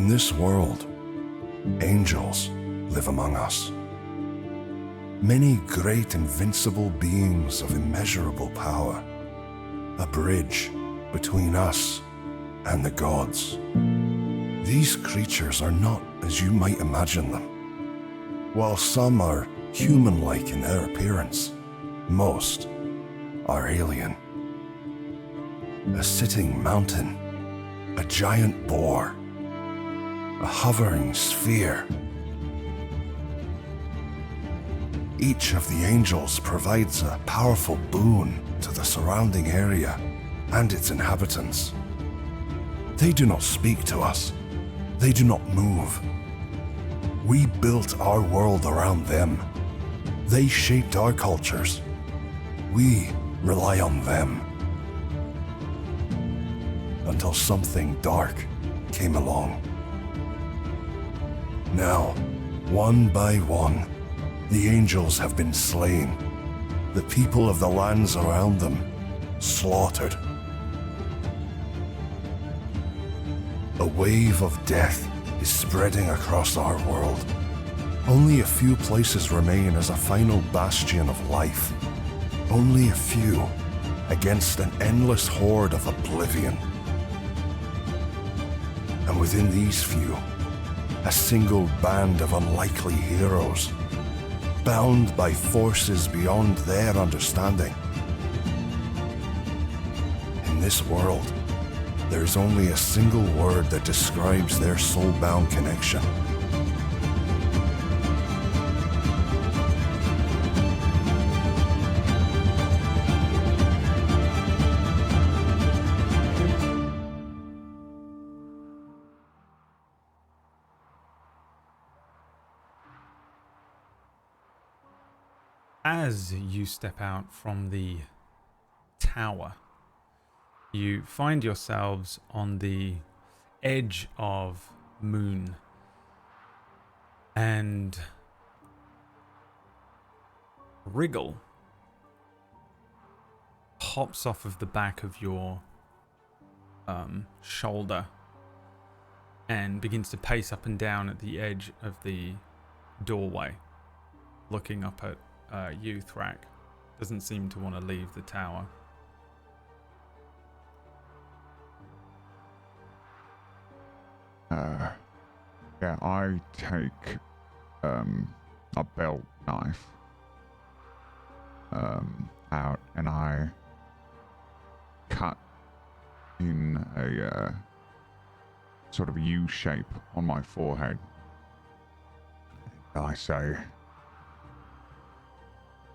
In this world, angels live among us. Many great invincible beings of immeasurable power, a bridge between us and the gods. These creatures are not as you might imagine them. While some are human-like in their appearance, most are alien. A sitting mountain, a giant boar, a hovering sphere. Each of the angels provides a powerful boon to the surrounding area and its inhabitants. They do not speak to us. They do not move. We built our world around them. They shaped our cultures. We rely on them. Until something dark came along. Now, one by one, the angels have been slain. The people of the lands around them slaughtered. A wave of death is spreading across our world. Only a few places remain as a final bastion of life. Only a few against an endless horde of oblivion. And within these few, a single band of unlikely heroes, bound by forces beyond their understanding. In this world, there is only a single word that describes their soul-bound connection. As you step out from the tower, you find yourselves on the edge of Moon, and Wriggle hops off of the back of your shoulder and begins to pace up and down at the edge of the doorway, looking up at you, Thrak. Doesn't seem to want to leave the tower. Yeah, I take a belt knife out and I cut in a sort of U shape on my forehead. I say,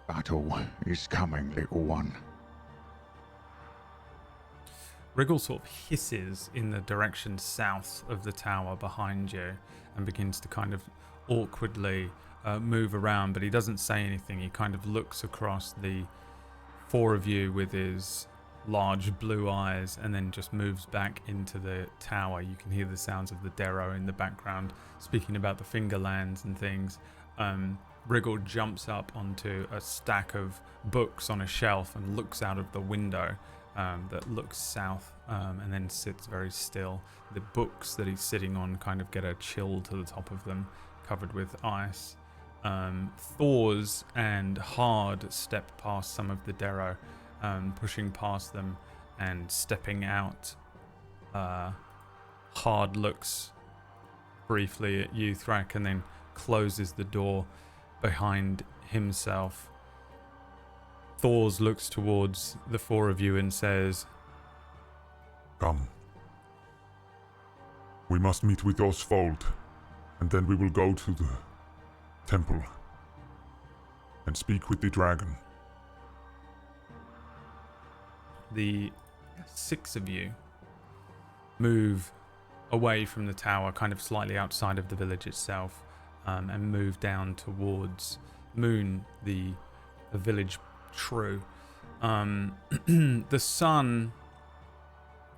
"Battle is coming, little one." Wriggle sort of hisses in the direction south of the tower behind you and begins to kind of awkwardly move around, but he doesn't say anything. He kind of looks across the four of you with his large blue eyes and then just moves back into the tower. You can hear the sounds of the Darrow in the background speaking about the Fingerlands and things. Wriggle jumps up onto a stack of books on a shelf and looks out of the window that looks south and then sits very still. The books that he's sitting on kind of get a chill to the top of them, covered with ice. Thors and Hard step past some of the Darrow, pushing past them and stepping out. Hard looks briefly at you, Thrak, and then closes the door behind himself. Thors looks towards the four of you and says, "Come. We must meet with Oswald, and then we will go to the temple and speak with the dragon." The six of you move away from the tower, kind of slightly outside of the village itself, and move down towards Moon, the village true. The sun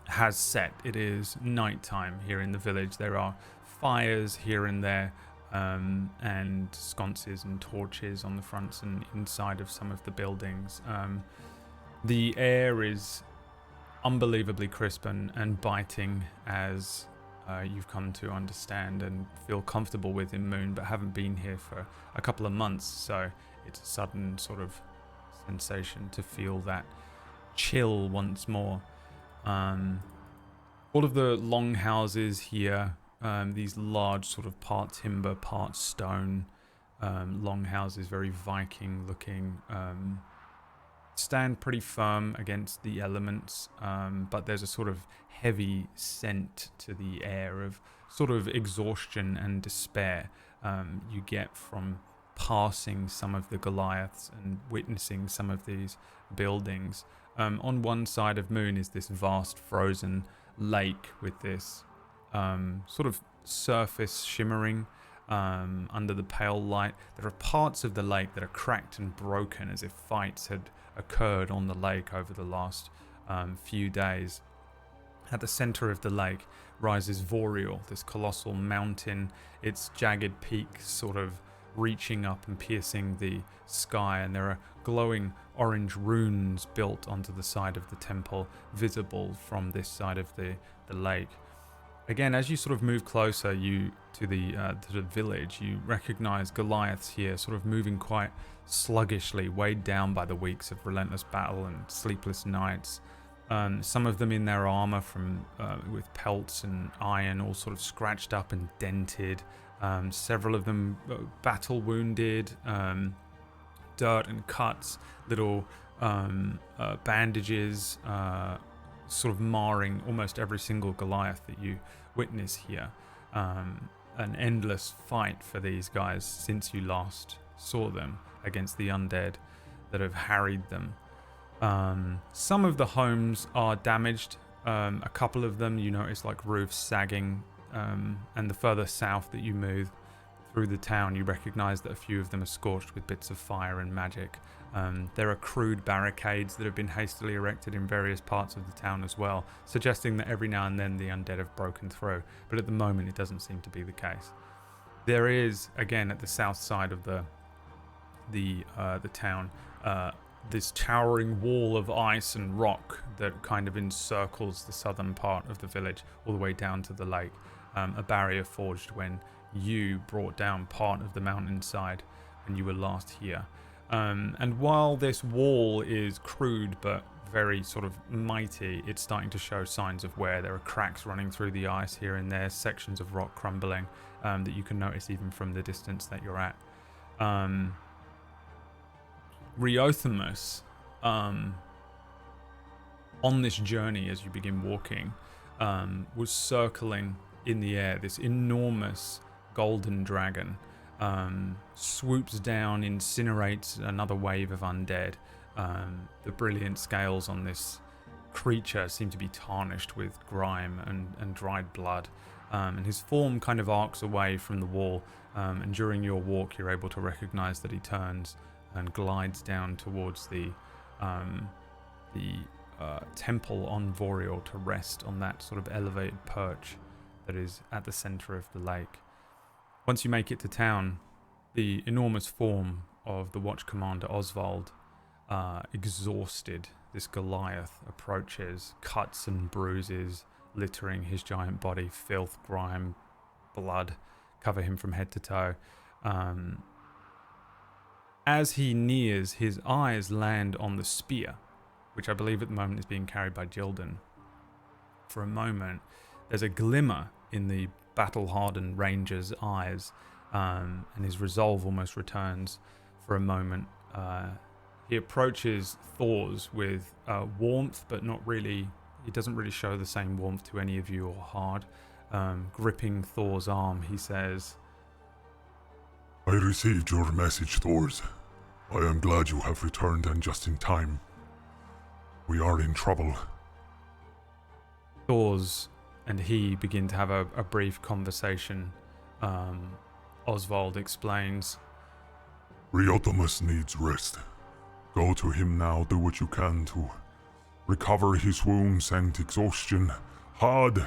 has set. It is nighttime here in the village. There are fires here and there, and sconces and torches on the fronts and inside of some of the buildings. The air is unbelievably crisp and biting as you've come to understand and feel comfortable with in Moon, but haven't been here for a couple of months, so it's a sudden sort of sensation to feel that chill once more. All of the long houses here, these large sort of part timber, part stone, long houses, very Viking looking, stand pretty firm against the elements, but there's a sort of heavy scent to the air of sort of exhaustion and despair you get from passing some of the Goliaths and witnessing some of these buildings. On one side of Moon is this vast frozen lake with this sort of surface shimmering under the pale light. There are parts of the lake that are cracked and broken as if fights had occurred on the lake over the last few days. At the center of the lake rises Mordriel, this colossal mountain, its jagged peaks sort of reaching up and piercing the sky, and there are glowing orange runes built onto the side of the temple, visible from this side of the lake. Again, as you sort of move closer to the village, you recognize Goliaths here, sort of moving quite sluggishly, weighed down by the weeks of relentless battle and sleepless nights. Some of them in their armor with pelts and iron, all sort of scratched up and dented. Several of them battle wounded, dirt and cuts, little bandages, sort of marring almost every single Goliath that you witness here. An endless fight for these guys since you last saw them against the undead that have harried them. Some of the homes are damaged. A couple of them you notice like roofs sagging, and the further south that you move through the town, you recognize that a few of them are scorched with bits of fire and magic. There are crude barricades that have been hastily erected in various parts of the town as well, suggesting that every now and then the undead have broken through, but at the moment it doesn't seem to be the case. There is, again, at the south side of the town, this towering wall of ice and rock that kind of encircles the southern part of the village all the way down to the lake, a barrier forged when you brought down part of the mountainside when you were last here. And while this wall is crude but very sort of mighty, it's starting to show signs of wear. There are cracks running through the ice here and there, sections of rock crumbling that you can notice even from the distance that you're at. Riothamus, on this journey as you begin walking, was circling in the air. This enormous golden dragon swoops down, incinerates another wave of undead. The brilliant scales on this creature seem to be tarnished with grime and dried blood, and his form kind of arcs away from the wall, and during your walk you're able to recognize that he turns and glides down towards the temple on Mordriel to rest on that sort of elevated perch that is at the center of the lake. Once you make it to town, the enormous form of the watch commander Oswald, exhausted, this Goliath approaches, cuts and bruises littering his giant body, filth, grime, blood cover him from head to toe. As he nears, his eyes land on the spear, which I believe at the moment is being carried by Jildan. For a moment, there's a glimmer in the battle-hardened ranger's eyes, and his resolve almost returns for a moment. He approaches Thor's with warmth, but not really. He doesn't really show the same warmth to any of you or hard. Gripping Thor's arm, he says, I received your message, Thors. I am glad you have returned, and just in time. We are in trouble. Thors and he begin to have a brief conversation. Oswald explains, Riothamus needs rest. Go to him now, do what you can to recover his wounds and exhaustion. Hard.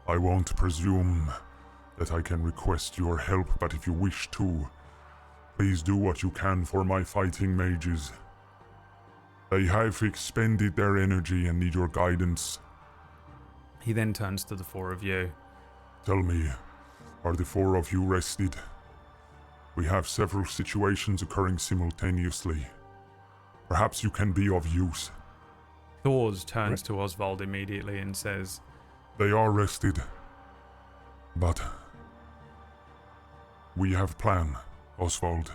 I won't presume that I can request your help, but if you wish to, please do what you can for my fighting mages. They have expended their energy and need your guidance. He then turns to the four of you. Tell me, are the four of you rested? We have several situations occurring simultaneously. Perhaps you can be of use. Thors turns to Oswald immediately and says, They are rested. But we have a plan, Oswald.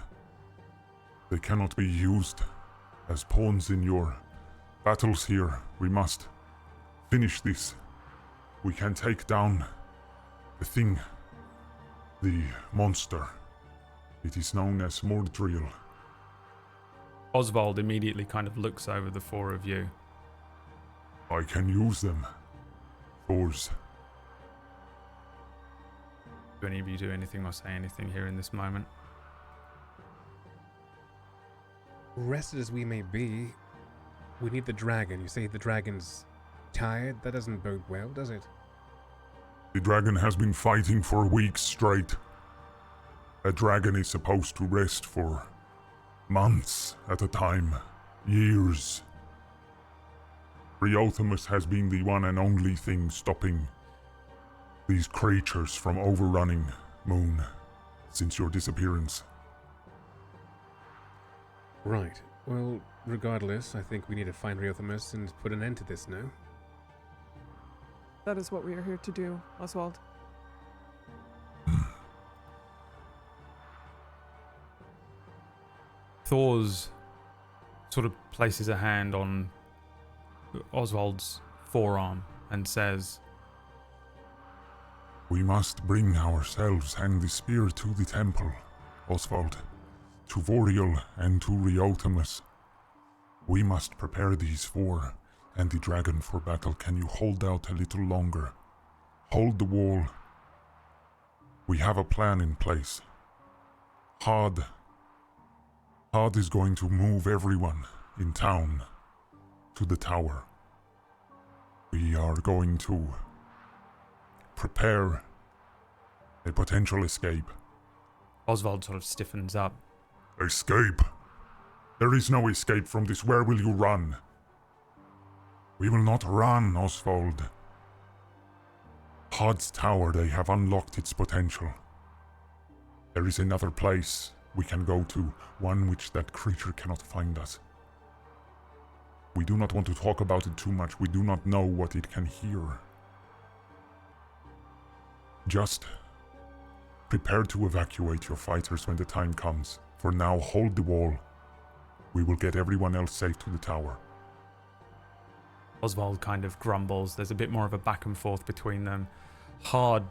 They cannot be used as pawns in your battles here. We must finish this. We can take down the thing, the monster. It is known as Mordriel. Oswald immediately kind of looks over the four of you. I can use them. Thors. Do any of you do anything or say anything here in this moment? Rested as we may be, we need the dragon. You say the dragon's tired? That doesn't bode well, does it? The dragon has been fighting for weeks straight. A dragon is supposed to rest for months at a time, years. Briothemus has been the one and only thing stopping these creatures from overrunning Moon since your disappearance. Right. Well, regardless, I think we need to find Briothemus and put an end to this now. That is what we are here to do, Oswald. Thors sort of places a hand on Oswald's forearm and says, We must bring ourselves and the spear to the temple, Oswald, to Voriel and to Briothemus. We must prepare these four and the dragon for battle. Can you hold out a little longer? Hold the wall. We have a plan in place. Hod is going to move everyone in town to the tower. We are going to prepare a potential escape. Oswald sort of stiffens up. Escape? There is no escape from this. Where will you run? We will not run, Oswald. Hod's tower, they have unlocked its potential. There is another place we can go to, one which that creature cannot find us. We do not want to talk about it too much. We do not know what it can hear. Just prepare to evacuate your fighters when the time comes. For now, hold the wall. We will get everyone else safe to the tower. Oswald kind of grumbles. There's a bit more of a back and forth between them. Hard,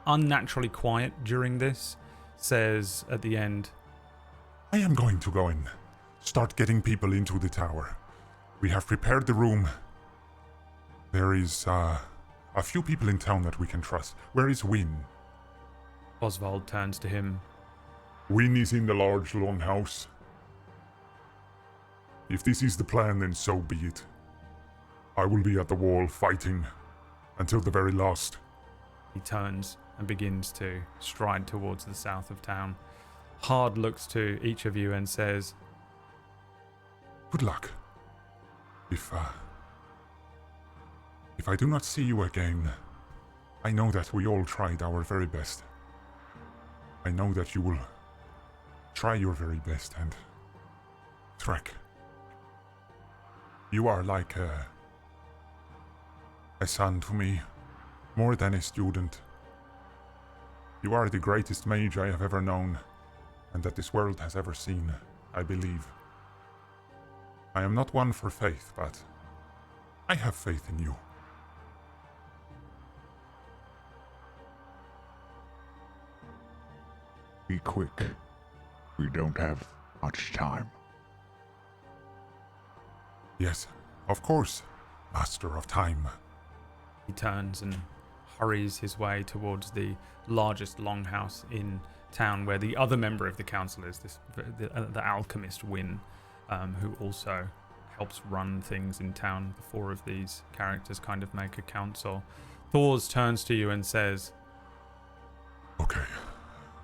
unnaturally quiet during this, says at the end, I am going to go and start getting people into the tower. We have prepared the room. There is a few people in town that we can trust. Where is Wynne? Oswald turns to him. Wynne is in the large longhouse. If this is the plan, then so be it. I will be at the wall fighting until the very last. He turns and begins to stride towards the south of town. Hard looks to each of you and says, Good luck. If I do not see you again, I know that we all tried our very best. I know that you will try your very best, and Trek, you are like a son to me, more than a student. You are the greatest mage I have ever known, and that this world has ever seen, I believe. I am not one for faith, but I have faith in you. Be quick. We don't have much time. Yes, of course, Master of Time. He turns and hurries his way towards the largest longhouse in town, where the other member of the council is, the alchemist Wynne, who also helps run things in town. The four of these characters kind of make a council. Thors turns to you and says, Okay,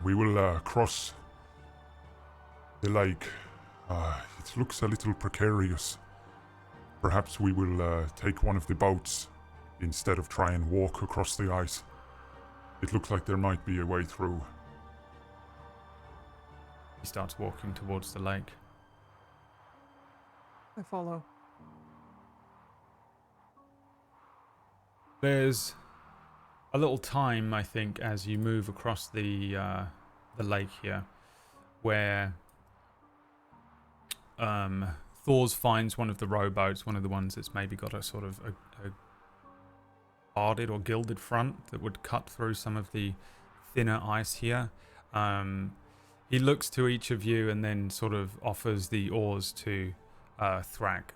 we will cross the lake. It looks a little precarious. Perhaps we will take one of the boats instead of try and walk across the ice. It looks like there might be a way through. He starts walking towards the lake. I follow. There's a little time, I think, as you move across the lake here, where Thors finds one of the rowboats, one of the ones that's maybe got a sort of a guarded or gilded front that would cut through some of the thinner ice here. He looks to each of you and then sort of offers the oars to Thrak,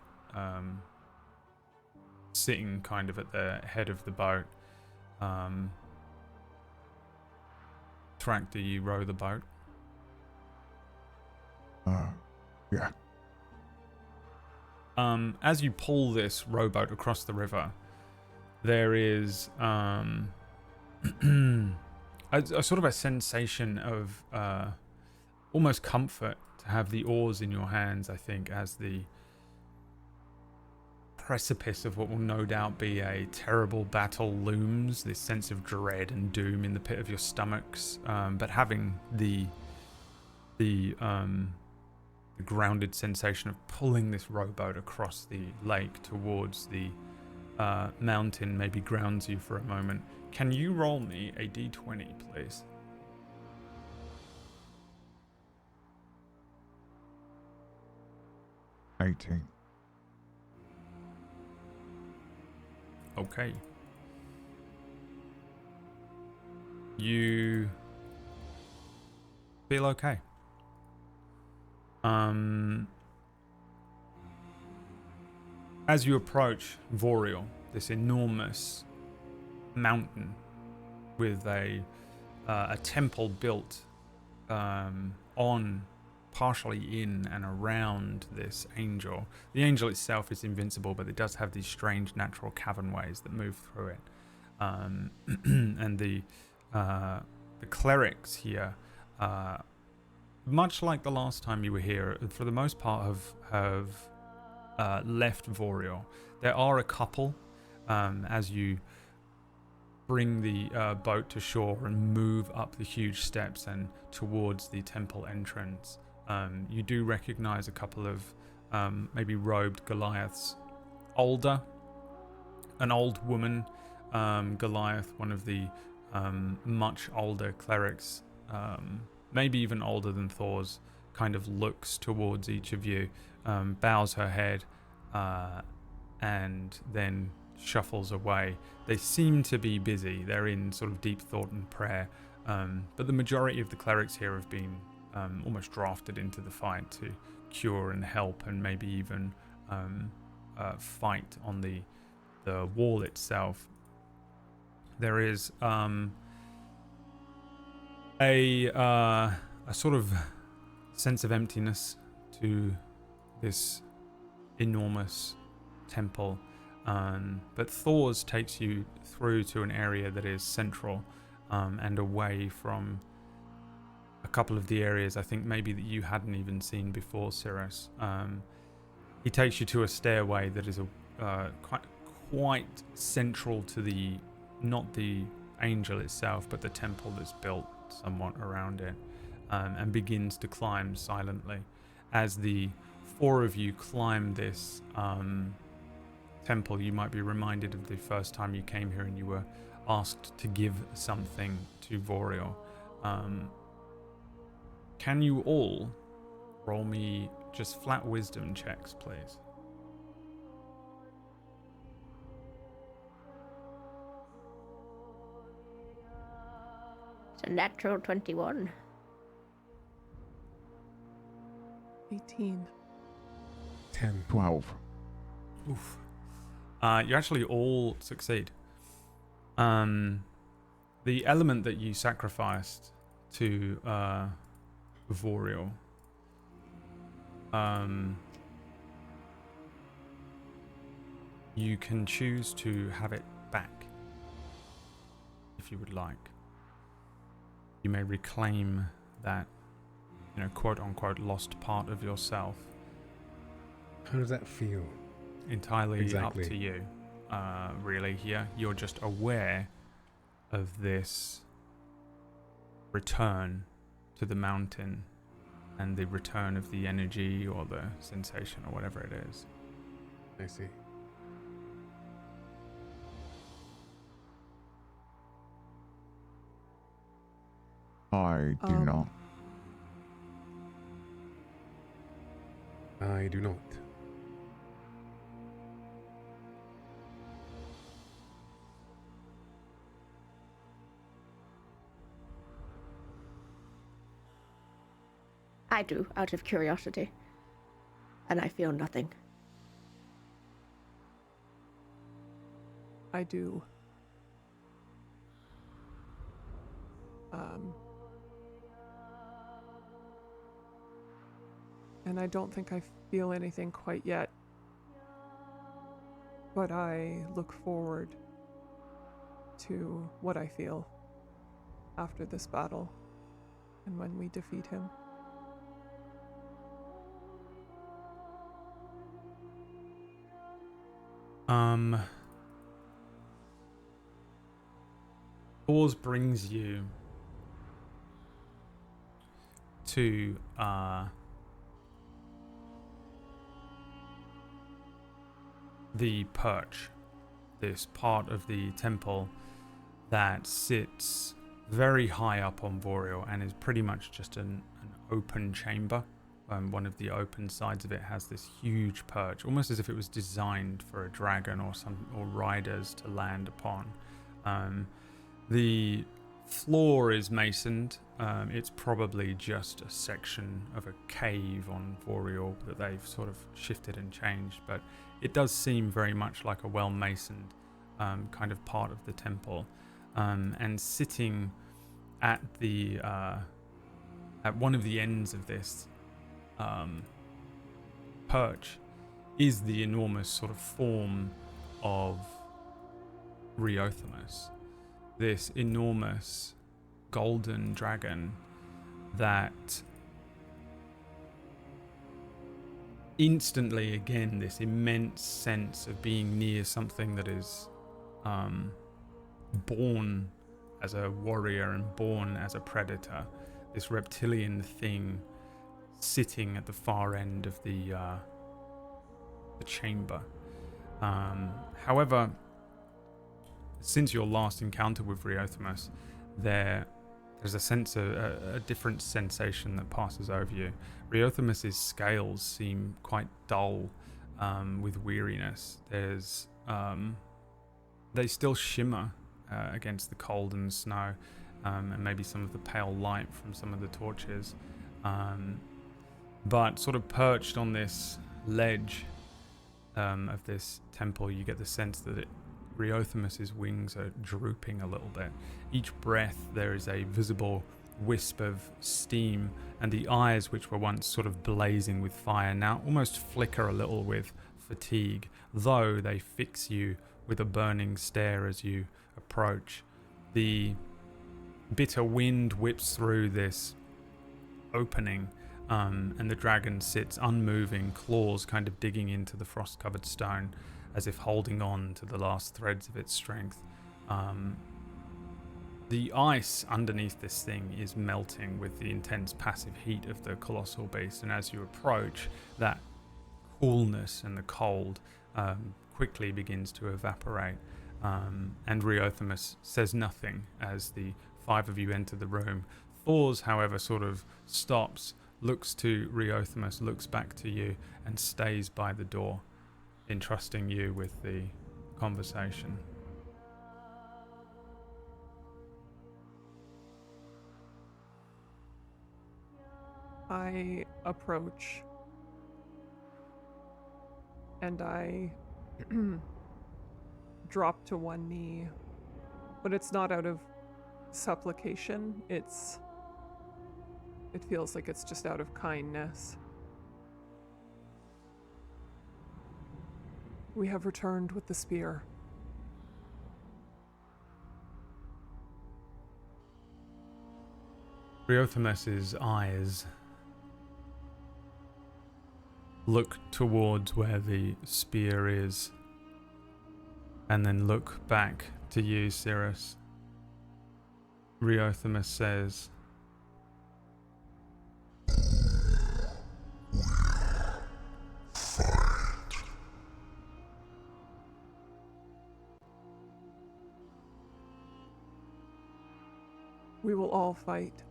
sitting kind of at the head of the boat. Thrak, do you row the boat? Yeah. As you pull this rowboat across the river, there is a sort of a sensation of almost comfort to have the oars in your hands, I think, as the precipice of what will no doubt be a terrible battle looms, this sense of dread and doom in the pit of your stomachs, but having the grounded sensation of pulling this rowboat across the lake towards the mountain maybe grounds you for a moment. Can you roll me a d20, please? $18. Okay. You feel okay. As you approach Voriel, this enormous mountain with a temple built on, partially in and around this angel. The angel itself is invincible, but it does have these strange natural cavernways that move through it. And the clerics here, much like the last time you were here, for the most part have left Voriel. There are a couple as you bring the boat to shore and move up the huge steps and towards the temple entrance. You do recognize a couple of maybe robed Goliaths. An old woman, Goliath, one of the much older clerics, maybe even older than Thor's, kind of looks towards each of you, bows her head, and then shuffles away. They seem to be busy. They're in sort of deep thought and prayer, but the majority of the clerics here have been almost drafted into the fight to cure and help and maybe even fight on the wall itself. There is a sort of sense of emptiness to this enormous temple, but Thor's takes you through to an area that is central and away from a couple of the areas I think maybe that you hadn't even seen before, Cirrus. He takes you to a stairway that is quite central to not the angel itself, but the temple that's built somewhat around it, and begins to climb silently. As the four of you climb this temple, you might be reminded of the first time you came here and you were asked to give something to Voriel. Can you all roll me just flat wisdom checks, please? It's a natural 21. 18. 10. 12. Oof. You actually all succeed. The element that you sacrificed to Voriel, you can choose to have it back if you would like. You may reclaim that, quote unquote, lost part of yourself. How does that feel? Entirely Exactly. up to you, really. Here, you're just aware of this return to the mountain and the return of the energy or the sensation or whatever it is. I see. I do not. I do not. I do, out of curiosity. And I feel nothing. I do. And I don't think I feel anything quite yet. But I look forward to what I feel after this battle and when we defeat him. Oars brings you to the perch, this part of the temple that sits very high up on Mordriel and is pretty much just an open chamber. One of the open sides of it has this huge perch, almost as if it was designed for a dragon or riders to land upon. The floor is masoned. It's probably just a section of a cave on Mordriel that they've sort of shifted and changed, but it does seem very much like a well-masoned kind of part of the temple. And sitting at the at one of the ends of this perch is the enormous sort of form of Reothamus, this enormous golden dragon that instantly, again, this immense sense of being near something that is born as a warrior and born as a predator, this reptilian thing sitting at the far end of the chamber. However, since your last encounter with Reothamus, there's a sense of a different sensation that passes over you. Reothamus's scales seem quite dull with weariness. They still shimmer against the cold and the snow, and maybe some of the pale light from some of the torches. But sort of perched on this ledge of this temple, you get the sense that Reothamus's wings are drooping a little bit. Each breath there is a visible wisp of steam, and the eyes, which were once sort of blazing with fire, now almost flicker a little with fatigue, though they fix you with a burning stare as you approach. The bitter wind whips through this opening, and the dragon sits unmoving, claws kind of digging into the frost-covered stone as if holding on to the last threads of its strength. The ice underneath this thing is melting with the intense passive heat of the colossal beast, and as you approach, that coolness and the cold quickly begins to evaporate. And Reothamus says nothing as the five of you enter the room. Thors, however, sort of stops, looks to Reothamus, looks back to you, and stays by the door, entrusting you with the conversation. I approach and I drop to one knee, but it's not out of supplication. It feels like it's just out of kindness. We have returned with the spear. Reothamus's eyes look towards where the spear is, and then look back to you, Cirrus. Reothamus says, We will all fight.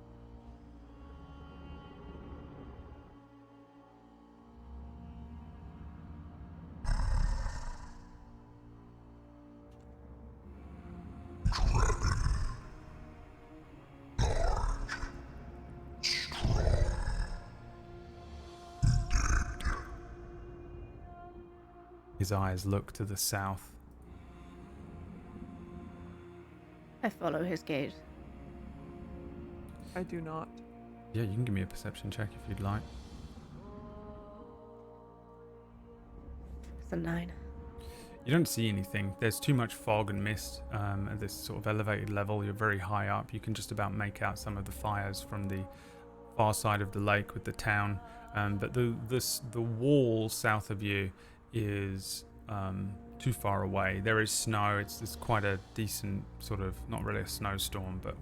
His eyes look to the south. I follow his gaze. I do not. Yeah, you can give me a perception check if you'd like. It's a 9. You don't see anything. There's too much fog and mist at this sort of elevated level. You're very high up. You can just about make out some of the fires from the far side of the lake with the town. But the wall south of you is too far away. There is snow. It's quite a decent sort of, not really a snowstorm, but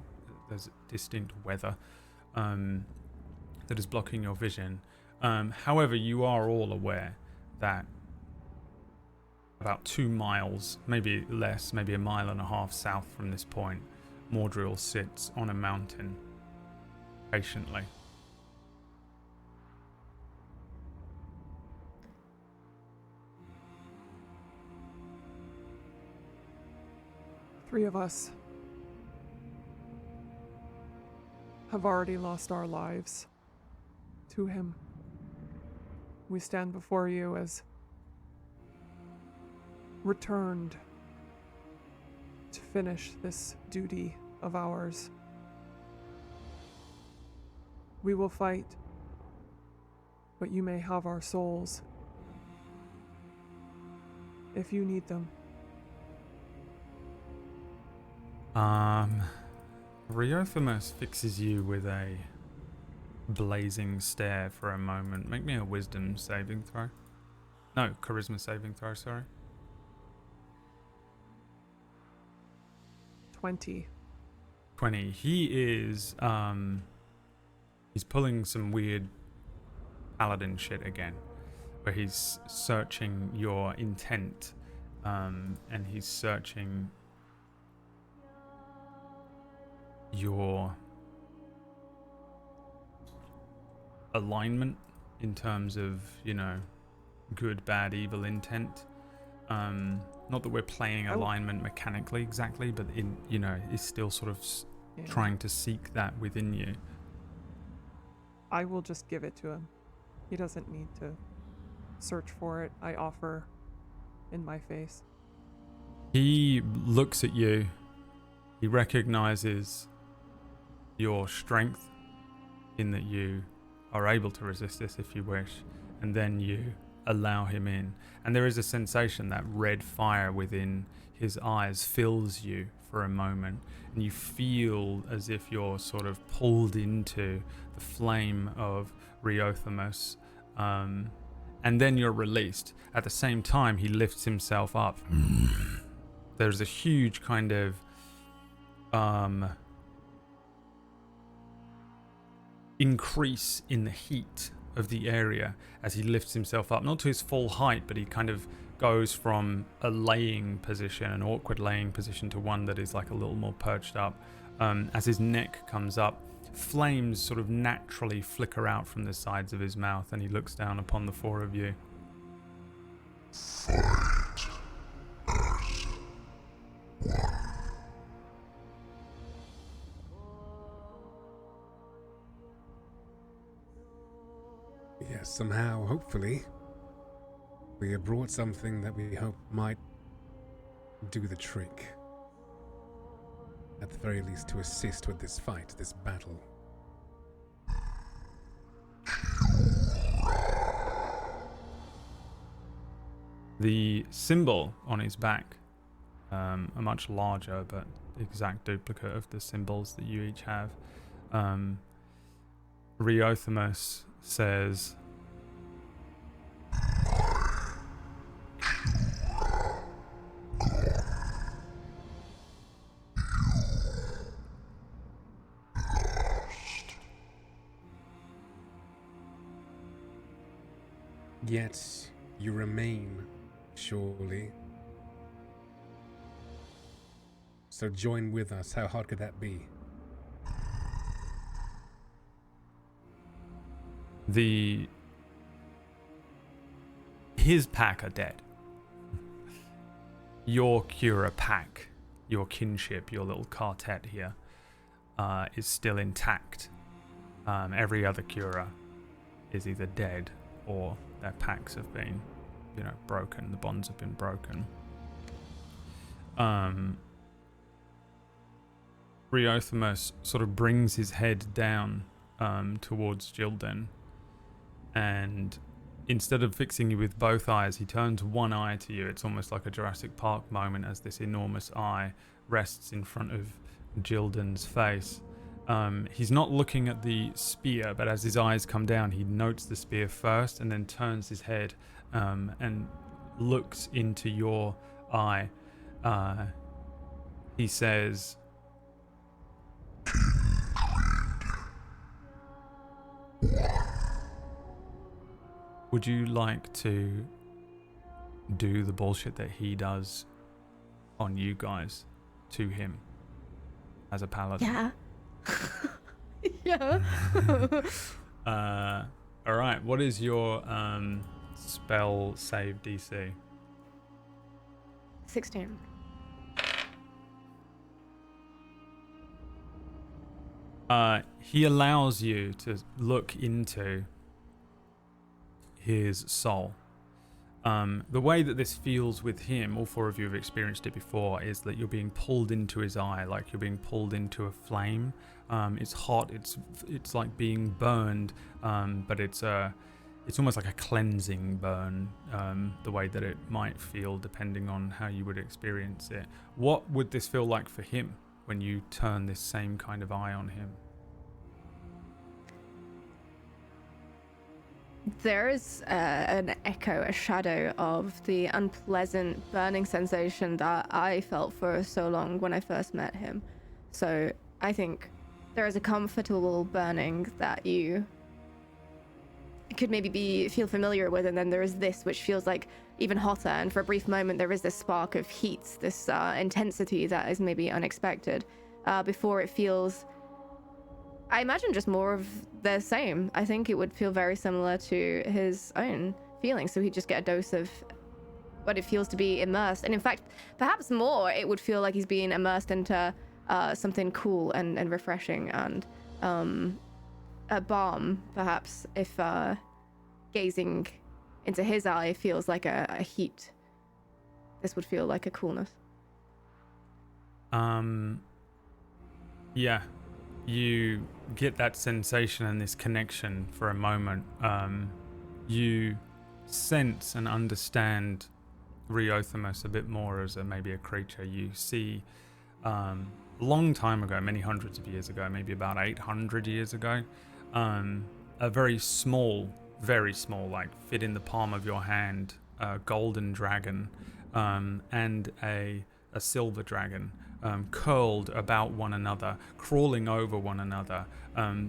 there's distinct weather that is blocking your vision. However, you are all aware that about 2 miles, maybe less, maybe 1.5 miles south from this point, Mordriel sits on a mountain patiently. Three of us have already lost our lives to him. We stand before you as returned to finish this duty of ours. We will fight, but you may have our souls if you need them. Riothemus fixes you with a blazing stare for a moment. Make me a wisdom saving throw. No, charisma saving throw, sorry. 20. 20. He is, he's pulling some weird paladin shit again, where he's searching your intent, and he's searching your alignment in terms of, you know, good, bad, evil intent. Not that we're playing alignment mechanically exactly, but in, you know, is still sort of trying to seek that within you. I will just give it to him. He doesn't need to search for it. I offer in my face. He looks at you. He recognizes your strength in that you are able to resist this if you wish, and then you allow him in. And there is a sensation that red fire within his eyes fills you for a moment, and you feel as if you're sort of pulled into the flame of Riothemus, and then you're released. At the same time, he lifts himself up. There's a huge kind of increase in the heat of the area as he lifts himself up, not to his full height, but he kind of goes from a laying position, an awkward laying position, to one that is like a little more perched up. As his neck comes up, flames sort of naturally flicker out from the sides of his mouth, and he looks down upon the 4 of you. Fight as one. Yes, somehow, hopefully, we have brought something that we hope might do the trick. At the very least, to assist with this fight, this battle. The symbol on his back, a much larger but exact duplicate of the symbols that you each have. Riothemus says, Yet you remain, surely. So join with us. How hard could that be? his pack are dead. Your Quura pack, your kinship, your little quartet here, is still intact. Every other Quura is either dead or their packs have been, broken. The bonds have been broken. Riothemus sort of brings his head down towards Jilden, and instead of fixing you with both eyes, he turns one eye to you. It's almost like a Jurassic Park moment as this enormous eye rests in front of Jilden's face. He's not looking at the spear, but as his eyes come down, he notes the spear first and then turns his head and looks into your eye. He says, would you like to do the bullshit that he does on you guys to him as a paladin? Yeah. Yeah. All right. What is your spell save DC? 16. He allows you to look into his soul. The way that this feels with him, all four of you have experienced it before, is that you're being pulled into his eye, like you're being pulled into a flame. It's hot. It's like being burned, but it's almost like a cleansing burn. The way that it might feel, depending on how you would experience it. What would this feel like for him when you turn this same kind of eye on him? There is an echo, a shadow of the unpleasant burning sensation that I felt for so long when I first met him. So I think there is a comfortable burning that you could maybe feel familiar with, and then there is this which feels like even hotter, and for a brief moment there is this spark of heat, this intensity that is maybe unexpected, before it feels, I imagine, just more of the same. I think it would feel very similar to his own feelings, so he'd just get a dose of what it feels to be immersed. And in fact, perhaps more, it would feel like he's being immersed into something cool and refreshing, and a balm, perhaps, if gazing into his eye feels like a heat. This would feel like a coolness. Yeah. You get that sensation and this connection for a moment. You sense and understand Riothemus a bit more as maybe a creature. You see, long time ago, many hundreds of years ago, maybe about 800 years ago, a very small, like fit in the palm of your hand, golden dragon, and a silver dragon, curled about one another, crawling over one another.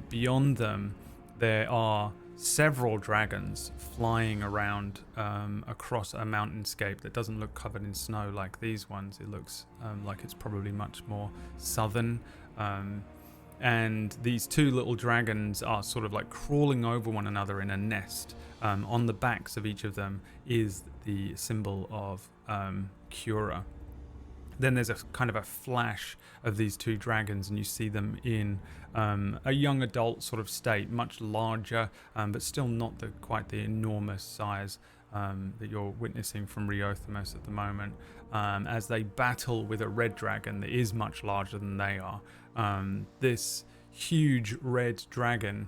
Beyond them, there are several dragons flying around across a mountainscape that doesn't look covered in snow like these ones. It looks like it's probably much more southern. And these two little dragons are sort of like crawling over one another in a nest. On the backs of each of them is the symbol of Quura. Then there's a kind of a flash of these two dragons, and you see them in a young adult sort of state, much larger, but still not quite the enormous size that you're witnessing from Riothemus at the moment, as they battle with a red dragon that is much larger than they are. This huge red dragon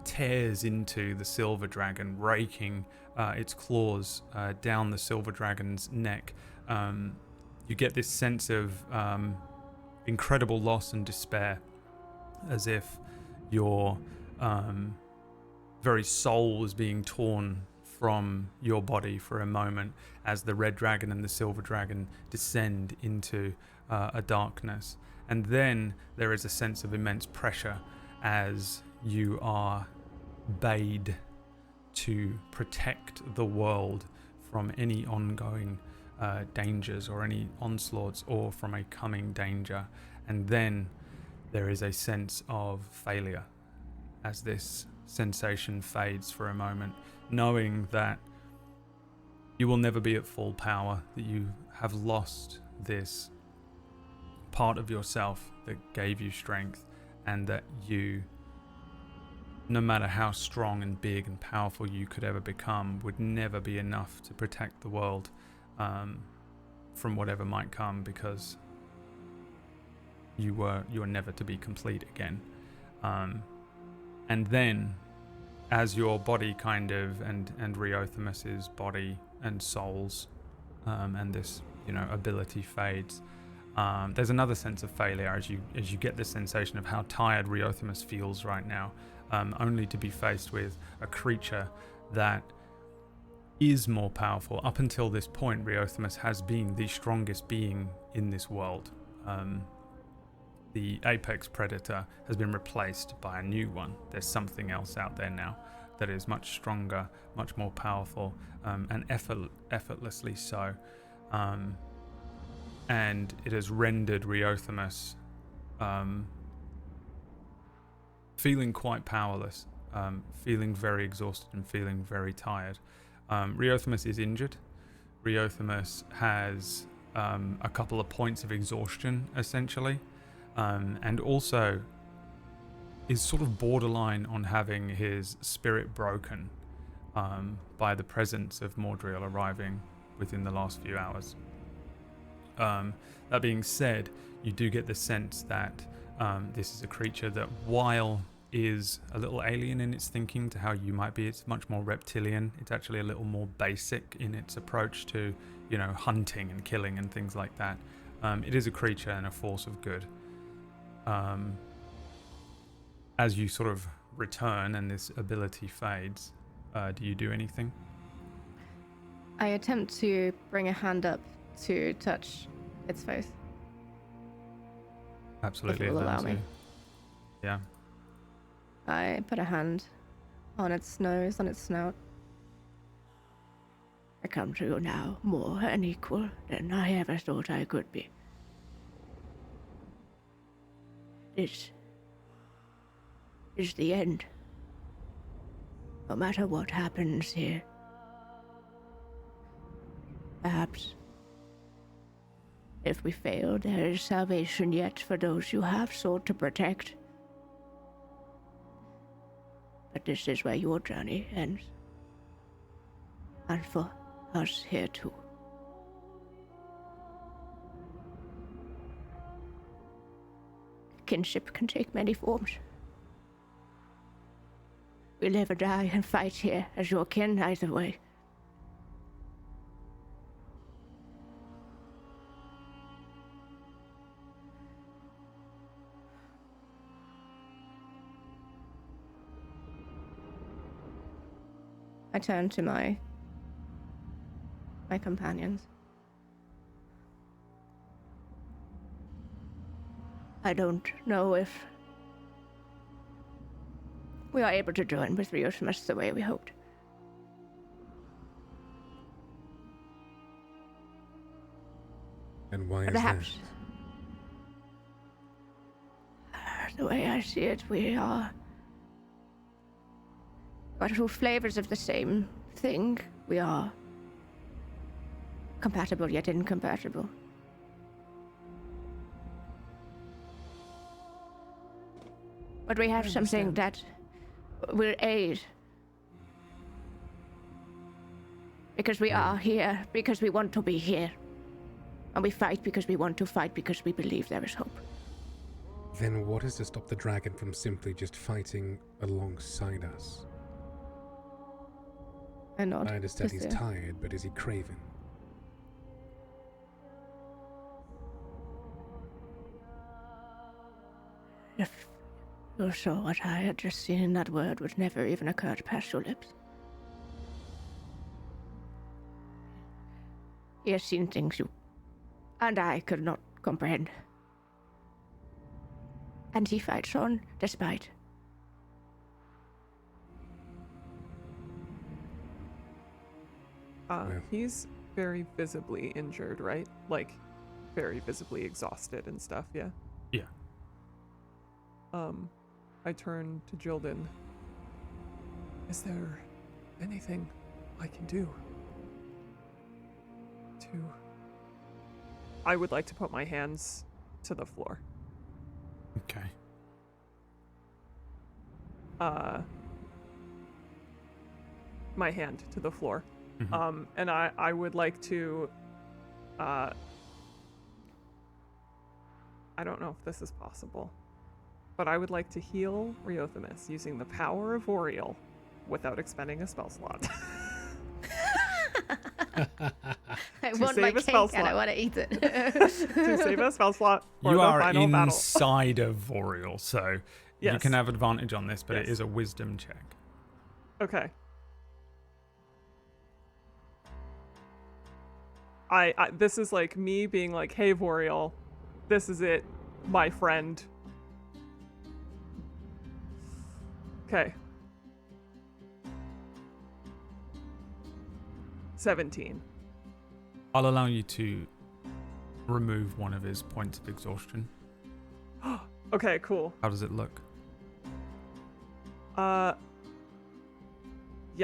tears into the silver dragon, raking its claws down the silver dragon's neck. You get this sense of incredible loss and despair, as if your very soul is being torn from your body for a moment as the red dragon and the silver dragon descend into a darkness. And then there is a sense of immense pressure as you are bade to protect the world from any ongoing dangers or any onslaughts, or from a coming danger. And then there is a sense of failure as this sensation fades for a moment, knowing that you will never be at full power, that you have lost this part of yourself that gave you strength, and that you, no matter how strong and big and powerful you could ever become, would never be enough to protect the world from whatever might come, because you were never to be complete again. And then, as your body kind of, and Reothimus's body and souls, and this, ability fades, there's another sense of failure as you get the sensation of how tired Reothimus feels right now, only to be faced with a creature that is more powerful. Up until this point, Reothimus has been the strongest being in this world. The apex predator has been replaced by a new one. There's something else out there now that is much stronger, much more powerful, and effortlessly so. And it has rendered Reothimus feeling quite powerless, feeling very exhausted and feeling very tired. Reothimus is injured. Reothimus has a couple of points of exhaustion, essentially, and also is sort of borderline on having his spirit broken by the presence of Mordriel arriving within the last few hours. That being said, you do get the sense that this is a creature that, while is a little alien in its thinking to how you might be, it's much more reptilian. It's actually a little more basic in its approach to, hunting and killing and things like that. It is a creature and a force of good. As you sort of return and this ability fades, do you do anything? I attempt to bring a hand up to touch its face. Absolutely. If it will allow me. Yeah. I put a hand on its nose, on its snout. I come to you now more an equal than I ever thought I could be. This is the end. No matter what happens here. Perhaps, if we fail, there is salvation yet for those you have sought to protect. But this is where your journey ends. And for us here too. Kinship can take many forms. We live or die and fight here as your kin either way. I turn to my companions. I don't know if we are able to join with Reothimus the way we hoped. And why is Perhaps, the way I see it, we are two flavors of the same thing. We are compatible yet incompatible. But we have something that will aid. Because we are here, because we want to be here. And we fight because we want to fight, because we believe there is hope. Then what is to stop the dragon from simply just fighting alongside us? I nod. I understand he's tired, but is he craven? If you saw what I had just seen, that word would never even occur past your lips. He has seen things you and I could not comprehend. And he fights on despite. He's very visibly injured, right? Like, very visibly exhausted and stuff, yeah? Yeah. I turn to Jildan. Is there anything I can do to... I would like to put my hands to the floor. Okay. My hand to the floor. Mhm. And I would like to, I don't know if this is possible, but I would like to heal Riothemus using the power of Oriel without expending a spell slot. I To want my save a cake spell and I slot. want to eat it. To save a spell slot for You the are final battle. inside of Voriel, so you Yes. can have advantage on this, but it Yes. is a wisdom check. Okay. I this is like me being like, hey Voriel, this is it, my friend. Okay. 17. I'll allow you to remove one of his points of exhaustion. Okay, cool. How does it look? Yeah,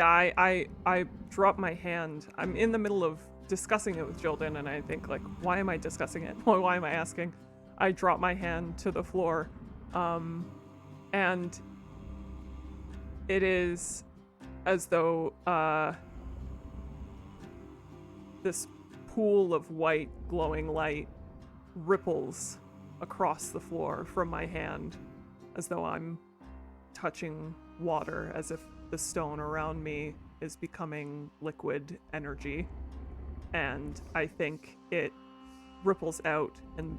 I drop my hand. I'm in the middle of discussing it with Jilden, and I think, like, why am I discussing it? Why am I asking? I drop my hand to the floor, and it is as though this pool of white glowing light ripples across the floor from my hand, as though I'm touching water, as if the stone around me is becoming liquid energy. And I think it ripples out and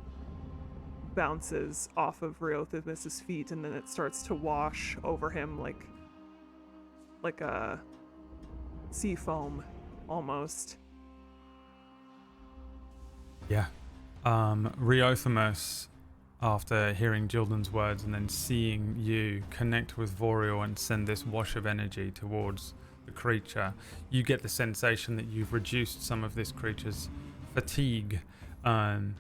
bounces off of Riothemus' feet, and then it starts to wash over him like a sea foam almost. Yeah. Riothemus, after hearing Jilden's words and then seeing you connect with Voriel and send this wash of energy towards the creature, you get the sensation that you've reduced some of this creature's fatigue, and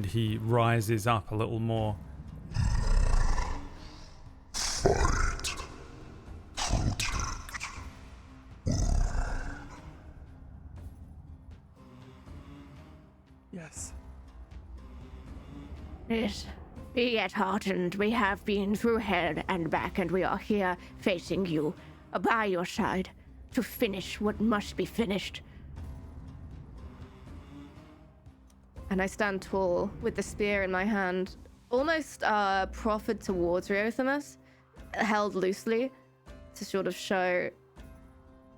he rises up a little more. Yes. Yes. Be yet heartened. We have been through hell and back, and we are here facing you, by your side, to finish what must be finished. And I stand tall with the spear in my hand, almost proffered towards Riothemus, held loosely, to sort of show,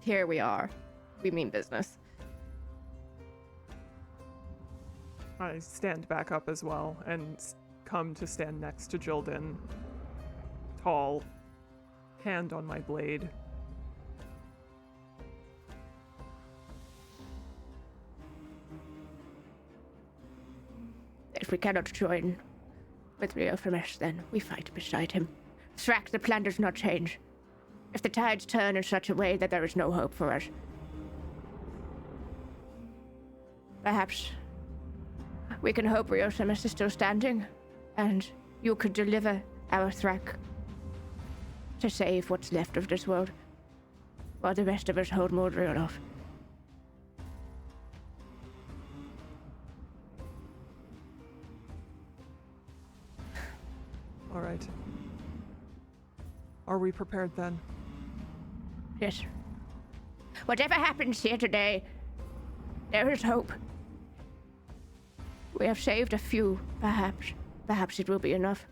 here we are. We mean business. I stand back up as well and come to stand next to Jilden, tall, hand on my blade. If we cannot join with Riothemus, then we fight beside him. Thrak, the plan does not change. If the tides turn in such a way that there is no hope for us, perhaps we can hope Riothemus is still standing, and you could deliver our Thrak to save what's left of this world, while the rest of us hold Mordriel off. All right. Are we prepared then? Yes. Whatever happens here today, there is hope. We have saved a few, perhaps. Perhaps it will be enough.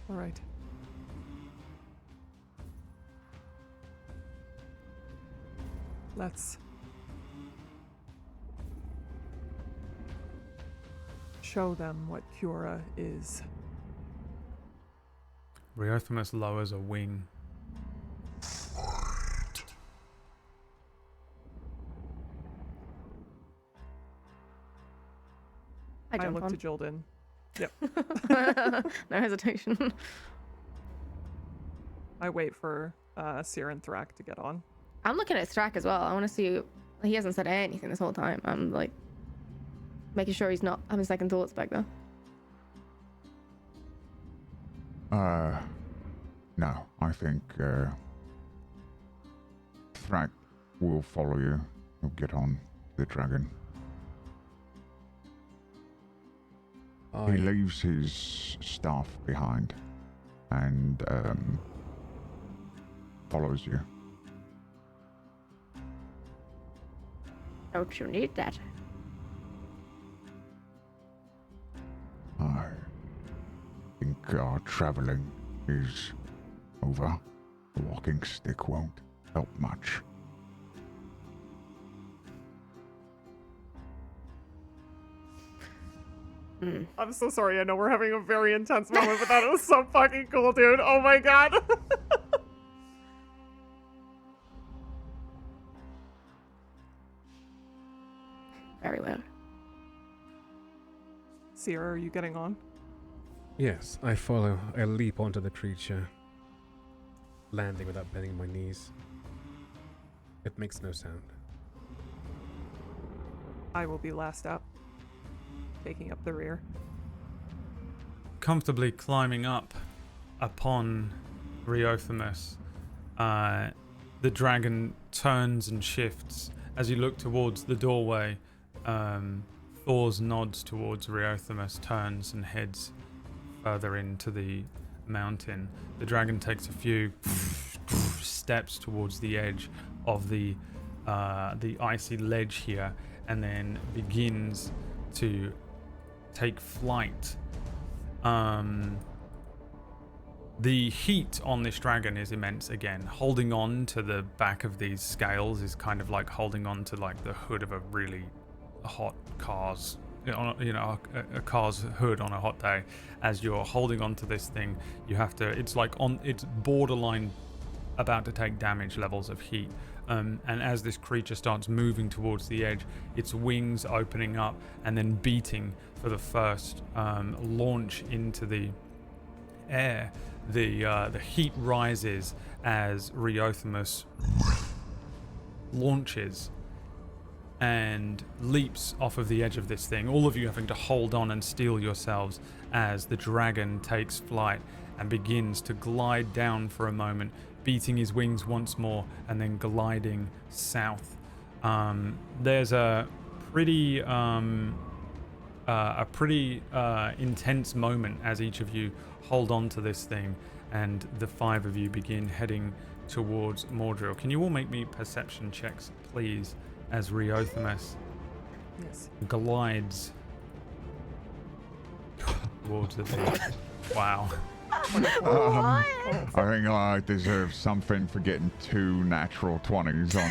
All right. Let's show them what Quura is. Riothemus lowers a wing. I jump look on. to Jilden. Yep. No hesitation. I wait for Seer and Thrak to get on. I'm looking at Thrak as well. I want to see. He hasn't said anything this whole time. I'm like, making sure he's not having second thoughts back there. No, I think Thrak will follow you. He'll get on the dragon. He leaves his staff behind and follows you. Don't you need that? I think our traveling is over. The walking stick won't help much. I'm so sorry. I know we're having a very intense moment, but that was so fucking cool, dude. Oh my god. Very well. Sierra, are you getting on? Yes, I follow. I leap onto the creature, landing without bending my knees. It makes no sound. I will be last up, taking up the rear. Comfortably climbing up upon Reothamus, the dragon turns and shifts. As you look towards the doorway, Thors nods towards Reothamus, turns and heads further into the mountain. The dragon takes a few steps towards the edge of the icy ledge here, and then begins to take flight. The heat on this dragon is immense again. Holding on to the back of these scales is kind of like holding on to like the hood of a really hot car's, a car's hood on a hot day. As you're holding on to this thing, you have to, it's borderline about to take damage levels of heat. And as this creature starts moving towards the edge, its wings opening up and then beating for the first launch into the air. The heat rises as Reothamus launches and leaps off of the edge of this thing, all of you having to hold on and steel yourselves as the dragon takes flight and begins to glide down for a moment, beating his wings once more and then gliding south. There's a pretty intense moment as each of you hold on to this thing, and the five of you begin heading towards Mordriel. Can you all make me perception checks, please, as Reothamus Yes. glides towards the beach? Wow. I think I deserve something for getting 2 natural 20s on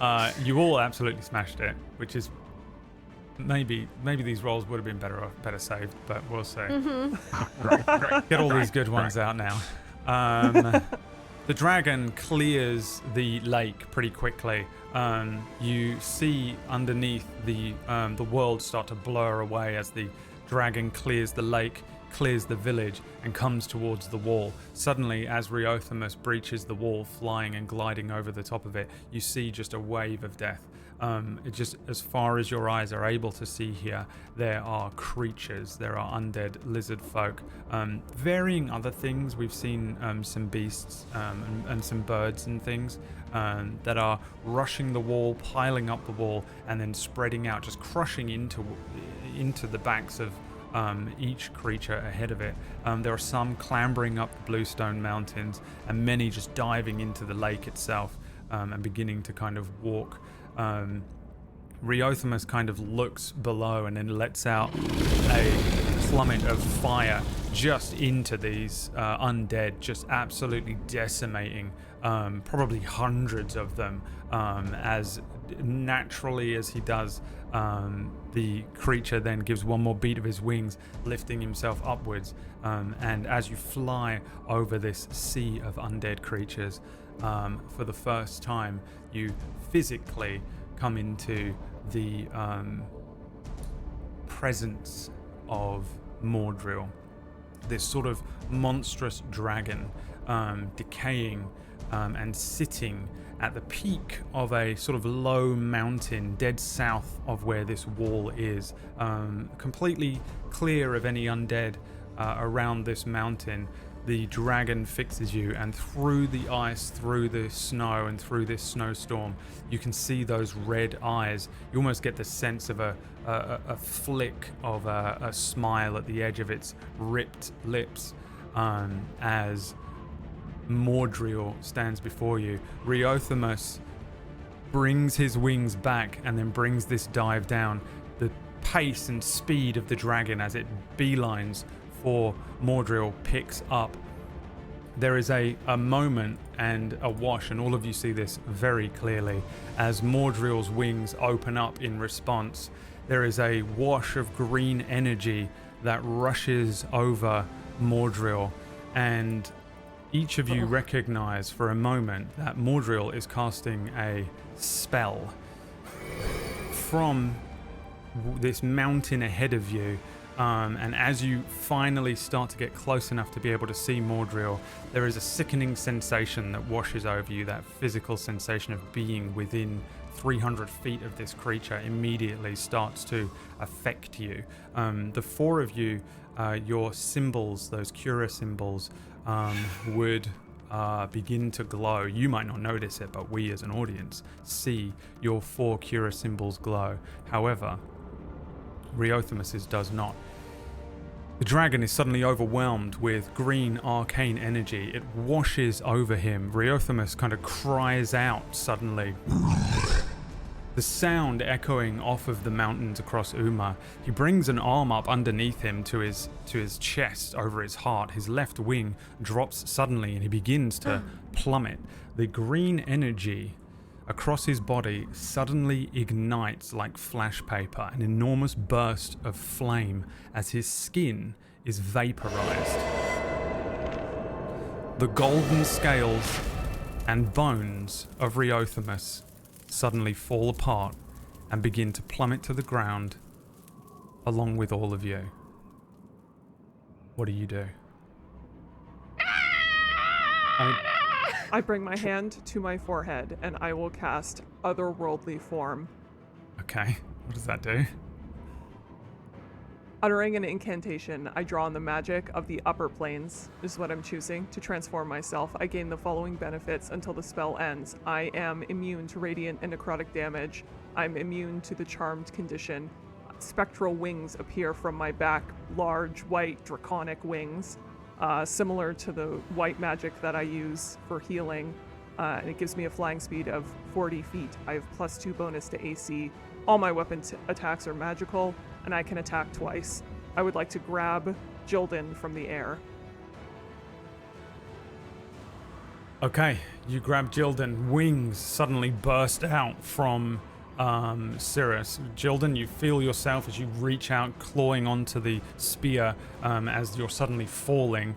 that. You all absolutely smashed it, which is maybe these rolls would have been better saved, but we'll see. Great. Get all these good ones out now. The dragon clears the lake pretty quickly. You see underneath the world start to blur away as the dragon clears the lake, clears the village, and comes towards the wall. Suddenly, as Reothamus breaches the wall, flying and gliding over the top of it, you see just a wave of death. It just, as far as your eyes are able to see here, there are creatures, there are undead lizard folk, varying other things. We've seen some beasts and some birds and things that are rushing the wall, piling up the wall, and then spreading out, just crushing into the backs of each creature ahead of it. There are some clambering up the Bluestone Mountains, and many just diving into the lake itself and beginning to kind of walk. Reothamus kind of looks below and then lets out a plummet of fire just into these undead, just absolutely decimating probably hundreds of them, as naturally as he does. The creature then gives one more beat of his wings, lifting himself upwards, and as you fly over this sea of undead creatures, for the first time, you physically come into the presence of Mordriel, this sort of monstrous dragon, decaying and sitting at the peak of a sort of low mountain dead south of where this wall is, completely clear of any undead around this mountain. The dragon fixes you, and through the ice, through the snow, and through this snowstorm, you can see those red eyes. You almost get the sense of a flick of a smile at the edge of its ripped lips as Mordriel stands before you. Riothamus brings his wings back and then brings this dive down. The pace and speed of the dragon as it beelines for Mordriel picks up. There is a moment and a wash, and all of you see this very clearly as Mordriel's wings open up in response. There is a wash of green energy that rushes over Mordriel, and each of you recognize for a moment that Mordriel is casting a spell from this mountain ahead of you. And as you finally start to get close enough to be able to see Mordriel, there is a sickening sensation that washes over you. That physical sensation of being within 300 feet of this creature immediately starts to affect you. The four of you, your symbols, those Quura symbols, would begin to glow. You might not notice it, but we as an audience see your four Quura symbols glow. However, Riothamus's does not. The dragon is suddenly overwhelmed with green arcane energy. It washes over him. Riothamus kind of cries out suddenly. The sound echoing off of the mountains across Uma. He brings an arm up underneath him to his chest, over his heart. His left wing drops suddenly and he begins to plummet. The green energy across his body suddenly ignites like flash paper, an enormous burst of flame as his skin is vaporized. The golden scales and bones of Riothamus suddenly fall apart and begin to plummet to the ground along with all of you. What do you do? I bring my hand to my forehead and I will cast Otherworldly Form. Okay, what does that do? Uttering an incantation, I draw on the magic of the upper planes, is what I'm choosing, to transform myself. I gain the following benefits until the spell ends. I am immune to radiant and necrotic damage. I'm immune to the charmed condition. Spectral wings appear from my back, large, white, draconic wings. Similar to the white magic that I use for healing, and it gives me a flying speed of 40 feet. I have +2 bonus to AC. All my weapon attacks are magical, and I can attack twice. I would like to grab Jilden from the air. Okay, you grab Jilden. Wings suddenly burst out from Cirrus. Jilden, you feel yourself as you reach out, clawing onto the spear as you're suddenly falling.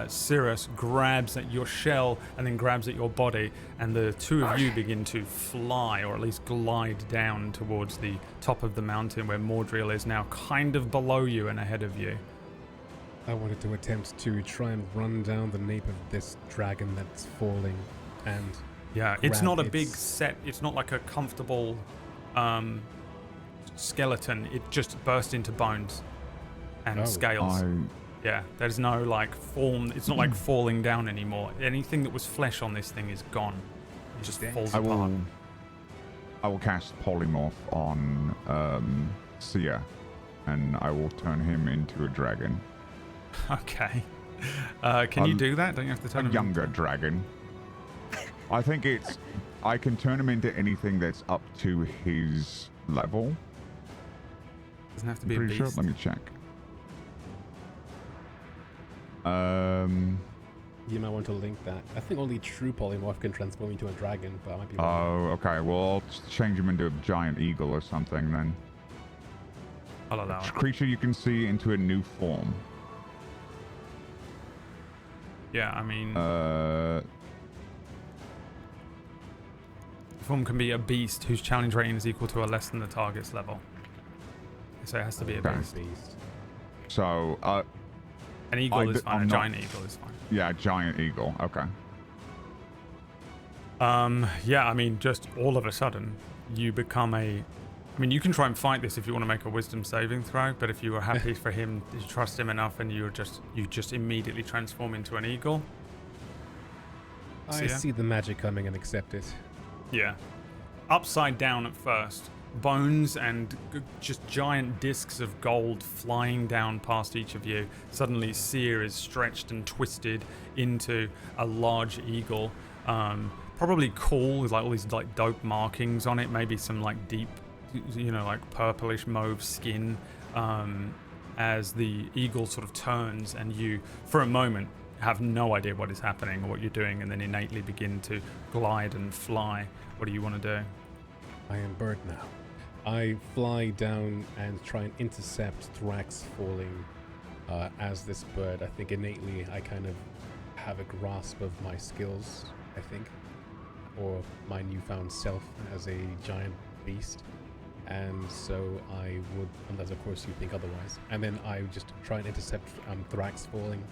Cirrus grabs at your shell and then grabs at your body, and the two of you begin to fly, or at least glide down towards the top of the mountain where Mordriel is now kind of below you and ahead of you. I wanted to attempt to try and run down the nape of this dragon that's falling and... Yeah, it's not a big its- set. It's not like a comfortable skeleton. It just burst into bones and scales. Yeah, there's no like form. It's not like falling down anymore. Anything that was flesh on this thing is gone. It just falls apart. I will cast Polymorph on Sia, and I will turn him into a dragon. Okay. Can you do that? Don't you have to turn A him younger dragon. I think I can turn him into anything that's up to his level. Doesn't have to be a Pretty beast. sure. Let me check. You might want to link that. I think only true polymorph can transform into a dragon, but I might be wrong. Oh, okay. Well, I'll change him into a giant eagle or something then. I'll allow it. Creature you can see into a new form. Yeah, I mean, Uh, the form can be a beast whose challenge rating is equal to or less than the target's level. So it has to be a Okay. beast. so, An eagle is fine. A I'm not- giant eagle is fine. yeah, giant eagle. Okay. Yeah, I mean, just all of a sudden, you become a... I mean, you can try and fight this if you want to make a wisdom saving throw, but if you were happy for him, you trust him enough, and you just immediately transform into an eagle. I see the magic coming and accept it. Yeah. Upside down at first. Bones and just giant discs of gold flying down past each of you. Suddenly, Seer is stretched and twisted into a large eagle. Probably cool, with like all these like dope markings on it. Maybe some like deep, like purplish mauve skin. As the eagle sort of turns, and you, for a moment, have no idea what is happening or what you're doing, and then innately begin to glide and fly. What do you want to do? I am bird now. I fly down and try and intercept Thrax falling as this bird. I think innately I kind of have a grasp of my skills, I think, or my newfound self as a giant beast. And so I would, unless of course you think otherwise, and then I just try and intercept Thrax falling.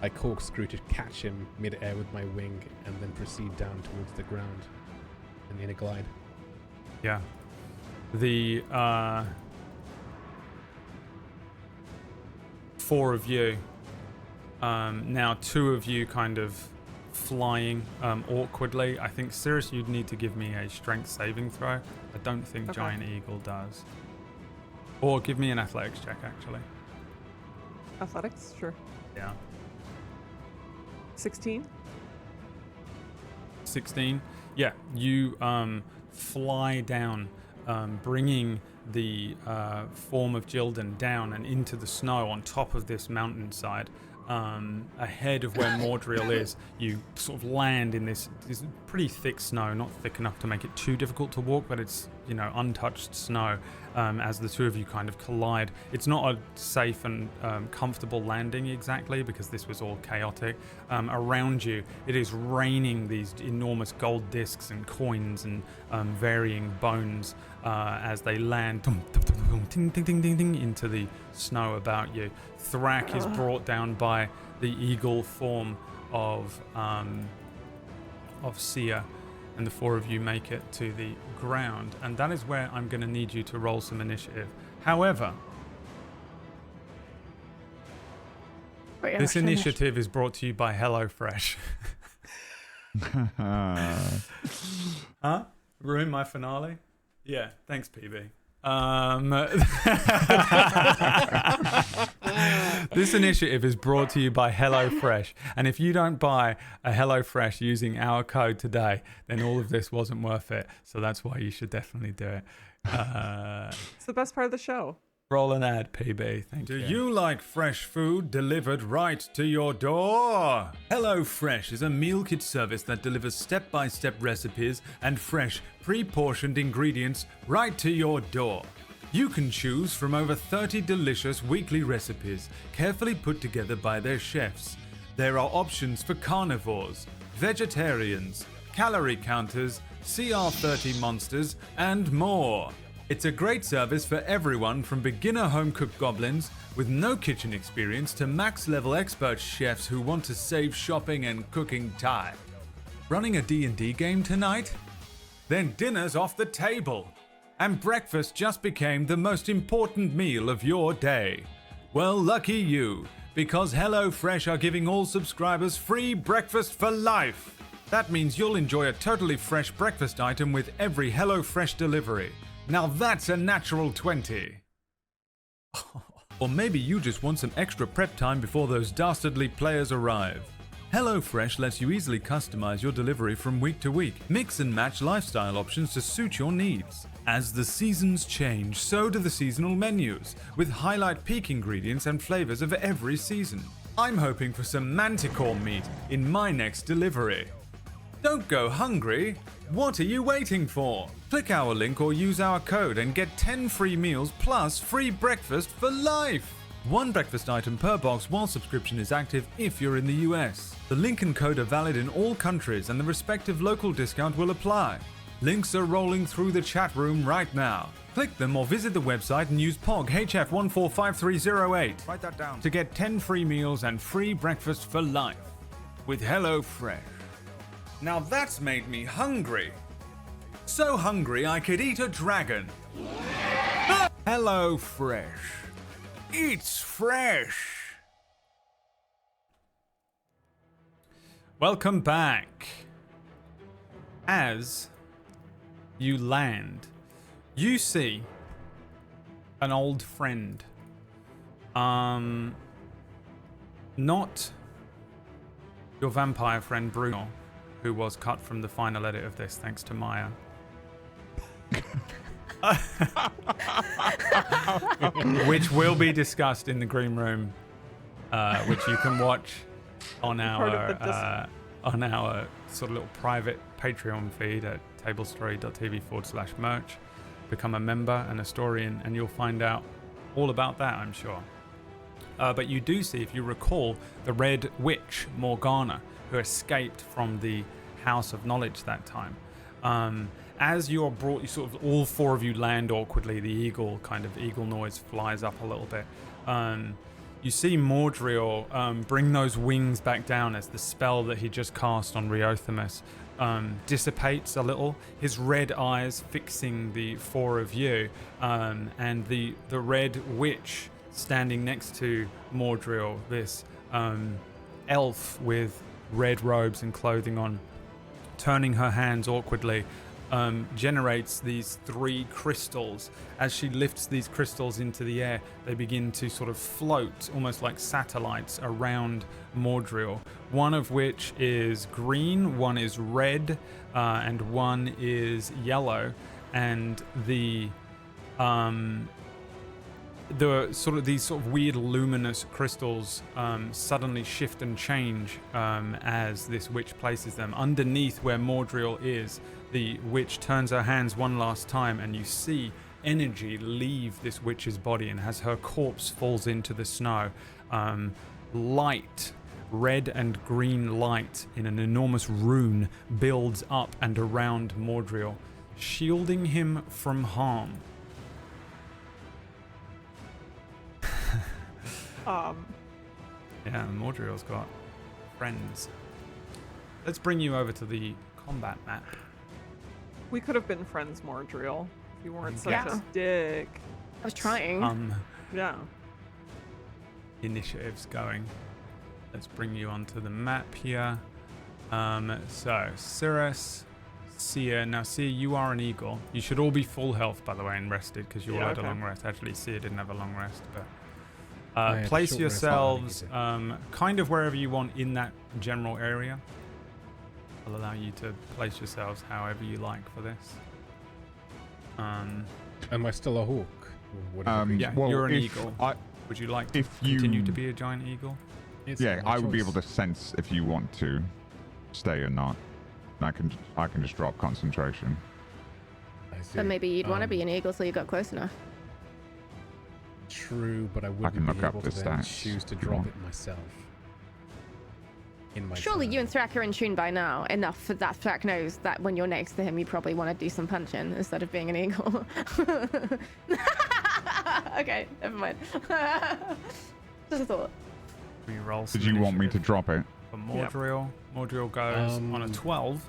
I corkscrew to catch him mid-air with my wing and then proceed down towards the ground in a glide. Yeah. The 4 of you, now 2 of you kind of flying awkwardly. I think seriously you'd need to give me a strength saving throw. I don't think Giant Eagle does. Or give me an athletics check, actually. Athletics? Sure. Yeah. 16? 16? Yeah, you fly down, bringing the form of Jildan down and into the snow on top of this mountainside. Ahead of where Mordriel is, you sort of land in this pretty thick snow, not thick enough to make it too difficult to walk, but it's, untouched snow. As the 2 of you kind of collide. It's not a safe and comfortable landing exactly, because this was all chaotic. Around you, it is raining these enormous gold discs and coins and varying bones as they land ting, ting, ting, ting, ting, into the snow about you. Thrak is brought down by the eagle form of Sia, and the 4 of you make it to the ground, and that is where I'm going to need you to roll some initiative. However, this initiative is brought to you by HelloFresh. Huh? Ruin my finale? Yeah, thanks, PB. This initiative is brought to you by HelloFresh, and if you don't buy a HelloFresh using our code today, then all of this wasn't worth it. So that's why you should definitely do it. It's the best part of the show. Roll an ad, PB. Thank you. Do you like fresh food delivered right to your door? HelloFresh is a meal kit service that delivers step-by-step recipes and fresh, pre-portioned ingredients right to your door. You can choose from over 30 delicious weekly recipes, carefully put together by their chefs. There are options for carnivores, vegetarians, calorie counters, CR30 monsters, and more. It's a great service for everyone from beginner home-cooked goblins with no kitchen experience to max-level expert chefs who want to save shopping and cooking time. Running a D&D game tonight? Then dinner's off the table. And breakfast just became the most important meal of your day. Well, lucky you, because HelloFresh are giving all subscribers free breakfast for life. That means you'll enjoy a totally fresh breakfast item with every HelloFresh delivery. Now that's a natural 20. Or maybe you just want some extra prep time before those dastardly players arrive. HelloFresh lets you easily customize your delivery from week to week. Mix and match lifestyle options to suit your needs. As the seasons change, so do the seasonal menus, with highlight peak ingredients and flavors of every season. I'm hoping for some manticore meat in my next delivery. Don't go hungry. What are you waiting for? Click our link or use our code and get 10 free meals plus free breakfast for life. 1 breakfast item per box while subscription is active if you're in the US. The link and code are valid in all countries and the respective local discount will apply. Links are rolling through the chat room right now. Click them or visit the website and use POG HF145308. Write that down. To get 10 free meals and free breakfast for life with HelloFresh. Now that's made me hungry. So hungry I could eat a dragon. Hello, Fresh. It's fresh. Welcome back. As you land, you see an old friend. Not your vampire friend Bruno, who was cut from the final edit of this thanks to Myre. Which will be discussed in the green room, which you can watch on our sort of little private Patreon feed at tablestory.tv/merch. Become a member and a historian, and you'll find out all about that, I'm sure. But you do see, if you recall, the Red Witch Morgana, who escaped from the House of Knowledge that time. As you're brought, you sort of all four of you land awkwardly. The eagle noise flies up a little bit. You see Mordriel bring those wings back down as the spell that he just cast on Reothamus dissipates a little. His red eyes fixing the four of you, and the Red Witch standing next to Mordriel, this elf with red robes and clothing on, turning her hands awkwardly, generates these 3 crystals. As she lifts these crystals into the air, they begin to sort of float, almost like satellites, around Mordriel. One of which is green, one is red, and one is yellow. And these weird luminous crystals suddenly shift and change as this witch places them. Underneath where Mordriel is, the witch turns her hands one last time, and you see energy leave this witch's body, and as her corpse falls into the snow, light, red and green light in an enormous rune builds up and around Mordriel, shielding him from harm. Yeah, Mordriel's got friends. Let's bring you over to the combat map. We could have been friends, Mordriel, if you weren't such Yeah. a dick. I was trying. Yeah. Initiatives going. Let's bring you onto the map here. So Cirrus, Seer. Now Seer, you are an eagle. You should all be full health, by the way, and rested, because you all had a long rest. Actually, Seer didn't have a long rest, but place yourselves kind of wherever you want in that general area. I'll allow you to place yourselves however you like for this. Am I still a hawk? Yeah, well, you're an if eagle. Would you like to if you- continue to be a giant eagle? Yeah, I would be able to sense if you want to stay or not. I can just drop concentration. But maybe you'd want to be an eagle so you got close enough. True, but I can wouldn't look be up able the to then stats choose to if you drop want. it myself. In my Surely turn. you and Thrak are in tune by now, enough for that Thrak knows that when you're next to him, you probably want to do some punching instead of being an eagle. Okay, never mind. Just a thought. We roll. Did you want me to drop it? For Mordriel, Mordriel goes on a 12.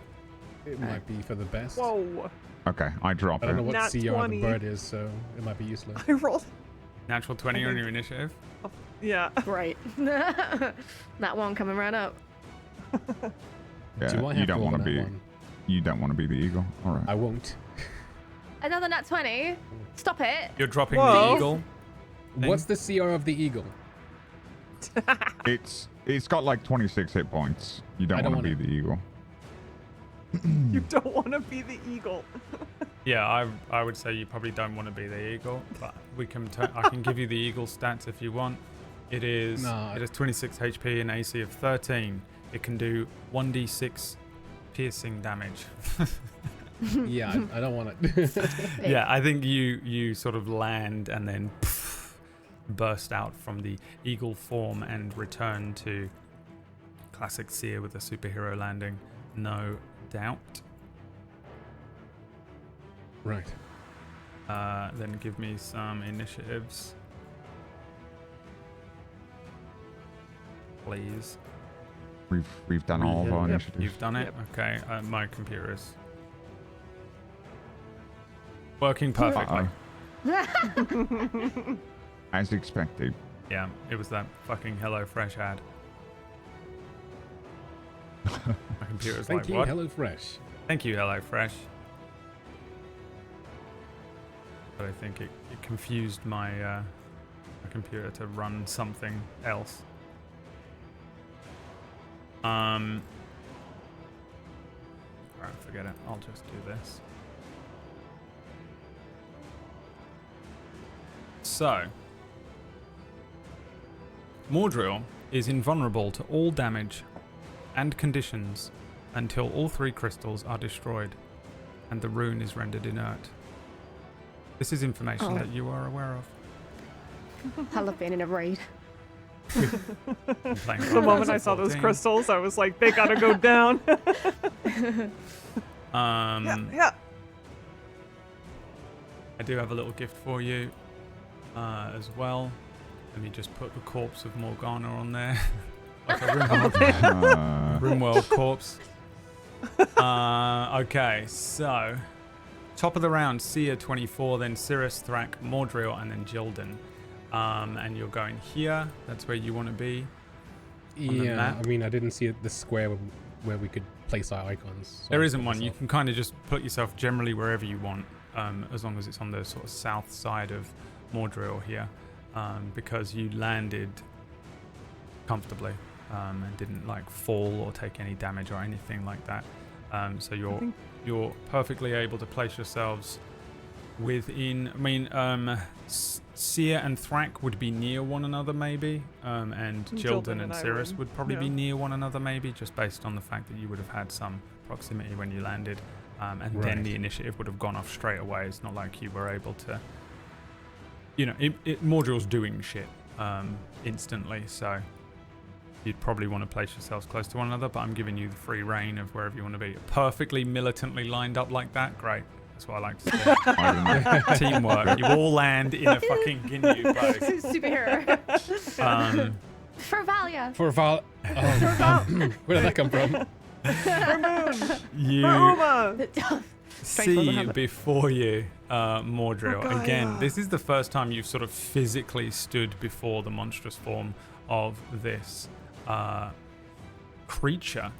It might be for the best. Whoa. Okay, I drop I don't know it. what Nat CR the 20. bird is, so it might be useless. I rolled. Natural 20 on your initiative. Yeah. Right. That one coming right up. Yeah, Do I have you don't roll want to that be. one? You don't want to be the eagle. All right. I won't. Another nat 20. Stop it. You're dropping Whoa. the eagle. Thing. What's the CR of the eagle? It's got like 26 hit points. You I don't don't want to be wanna- the eagle. You don't want to be the eagle. Yeah, I would say you probably don't want to be the eagle, but we can. I can give you the eagle stats if you want. It is. No. It has 26 HP and AC of 13. It can do 1d6 piercing damage. Yeah, I don't want it. Yeah, I think you sort of land and then burst out from the eagle form and return to classic Seer with a superhero landing. No doubt. Right. Then give me some initiatives, please. We've done all of our Yep. initiatives. You've done it? Yep. Okay. My computer is working perfectly. Uh-oh. As expected. Yeah, it was that fucking HelloFresh ad. My computer's Thank like, you, what? HelloFresh. Thank you, HelloFresh. But I think it confused my computer to run something else. Alright, forget it. I'll just do this. So, Mordriel is invulnerable to all damage and conditions until all 3 crystals are destroyed and the rune is rendered inert. This is information that you are aware of. I love being in a raid. The moment I saw those crystals, I was like, they gotta go down. Yeah. I do have a little gift for you as well. Let me just put the corpse of Morgana on there. Like a Rimworld corpse. Okay, so top of the round, Sia 24, then Cirrus, Thrak, Mordriel, and then Jildan. And you're going here. That's where you want to be. On the Yeah, map. I mean, I didn't see the square where we could place our icons. So There I isn't put one. You myself- can kind of just put yourself generally wherever you want, as long as it's on the sort of south side of Mordriel here, because you landed comfortably and didn't like fall or take any damage or anything like that. So you're perfectly able to place yourselves within. I mean, Sia and Thrak would be near one another maybe, and Jildan and I Cirrus would probably be yeah. near one another maybe, just based on the fact that you would have had some proximity when you landed, and then Right. the initiative would have gone off straight away. It's not like you were able to, Mordriel's doing shit instantly, so you'd probably want to place yourselves close to one another, but I'm giving you the free reign of wherever you want to be. Perfectly militantly lined up like that, great. That's what I like to see. Teamwork. You all land in a fucking Ginyu boat. Superhero. For Valia. For Val. Oh, where did that come from? You Uma! see before you Mordriel. Oh, Again, Gaia. this is the first time you've sort of physically stood before the monstrous form of this creature.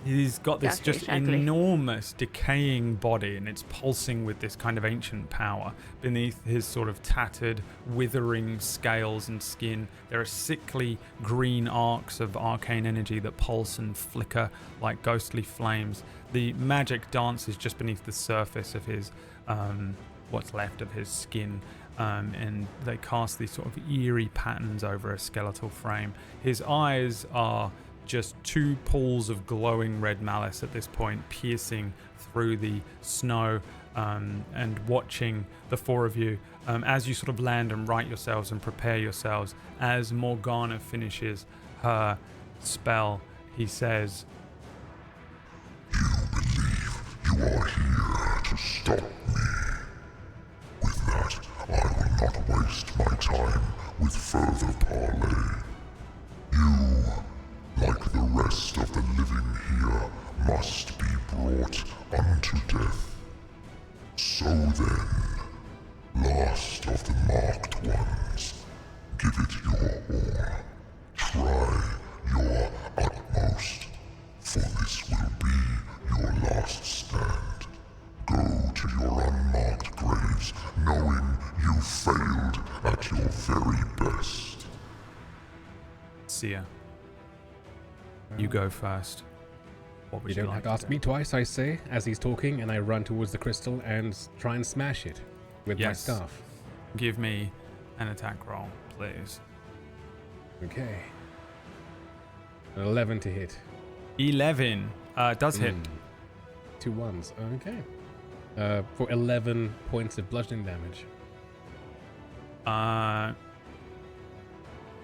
He's got this Ghastly, just ugly. enormous decaying body, and it's pulsing with this kind of ancient power. Beneath his sort of tattered, withering scales and skin, there are sickly green arcs of arcane energy that pulse and flicker like ghostly flames. The magic dances just beneath the surface of his, what's left of his skin. And they cast these sort of eerie patterns over a skeletal frame. His eyes are just 2 pools of glowing red malice at this point, piercing through the snow and watching the 4 of you as you sort of land and right yourselves and prepare yourselves. As Morgana finishes her spell, he says, You are here to stop me. With that, I will not waste my time with further parley. You, like the rest of the living here, must be brought unto death. So then, last of the marked ones, give it your all. Try your utmost, for this will be your last stand. Go to your unmarked graves, knowing you failed at your very best. Sia, you go first. What would You you don't like have to ask do? me twice, I say, as he's talking, and I run towards the crystal and try and smash it with my Yes. staff. Give me an attack roll, please. Okay. An 11 to hit. 11 does hit. 2 1s. Okay. For 11 points of bludgeoning damage.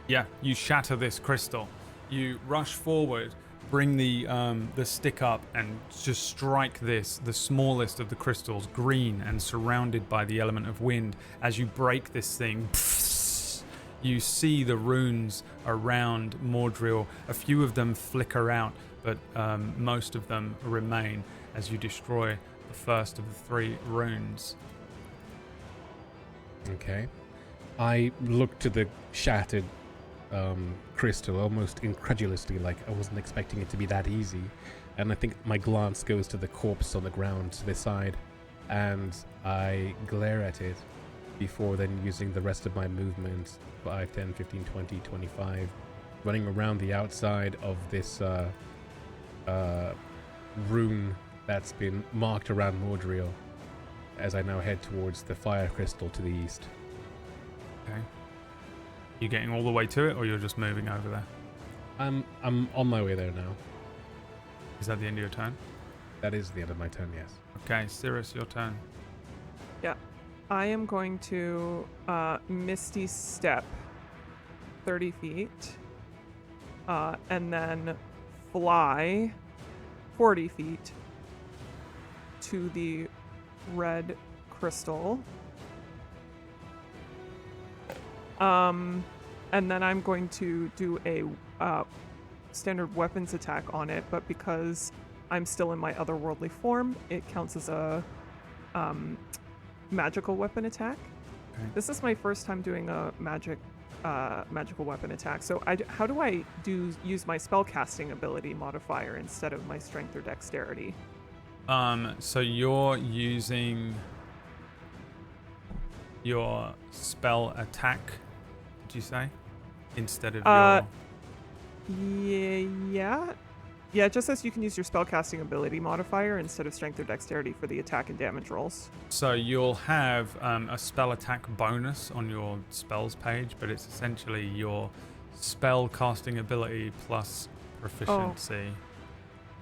Yeah, you shatter this crystal. You rush forward, bring the stick up, and just strike this, the smallest of the crystals, green and surrounded by the element of wind. As you break this thing, You see the runes around Mordriel. A few of them flicker out, but most of them remain as you destroy the first of the 3 runes. Okay. I look to the shattered crystal almost incredulously, like I wasn't expecting it to be that easy. And I think my glance goes to the corpse on the ground to the side, and I glare at it before then using the rest of my movement, 5, 10, 15, 20, 25, running around the outside of this rune that's been marked around Mordriel as I now head towards the fire crystal to the east. Okay. You getting all the way to it, or you're just moving over there? I'm on my way there now. Is that the end of your turn? That is the end of my turn, yes. Okay, Cirrus, your turn. I am going to Misty Step 30 feet and then fly 40 feet to the red crystal. And then I'm going to do a standard weapons attack on it, but because I'm still in my otherworldly form, it counts as a magical weapon attack. Okay. This is my first time doing a magical weapon attack. So how do I use my spellcasting ability modifier instead of my strength or dexterity? So you're using your spell attack, did you say? Instead of your... Yeah, it just says you can use your spellcasting ability modifier instead of strength or dexterity for the attack and damage rolls. So you'll have a spell attack bonus on your spells page, but it's essentially your spell casting ability plus proficiency.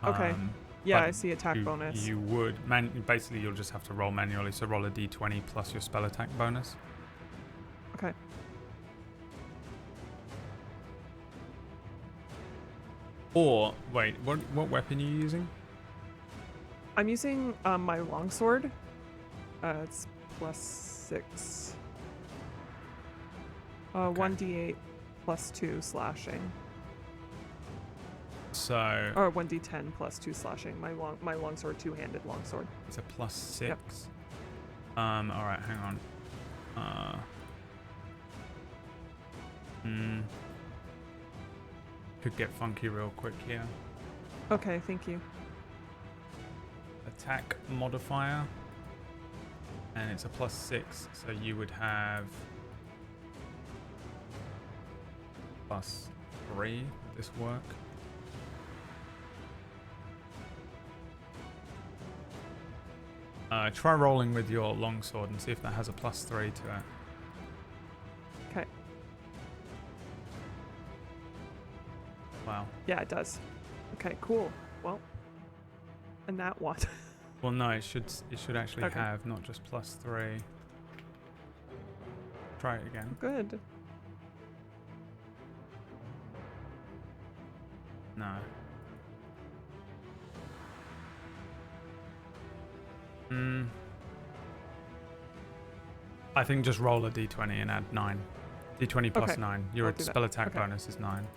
Okay. Yeah, I see attack you, bonus. You would basically you'll just have to roll manually. So roll a d20 plus your spell attack bonus. Okay. Or wait, what weapon are you using? I'm using my longsword. It's +6. 1d8 +2 slashing. So Or 1d10 +2 slashing. My longsword, two-handed longsword. it's a +6. Yep. All right, hang on. Could get funky real quick here. Okay, thank you. Attack modifier, and it's a +6, so you would have +3. Would this work? Try rolling with your longsword and see if that has a +3 to it. Okay. Wow. Yeah, it does. Okay, cool. Well, and that one. Well, no, it should actually Okay. have not just +3. Try it again. Good. No. I think just roll a d20 and add 9. d20 plus Okay, 9. Your I'll do that. spell attack Okay. bonus is 9.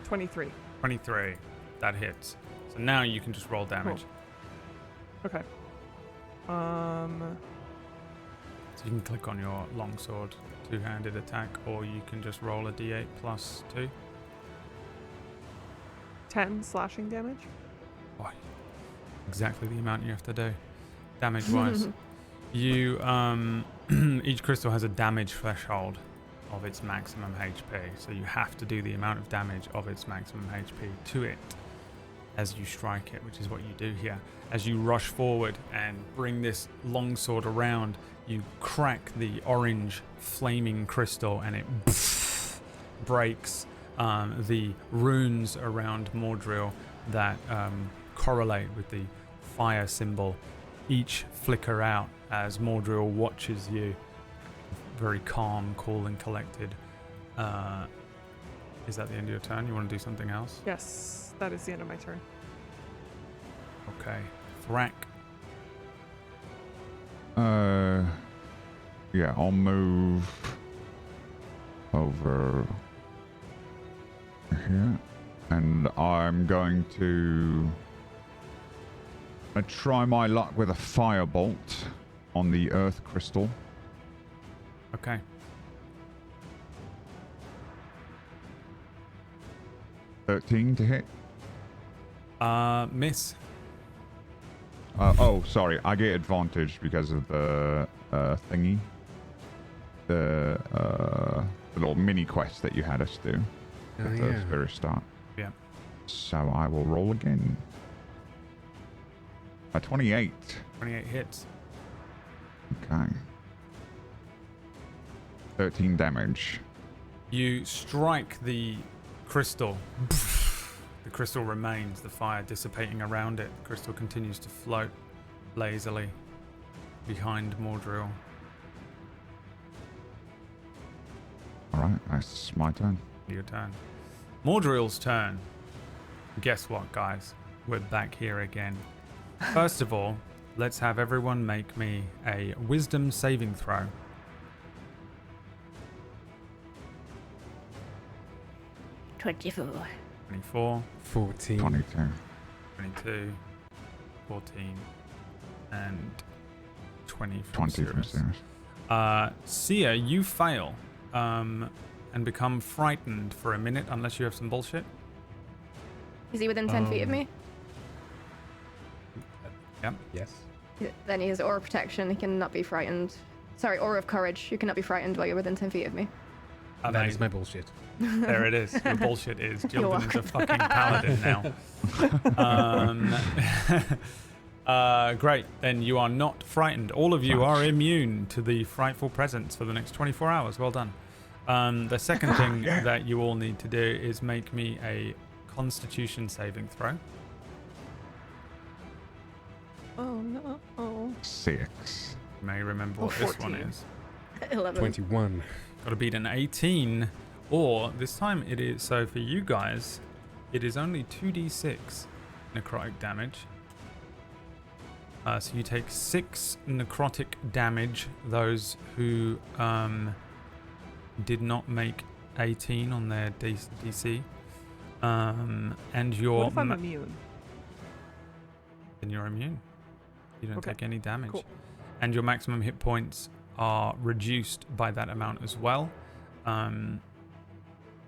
$23. 23. That hits. So now you can just roll damage. Okay. So you can click on your longsword two-handed attack, or you can just roll a d8 plus 2. 10 slashing damage. Boy, exactly the amount you have to do, damage-wise. You, each crystal has a damage threshold of its maximum HP, so you have to do the amount of damage of its maximum HP to it as you strike it, which is what you do here. As you rush forward and bring this longsword around, you crack the orange flaming crystal, and it breaks. The runes around Mordriel that correlate with the fire symbol each flicker out as Mordriel watches you, very calm, cool and collected. Is that the end of your turn? You want to do something else? Yes, that is the end of my turn. Okay. Thrak. Yeah, I'll move over here, and I'm going to try my luck with a firebolt on the earth crystal. Okay. $13 to hit. Miss. Oh, sorry. I get advantage because of the thingy. The little mini quest that you had us do at the very start. Yeah. So I will roll again. A 28. 28 hits. Okay. 13 damage. You strike the crystal. The crystal remains, the fire dissipating around it. The crystal continues to float lazily behind Mordriel. Alright, that's my turn. Your turn. Mordriel's turn. Guess what, guys? We're back here again. First of all, let's have everyone make me a wisdom saving throw. 24. 24, 14. 22. 22, 14, and 20 from 20 from Cirrus. Cirrus. Sia, you fail and become frightened for a minute unless you have some bullshit. Is he within 10 feet of me? Yep. Yes. Then he has aura of protection. He cannot be frightened. Sorry, aura of courage. You cannot be frightened while you're within 10 feet of me. That is my bullshit. There it is. Your bullshit is. You're Jildan is a fucking paladin now. Great. Then you are not frightened. All of you are immune to the frightful presence for the next 24 hours. Well done. The second thing that you all need to do is make me a Constitution saving throw. Oh no. Oh. 6. You may remember what this one is. 11. 21. Got to beat an 18, or this time it is, so for you guys, it is only 2d6 necrotic damage. So you take 6 necrotic damage, those who did not make 18 on their DC. And your... What if I'm immune? Then you're immune. You don't Okay. take any damage. Cool. And your maximum hit points are reduced by that amount as well.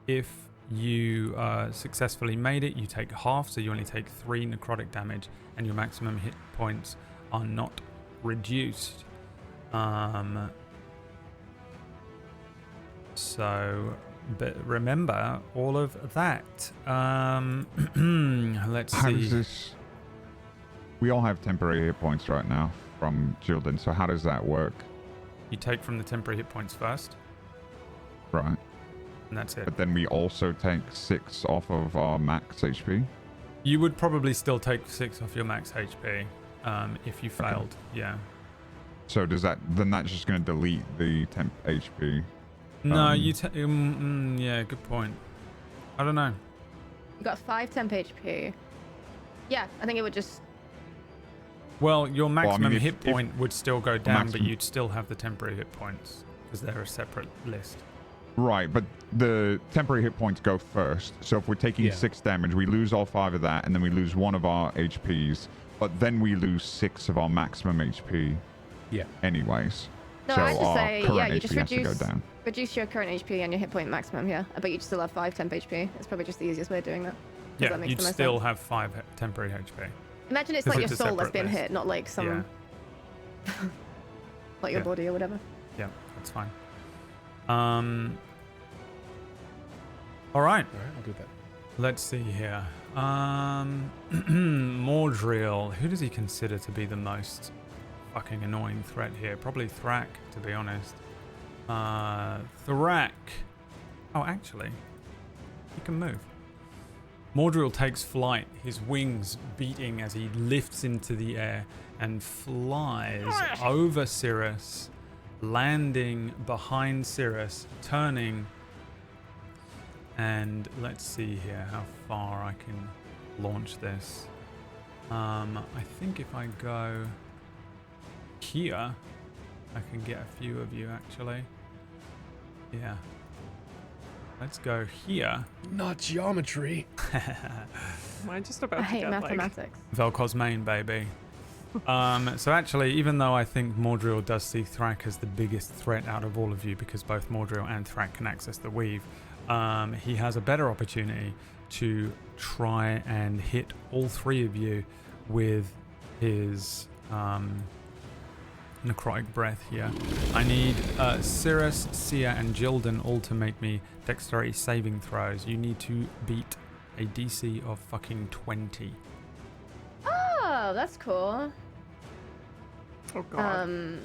If you successfully made it, you take half, so you only take 3 necrotic damage, and your maximum hit points are not reduced. So, but remember all of that. Let's How see. does this... We all have temporary hit points right now from Jildan, so how does that work? You take from the temporary hit points first, Right. and that's it. But then we also take 6 off of our max HP. You would probably still take 6 off your max HP if you failed. Yeah. So does that... Then that's just going to delete the temp HP. No, you yeah, good point. I don't know. You got 5 temp HP. Yeah, I think it would just... Well, your maximum if- hit point would still go down, but maximum- you'd still have the temporary hit points because they're a separate list. Right, but the temporary hit points go first. So if we're taking 6 damage, we lose all 5 of that, and then we lose 1 of our HPs. But then we lose 6 of our maximum HP. Yeah. Anyways. No, so I'd just our say, current yeah, you HP just has to go reduce, down. reduce your current HP and your hit point maximum, yeah. But you still have 5 temp HP. It's probably just the easiest way of doing that. 'Cause Yeah, that makes you'd the most still sense. have 5 temporary HP. Imagine it's 'cause like it's your a soul that's separate been list. hit, not like some... Yeah. like your Yeah. body or whatever. Yeah, that's fine. All right. All right, I'll do that. Let's see here. Mordriel. Who does he consider to be the most fucking annoying threat here? Probably Thrak, to be honest. Thrak. Oh, actually, he can move. Mordriel takes flight, his wings beating as he lifts into the air and flies over Cirrus, landing behind Cirrus, turning. And let's see here how far I can launch this. I think if I go here, I can get a few of you actually. Yeah. Let's go here. Not geometry. Am I just about I to hate get mathematics. Vel'Koz main, baby. So actually, even though I think Mordriel does see Thrak as the biggest threat out of all of you, because both Mordriel and Thrak can access the weave, he has a better opportunity to try and hit all three of you with his necrotic breath here. I need Cirrus, Sia, and Jilden all to make me dexterity saving throws. You need to beat a DC of fucking 20. Oh, that's cool. Oh god.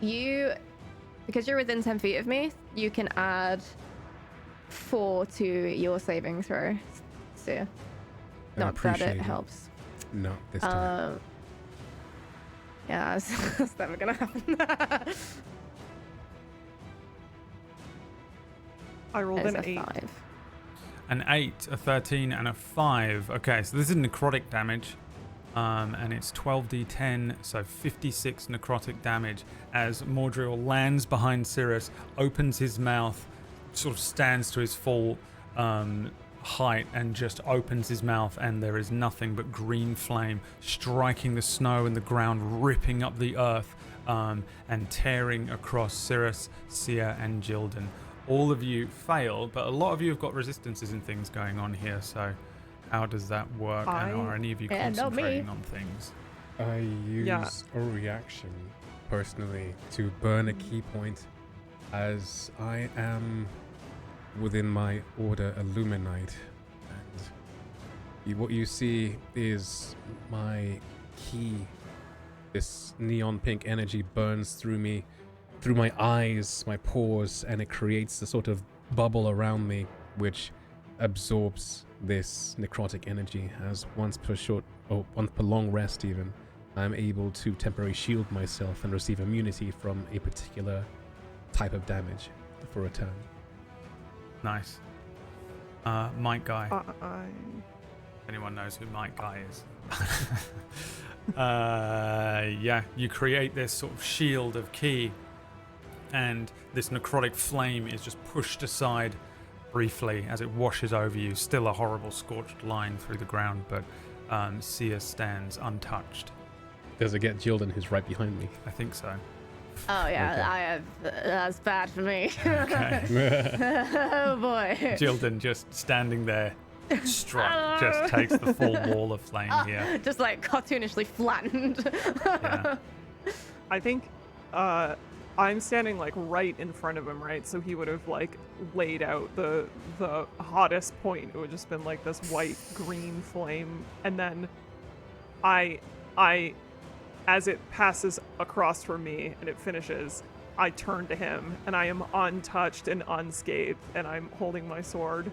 You, because you're within 10 feet of me, you can add 4 to your saving throw. So, not that it helps. No, this time. Yeah, it's never gonna happen. I rolled That is an a 8. 5. An 8, a 13, and a 5. Okay, so this is necrotic damage. And it's 12d10, so 56 necrotic damage as Mordriel lands behind Cirrus, opens his mouth, sort of stands to his full height and just opens his mouth, and there is nothing but green flame striking the snow and the ground, ripping up the earth, and tearing across Cirrus, Sia, and Jilden. All of you fail, but a lot of you have got resistances and things going on here, so how does that work? And are any of you concentrating on things? I use a reaction personally to burn a key point, as I am within my order Illuminite, and what you see is my key. This neon pink energy burns through me, through my eyes, my pores, and it creates a sort of bubble around me, which absorbs this necrotic energy. As once per long rest even, I'm able to temporarily shield myself and receive immunity from a particular type of damage for a turn. Nice. Might Guy. I Anyone knows who Might Guy is? Yeah, you create this sort of shield of ki, and this necrotic flame is just pushed aside briefly as it washes over you. Still a horrible scorched line through the ground, but Sia stands untouched. Does it get Jilden, who's right behind me? I think so. Oh yeah, Okay. I have. That's bad for me. Okay. Oh boy. Jilden just standing there, struck, just takes the full wall of flame here. Just like cartoonishly flattened. Yeah. I think I'm standing like right in front of him, right? So he would have like laid out the hottest point. It would just been like this white green flame, and then I as it passes across from me and it finishes, I turn to him and I am untouched and unscathed, and I'm holding my sword.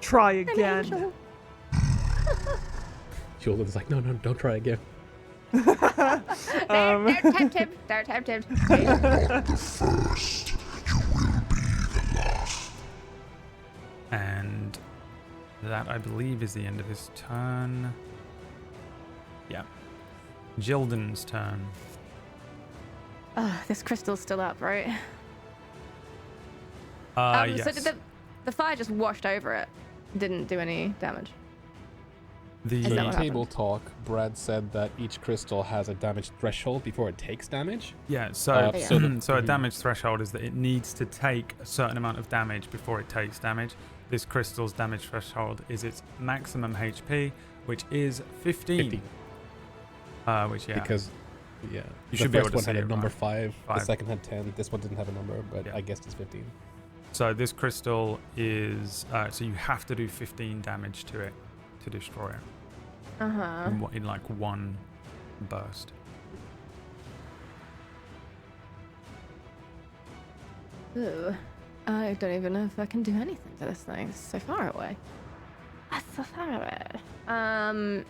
Try again. Jilden's like, no, don't try again. Don't tempt him. Don't tempt him. The first, you will be the last. And that, I believe, is the end of his turn. Yeah. Jilden's turn. This crystal's still up, right? Yes. So did the fire just washed over it? Didn't do any damage. The Is that In what table talk, Brad said that each crystal has a damage threshold before it takes damage. Yeah, so so the- so a damage threshold is that it needs to take a certain amount of damage before it takes damage. This crystal's damage threshold is its maximum HP, which is 15. Which, yeah. Because, yeah. You the should be able first to one see had it, a number right? 5, the 5. second had 10, this one didn't have a number, but Yeah. I guessed it's 15. So this crystal is so you have to do 15 damage to it to destroy it in like one burst. Ooh. I don't even know if I can do anything to this thing. It's so far away. That's so far away. I'm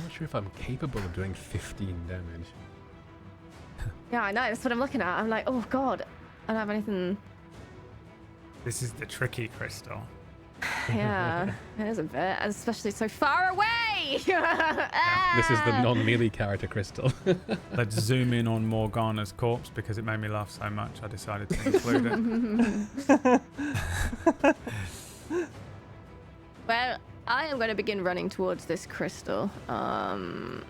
not sure if I'm capable of doing 15 damage. Yeah, I know. That's what I'm looking at. I'm like, oh god, I don't have anything. This is the tricky crystal. Yeah, it is a bit, especially so far away. This is the non-melee character crystal. Let's zoom in on Morgana's corpse because it made me laugh so much. I decided to include it. Well, I am going to begin running towards this crystal. Partly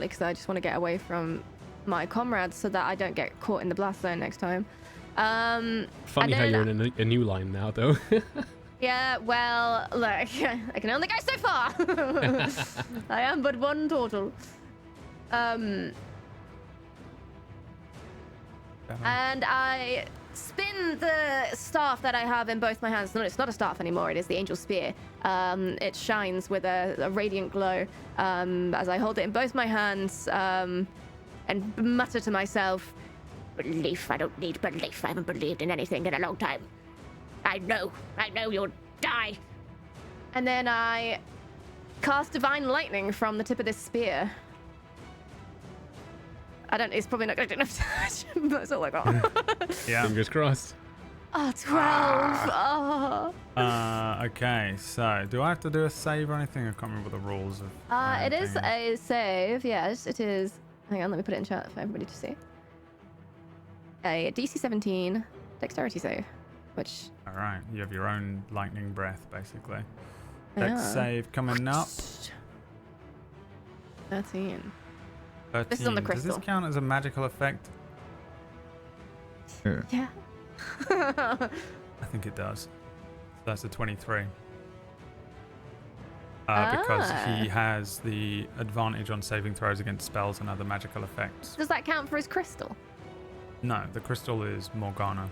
because I just want to get away from my comrades so that I don't get caught in the blast zone next time. Funny how you're in a new line now, though. Yeah, well, look, I can only go so far. I am but one turtle. And I spin the staff that I have in both my hands. No, it's not a staff anymore. It is the angel spear. It shines with a radiant glow as I hold it in both my hands and mutter to myself, "Belief, I don't need belief. I haven't believed in anything in a long time. I know you'll die." And then I cast divine lightning from the tip of this spear. It's probably not going to do enough damage, but that's all I got. Yeah. Fingers crossed. Oh, 12. Okay, so do I have to do a save or anything? I can't remember the rules of. It is a save. Yes, it is. Hang on, let me put it in chat for everybody to see. A DC 17 dexterity save, which. All right, you have your own lightning breath, basically. Yeah. Dex save coming up. 13. 13. This is on the Does crystal. this count as a magical effect? Yeah. I think it does. So that's a 23. Because he has the advantage on saving throws against spells and other magical effects. Does that count for his crystal? No, the crystal is Morgana.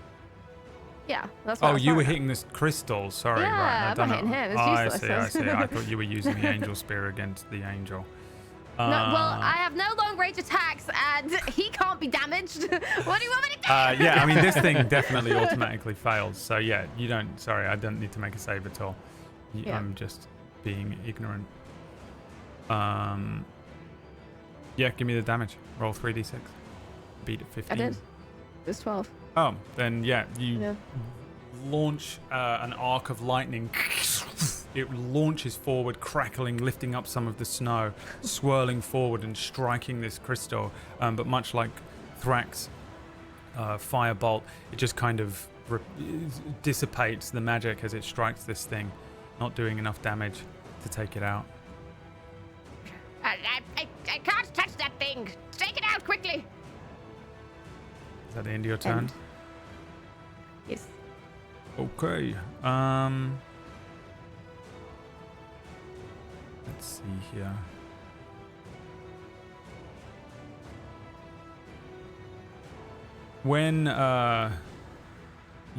Yeah, that's what I Oh, was you were talking hitting this crystal. Sorry, Yeah, right. I'm not hitting him. It's I useless. see. I thought you were using the angel spear against the angel. No, well, I have no long range attacks and he can't be damaged. What do you want me to do? Yeah, I mean, this thing definitely automatically fails. So, yeah, you don't... Sorry, I don't need to make a save at all. Yeah. I'm just being ignorant. Yeah, give me the damage. Roll 3d6. Beat at 15. I did. It's 12. Oh, then, yeah, you Yeah. launch an arc of lightning. It launches forward, crackling, lifting up some of the snow, swirling forward and striking this crystal. But much like Thrax's firebolt, it just kind of dissipates the magic as it strikes this thing, not doing enough damage to take it out. I can't touch that thing. Take it out quickly. Is that the end of your turn? Yes. Okay. Let's see here. When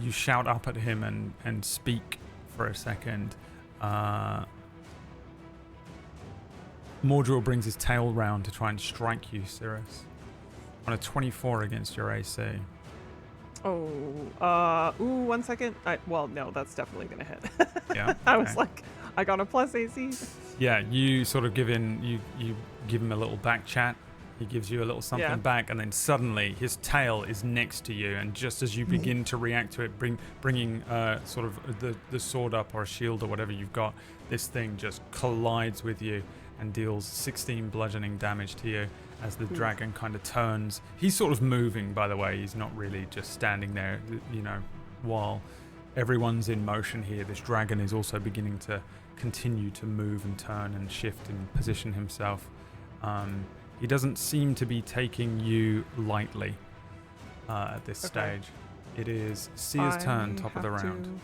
you shout up at him and speak for a second, Mordriel brings his tail round to try and strike you, Cirrus. On a 24 against your AC. Oh, 1 second. Well, no, that's definitely gonna hit. Yeah. I was okay. like, I got a plus AC. Yeah, you sort of give him a little back chat. He gives you a little something back, and then suddenly his tail is next to you, and just as you begin to react to it, bringing sort of the sword up or a shield or whatever you've got, this thing just collides with you and deals 16 bludgeoning damage to you as the dragon kind of turns. He's sort of moving, by the way. He's not really just standing there, you know, while everyone's in motion here. This dragon is also beginning to continue to move and turn and shift and position himself. He doesn't seem to be taking you lightly at this stage. It is Sia's turn, top of the round.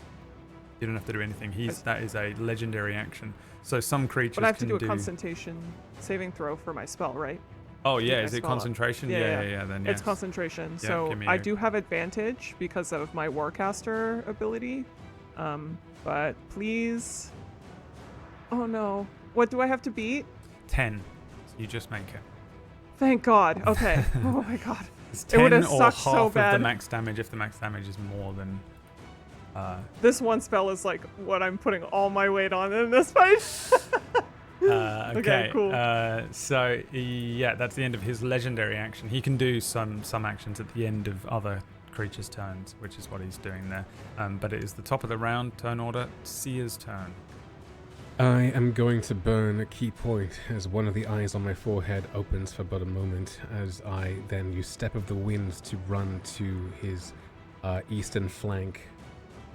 You don't have to do anything. That is a legendary action. So some creatures But I have to can do a concentration saving throw for my spell, right? Oh yeah, keep is my it spell up. concentration? Yeah. Then It's yes. concentration. Yeah, So give me I a- do have advantage because of my Warcaster ability. But please. Oh no. What do I have to beat? 10. So you just make it. Thank God. Okay. Oh my God. It's It 10 would've or sucked half so of the bad. max damage if the max damage is more than. This one spell is like what I'm putting all my weight on in this fight. Okay, cool. So yeah, that's the end of his legendary action. He can do some actions at the end of other creatures' turns, which is what he's doing there. But it is the top of the round, turn order, Seer's turn. I am going to burn a key point as one of the eyes on my forehead opens for but a moment, as I then use Step of the Wind to run to his eastern flank.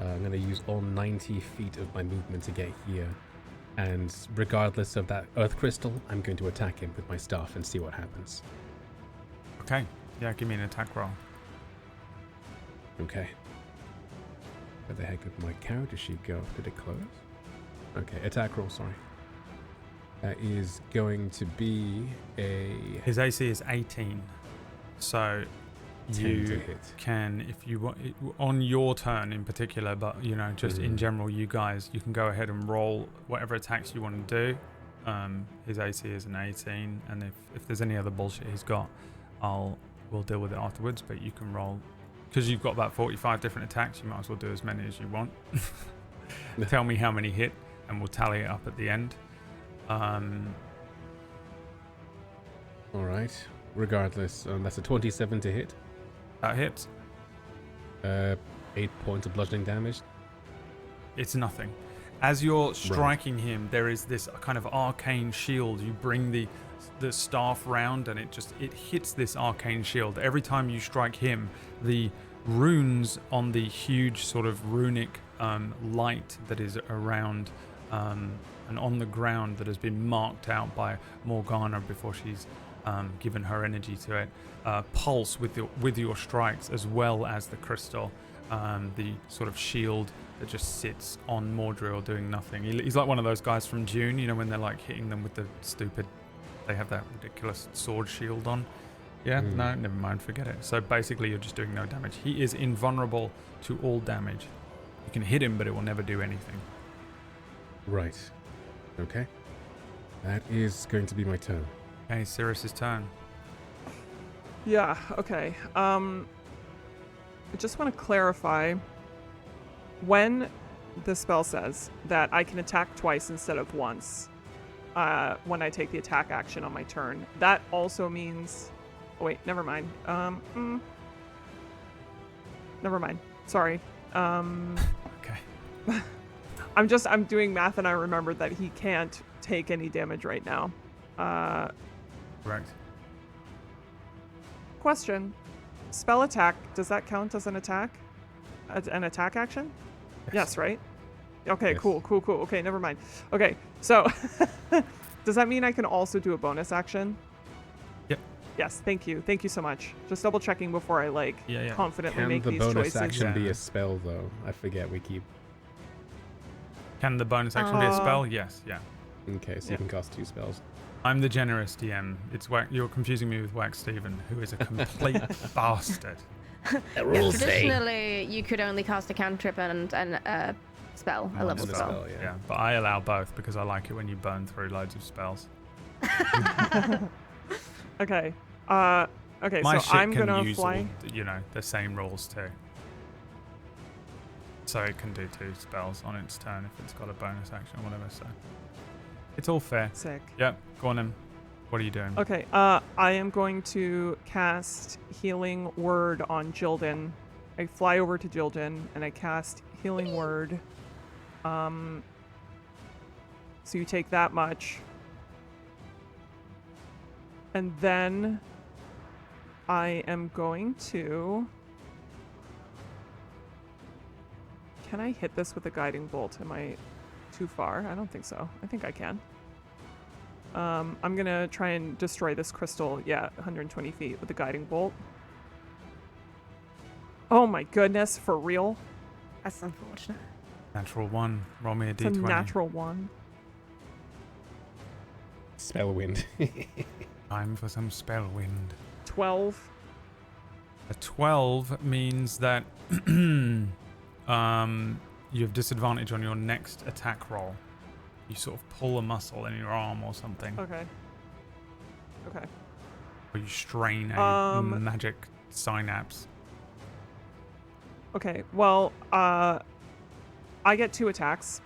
I'm going to use all 90 feet of my movement to get here. And regardless of that earth crystal, I'm going to attack him with my staff and see what happens. Okay. Yeah, give me an attack roll. Okay. Where the heck did my character sheet go? Did it close? Okay, attack roll, sorry. That is going to be a His AC is 18. So 10 to you hit. can, if you want, on your turn in particular, but just in general, you guys, you can go ahead and roll whatever attacks you want to do. His AC is an 18, and if there's any other bullshit he's got, we'll deal with it afterwards. But you can roll, because you've got about 45 different attacks. You might as well do as many as you want. Tell me how many hit, and we'll tally it up at the end. Alright. Regardless, that's a 27 to hit. That hits. 8 points of bludgeoning damage. It's nothing. As you're striking him, there is this kind of arcane shield. You bring the staff round, and it hits this arcane shield. Every time you strike him, the runes on the huge sort of runic light that is around and on the ground that has been marked out by Morgana before she's given her energy to it, pulse with your strikes, as well as the crystal, the sort of shield that just sits on Mordriel doing nothing. He's like one of those guys from Dune, when they're like hitting them with the stupid, they have that ridiculous sword shield on. Yeah, no, never mind, forget it. So basically you're just doing no damage. He is invulnerable to all damage. You can hit him, but it will never do anything. Right. Okay. That is going to be my turn. Okay, Cirrus's turn. Yeah, okay. I just want to clarify. When the spell says that I can attack twice instead of once, when I take the attack action on my turn, that also means... Oh, wait, never mind. Never mind. Sorry. Okay. I'm doing math, and I remembered that he can't take any damage right now. Correct. Question. Spell attack, does that count as an attack? An attack action? Yes, right? Okay, Yes. cool. Okay, never mind. Okay, so does that mean I can also do a bonus action? Yep. Yes, thank you. Thank you so much. Just double checking before I Yeah. confidently Can make the these bonus choices. action be a spell, though? I forget we keep... Can the bonus action be a spell? Yes, yeah. Okay, so Yeah. you can cast 2 spells. I'm the generous DM. You're confusing me with Wax Steven, who is a complete bastard. Traditionally, you could only cast a cantrip and a spell, a level and a spell. spell, Yeah, but I allow both because I like it when you burn through loads of spells. Okay. Okay, My so shit I'm can gonna use fly. all, the same rules too. So it can do 2 spells on its turn if it's got a bonus action or whatever. So it's all fair. Sick. Yep. Go on then. What are you doing? Okay, I am going to cast Healing Word on Jildan. I fly over to Jildan and I cast Healing Word. So you take that much. And then I am going to... Can I hit this with a Guiding Bolt? Am I too far? I don't think so. I think I can. I'm gonna try and destroy this crystal, 120 feet with the Guiding Bolt. Oh my goodness, for real? That's unfortunate. Natural 1. Roll me a It's a d20. natural 1. Spell wind. Time for some spell wind. 12. A 12 means that you have disadvantage on your next attack roll. You sort of pull a muscle in your arm or something. Okay. Or you strain a magic synapse. Okay, well, I get 2 attacks.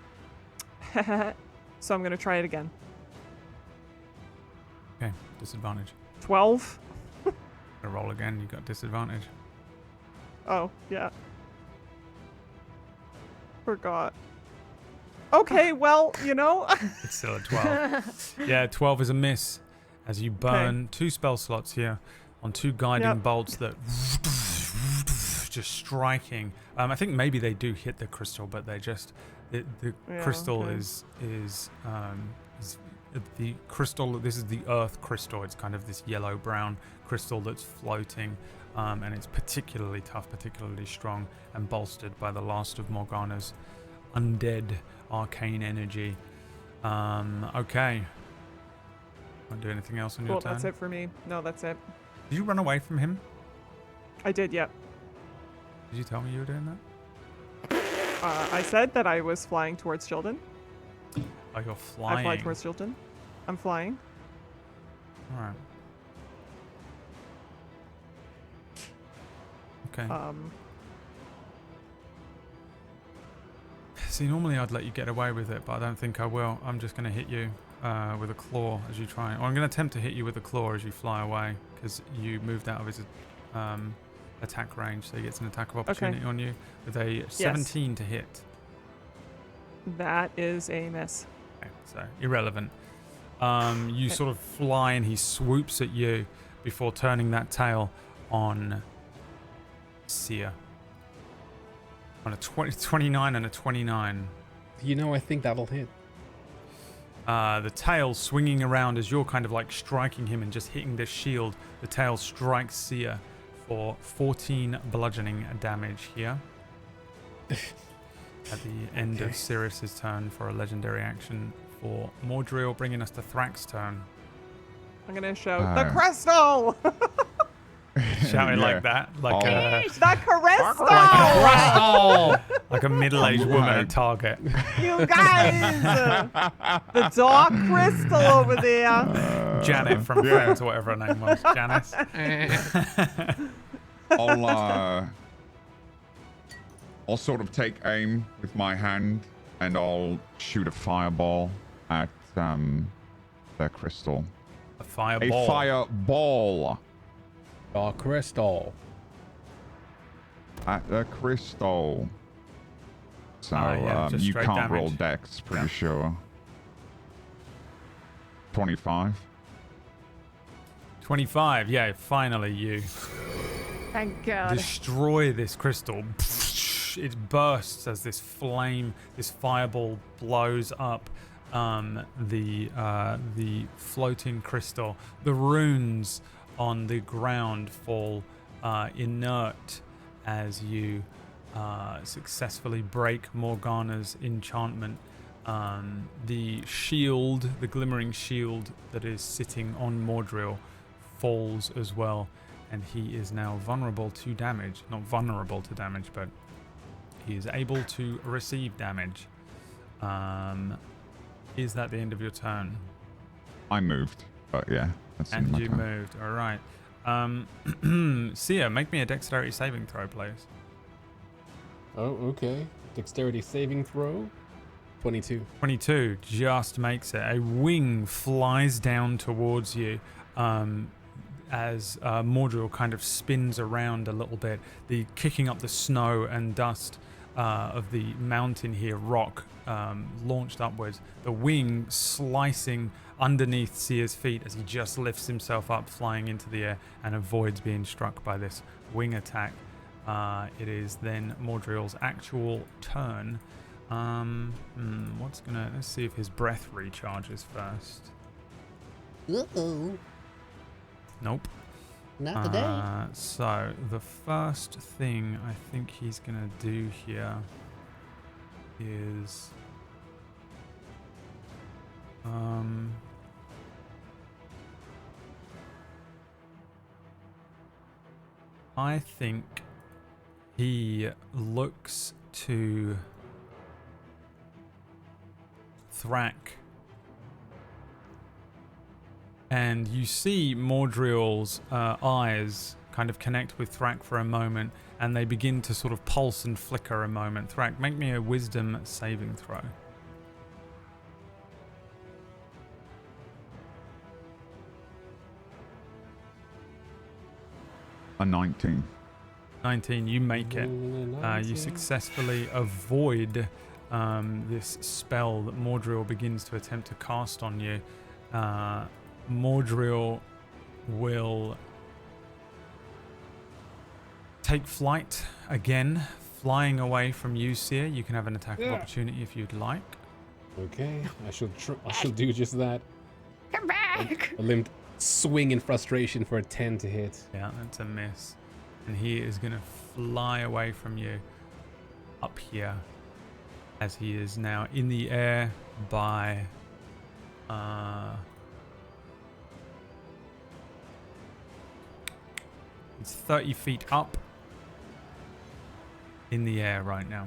So I'm gonna try it again. Okay, disadvantage. 12. Roll again, you got disadvantage. Oh, yeah. Forgot. Okay, well, you know. It's still a 12. Yeah, 12 is a miss as you burn 2 spell slots here on 2 guiding bolts that just striking. I think maybe they do hit the crystal, but they just the crystal is the crystal. This is the earth crystal. It's kind of this yellow brown crystal that's floating, and it's particularly tough, particularly strong, and bolstered by the last of Morgana's undead arcane energy. Okay. Want to do anything else on your turn? That's it for me. No, that's it. Did you run away from him? I did, yep. Did you tell me you were doing that? I said that I was flying towards Chilton. Oh, you're flying. I fly towards Chilton. I'm flying. All right. Okay. See, normally I'd let you get away with it, but I don't think I will. I'm just going to hit you with a claw as you try. Or I'm going to attempt to hit you with a claw as you fly away, because you moved out of his attack range, so he gets an attack of opportunity on you with a 17 to hit. That is a miss. Okay, so irrelevant. You sort of fly and he swoops at you before turning that tail on Sia. On a 29 and a 29. You know, I think that'll hit. The tail swinging around as you're kind of like striking him and just hitting the shield. The tail strikes Sia for 14 bludgeoning damage here. At the end of Sirius's turn for a legendary action for Mordriel, bringing us to Thrax's turn. I'm gonna shout the crystal. Shouting like that, like the crystal, like a middle-aged woman at Target. You guys, the dark crystal over there. Janet from Friends, or whatever her name was. Janice. I'll sort of take aim with my hand and I'll shoot a fireball at the crystal. A fireball. A fireball. A crystal. At the crystal. So you can't damage. roll dex, pretty sure. 25. 25, yeah, finally you Thank God. destroy this crystal. It bursts as this flame, this fireball blows up the floating crystal. The runes on the ground fall inert as you successfully break Morgana's enchantment. The shield, the glimmering shield that is sitting on Mordriel, falls as well, and he is now vulnerable to damage. Not vulnerable to damage, but he is able to receive damage. Is that the end of your turn? I moved, but yeah. That's and you moved, alright. Sia, make me a dexterity saving throw, please. Oh, okay. Dexterity saving throw. 22. 22 just makes it. A wing flies down towards you as Mordriel kind of spins around a little bit. The kicking up the snow and dust of the mountain here, rock, launched upwards. The wing slicing underneath Sia's feet as he just lifts himself up, flying into the air, and avoids being struck by this wing attack. It is then Mordriel's actual turn. Let's see if his breath recharges first. Uh-oh. Nope. Not today. So the first thing I think he's gonna do here is I think he looks to Thrak, and you see Mordriel's eyes kind of connect with Thrak for a moment, and they begin to sort of pulse and flicker a moment. Thrak, make me a wisdom saving throw. A 19. 19, you make it. You 19. successfully avoid this spell that Mordriel begins to attempt to cast on you. Mordriel will take flight again, flying away from you, Seer. You can have an attack of opportunity if you'd like. Okay, I shall do just that. Come back! A limbed swing in frustration for a 10 to hit. Yeah, that's a miss. And he is going to fly away from you up here, as he is now in the air by it's 30 feet up in the air right now.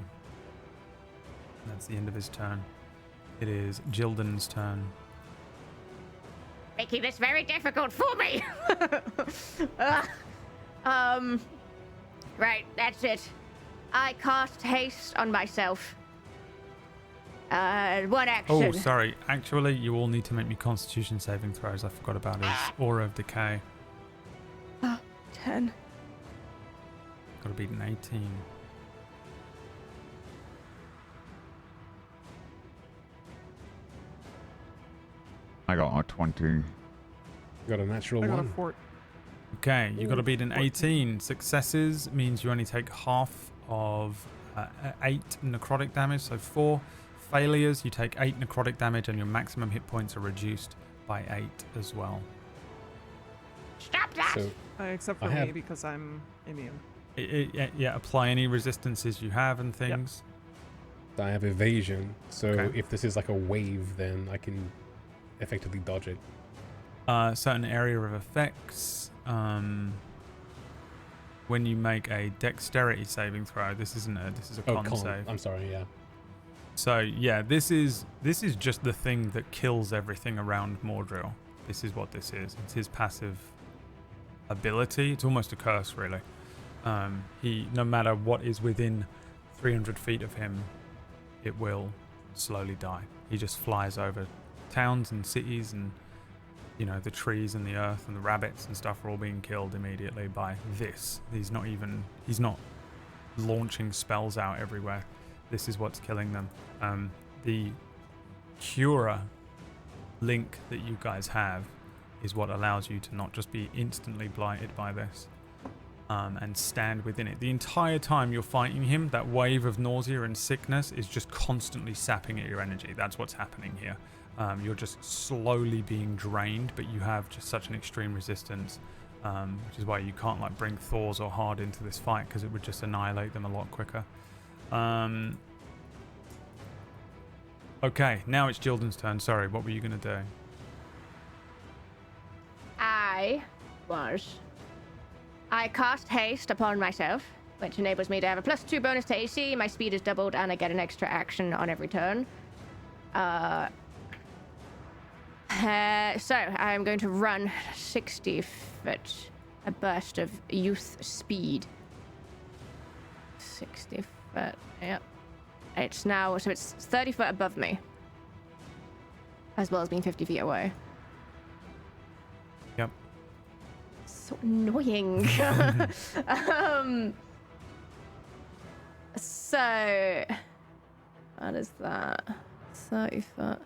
That's the end of his turn. It is Jilden's turn. Making this very difficult for me. Right, that's it. I cast haste on myself. One action. Oh, sorry. Actually, you all need to make me Constitution saving throws. I forgot about his Aura of Decay. 10. Got to beat an 18. I got a 20. Got a natural I got a one. 4. Okay, you got to beat an 14. 18. Successes means you only take half of 8 necrotic damage, so 4. Failures, you take 8 necrotic damage, and your maximum hit points are reduced by 8 as well. Stop that! So Except I for me, have- because I'm immune. Yeah, apply any resistances you have and things. I have evasion, so Okay. if this is like a wave, then I can effectively dodge it. Certain area of effects. When you make a dexterity saving throw, this is a con save. I'm sorry, yeah. So yeah, this is just the thing that kills everything around Mordriel. This is what this is. It's his passive ability. It's almost a curse, really. He, no matter what is within 300 feet of him, it will slowly die. He just flies over towns and cities, and the trees and the earth and the rabbits and stuff are all being killed immediately by this. He's not launching spells out everywhere. This is what's killing them. The Quura link that you guys have is what allows you to not just be instantly blighted by this, and stand within it. The entire time you're fighting him, that wave of nausea and sickness is just constantly sapping at your energy. That's what's happening here. You're just slowly being drained, but you have just such an extreme resistance, which is why you can't bring Thors or Hard into this fight, because it would just annihilate them a lot quicker. Okay, now it's Jilden's turn. Sorry, what were you going to do? I cast haste upon myself, which enables me to have a +2 bonus to AC. My speed is doubled, and I get an extra action on every turn. So I'm going to run 60 foot, a burst of youth speed. 60 foot, yep. It's 30 foot above me, as well as being 50 feet away. Yep. So annoying. So what is that? 30 foot.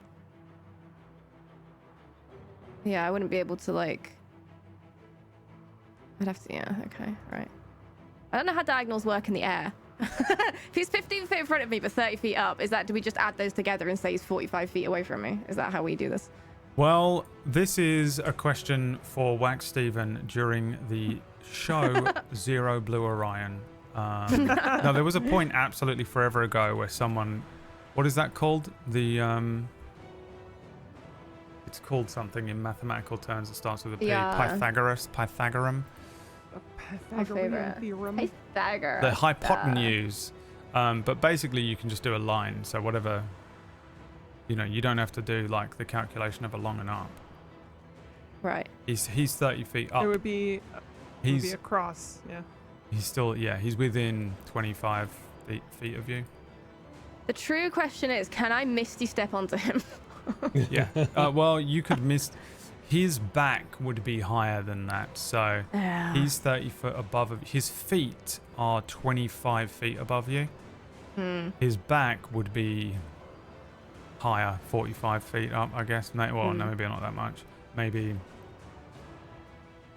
Yeah, I wouldn't be able to I'd have to, yeah, okay, right. I don't know how diagonals work in the air. If he's 15 feet in front of me but 30 feet up, do we just add those together and say he's 45 feet away from me? Is that how we do this? Well, this is a question for Wax Steven during the show Zero Blue Orion. Now, there was a point absolutely forever ago where someone... What is that called? It's called something in mathematical terms that starts with a P. Yeah. Pythagorean. A Pythagorean favorite. theorem. Pythagoras. The hypotenuse. But basically, you can just do a line. So whatever... you don't have to do the calculation of a long and up. Right. He's 30 feet up. It would be He's across, yeah. he's still he's within 25 feet of you. The true question is, can I Misty Step onto him? Yeah. Well, you could miss. His back would be higher than that, so Yeah. he's 30 foot above. His feet are 25 feet above you. His back would be higher, 45 feet up, I guess. No, maybe not that much. Maybe,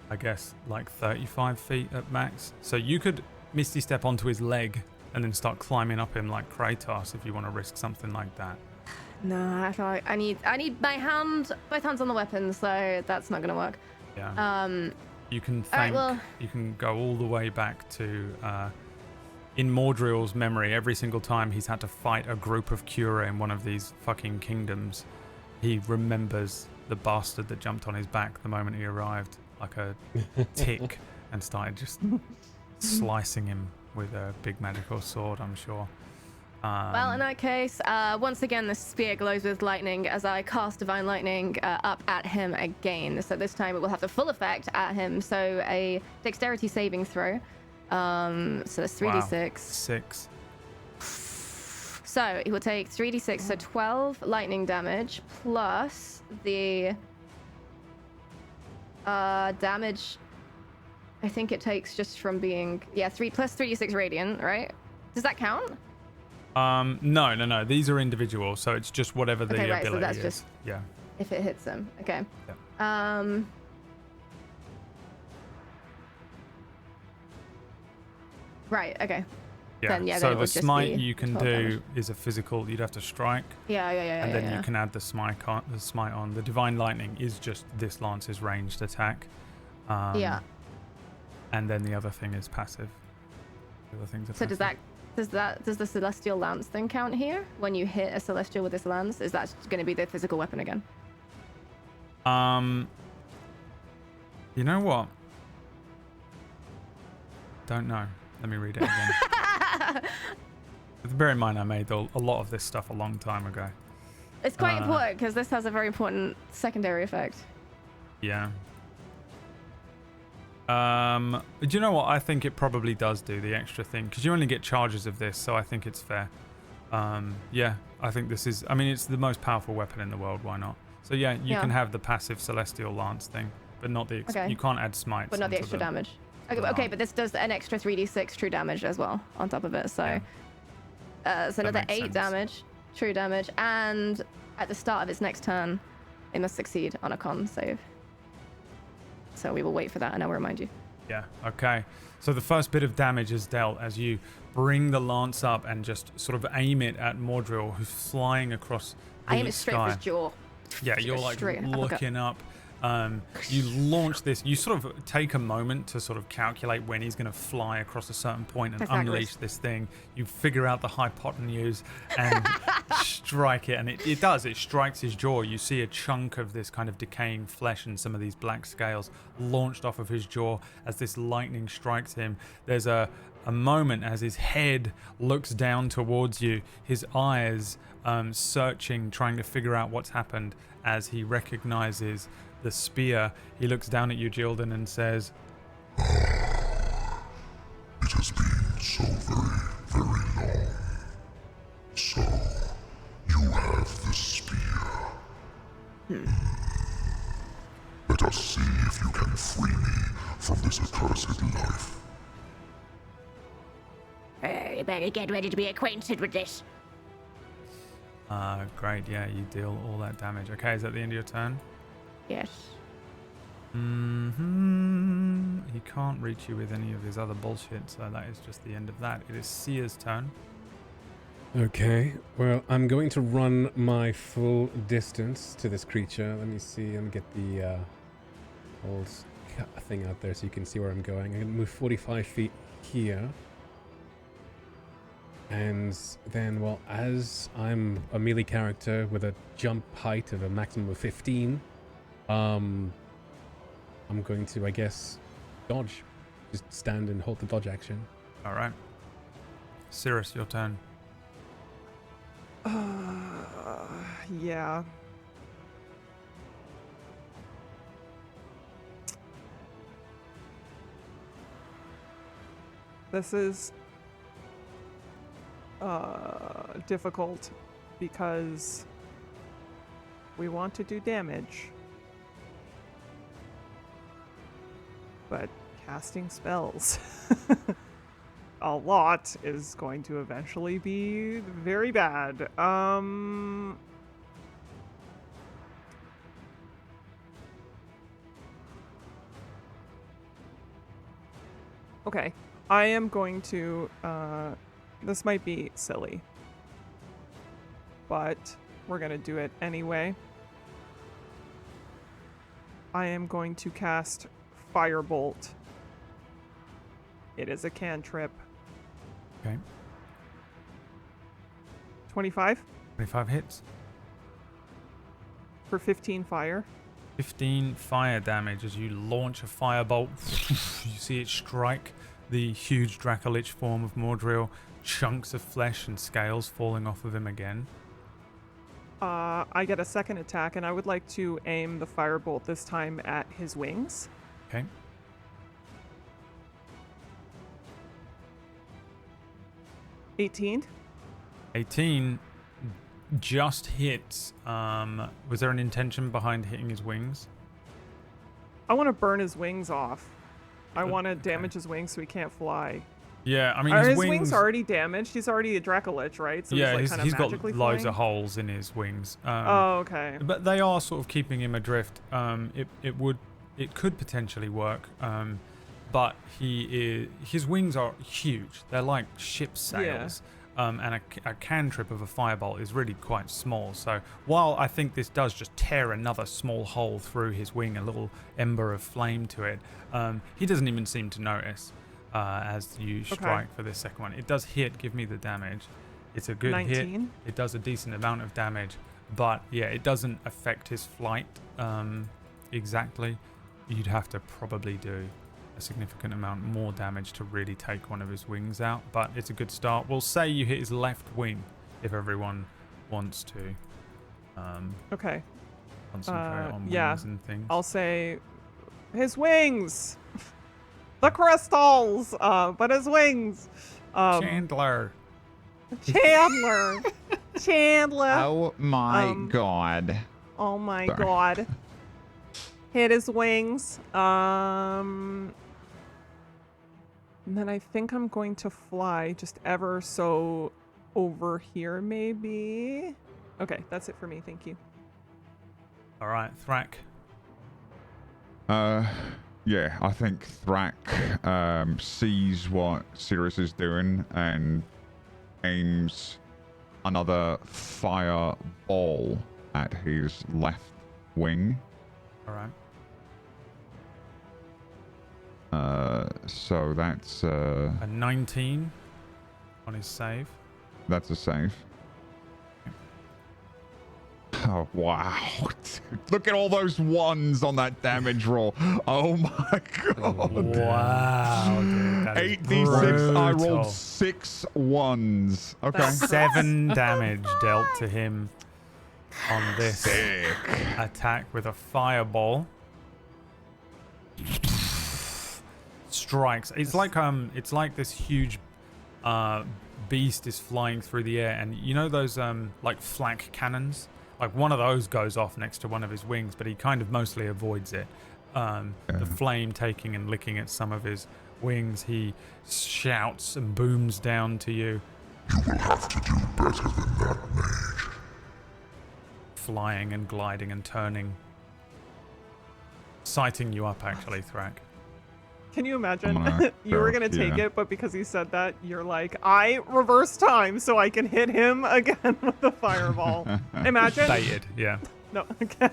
I guess, like 35 feet at max. So you could Misty Step onto his leg and then start climbing up him like Kratos if you want to risk something like that. No, I feel like I need both hands on the weapon, so that's not gonna work. Yeah. You can Alright, thank. well- You can go all the way back to in Mordriel's memory. Every single time he's had to fight a group of Quura in one of these fucking kingdoms, he remembers the bastard that jumped on his back the moment he arrived, like a tick, and started just slicing him with a big magical sword. I'm sure. Well, in that case, once again, the spear glows with lightning as I cast Divine Lightning up at him again. So this time it will have the full effect at him. So a dexterity saving throw. So that's 3d6. Wow. 6. So he will take 3d6, so 12 lightning damage plus the damage. I think it takes just from being 3 plus 3d6 radiant, right? Does that count? No. These are individual, so it's just whatever the Okay, right, so ability that's is. just- Yeah. If it hits him, okay. Yeah. Right, okay. Yeah. Then, yeah, So then it the would just smite be you can 12 do damage. is a physical. You'd have to strike, Yeah. and then you can add the smite on. The divine lightning is just this lance's ranged attack. Yeah. And then the other thing is passive. The other things are So passive. does the celestial lance thing count here? When you hit a celestial with this lance, is that going to be the physical weapon again? You know what? Don't know. Let me read it again. Bear in mind, I made a lot of this stuff a long time ago. It's quite important because this has a very important secondary effect. Yeah. Do you know what? I think it probably does do the extra thing because you only get charges of this, so I think it's fair. Yeah, I think this is. I mean, it's the most powerful weapon in the world. Why not? So yeah, you can have the passive celestial lance thing, but not the. Okay. You can't add smites. But not the onto extra damage. Okay, but this does an extra 3d6 true damage as well on top of it. So, so another makes 8 sense. damage, true damage, and at the start of its next turn, it must succeed on a con save. So we will wait for that, and I will remind you. Yeah. Okay. So the first bit of damage is dealt as you bring the lance up and just sort of aim it at Mordriel, who's flying across the I aim it straight for sky. his jaw. Yeah, you're like Straight uppercut. looking up. You launch this. You sort of take a moment to sort of calculate when he's going to fly across a certain point and Pythagoras. unleash this thing. You figure out the hypotenuse and strike it, and it does. It strikes his jaw. You see a chunk of this kind of decaying flesh and some of these black scales launched off of his jaw as this lightning strikes him. There's a moment as his head looks down towards you, his eyes searching, trying to figure out what's happened as he recognizes the spear. He looks down at you, Gildan, and says, It has been so very, very long. So, you have the spear. Let us see if you can free me from this accursed life. You better get ready to be acquainted with this. great, yeah, you deal all that damage. Okay, is that the end of your turn? Yes. He can't reach you with any of his other bullshit, so that is just the end of that. It is Sia's turn. Okay, well, I'm going to run my full distance to this creature. Let me see, let me get the old thing out there so you can see where I'm going. I'm going to move 45 feet here. And then, well, as I'm a melee character with a jump height of a maximum of 15, I'm going to, I guess, dodge. Just stand and hold the dodge action. All right. Cirrus, your turn. Yeah. This is difficult because we want to do damage, but casting spells a lot is going to eventually be very bad. Okay, I am going to, this might be silly, but we're gonna do it anyway. I am going to cast Firebolt. It is a cantrip. Okay. 25 25 hits. for 15 fire. 15 fire damage as you launch a firebolt. You see it strike the huge Dracolich form of Mordriel. Chunks of flesh and scales falling off of him again. I get a second attack, and I would like to aim the firebolt this time at his wings. Okay. $18. 18 just hits. Was there an intention behind hitting his wings? I want to burn his wings off. I want to Okay. damage his wings so he can't fly. Yeah, I mean, Are his his wings wings already damaged? He's already a Dracolich, right? So yeah, he's, like, he's kinda got magically loads flying? of holes in his wings. Oh, okay. But they are sort of keeping him adrift. It could potentially work. But his wings are huge. They're like ship sails. And a cantrip of a firebolt is really quite small. So while I think this does just tear another small hole through his wing, a little ember of flame to it, he doesn't even seem to notice as you strike for this second one. It does hit. Give me the damage. It's a good 19. hit. It does a decent amount of damage. But yeah, it doesn't affect his flight exactly. You'd have to probably do a significant amount more damage to really take one of his wings out, but it's a good start. We'll say you hit his left wing if everyone wants to Okay. concentrate on yeah. wings and things. I'll say his wings. The crystals, but his wings. Chandler. Chandler. Chandler. Oh my god. Oh my Sorry. god. Hit his wings. And then I think I'm going to fly just ever so over here, maybe. Okay, that's it for me. Thank you. All right, Thrak. Yeah, I think Thrak sees what Sirius is doing and aims another fireball at his left wing. All right. So that's A 19 on his save. that's a save. Oh wow! Look at all those ones on that damage roll. Oh my god! Wow, dude, that is 8d6. I brutal. rolled 6 ones. Okay. That's 7 damage dealt to him on this Sick. attack with a fireball. Strikes. It's like this huge beast is flying through the air, and you know those like flak cannons? Like one of those goes off next to one of his wings, but he kind of mostly avoids it. The flame taking and licking at some of his wings. He shouts and booms down to you. You will have to do better than that, mage. Flying and gliding and turning. Sighting you up, actually, Thrak. Can you imagine? I'm gonna You were go, going to take yeah. it, but because he said that, you're like, I reverse time so I can hit him again with the fireball. Imagine? Baited, yeah. No, okay.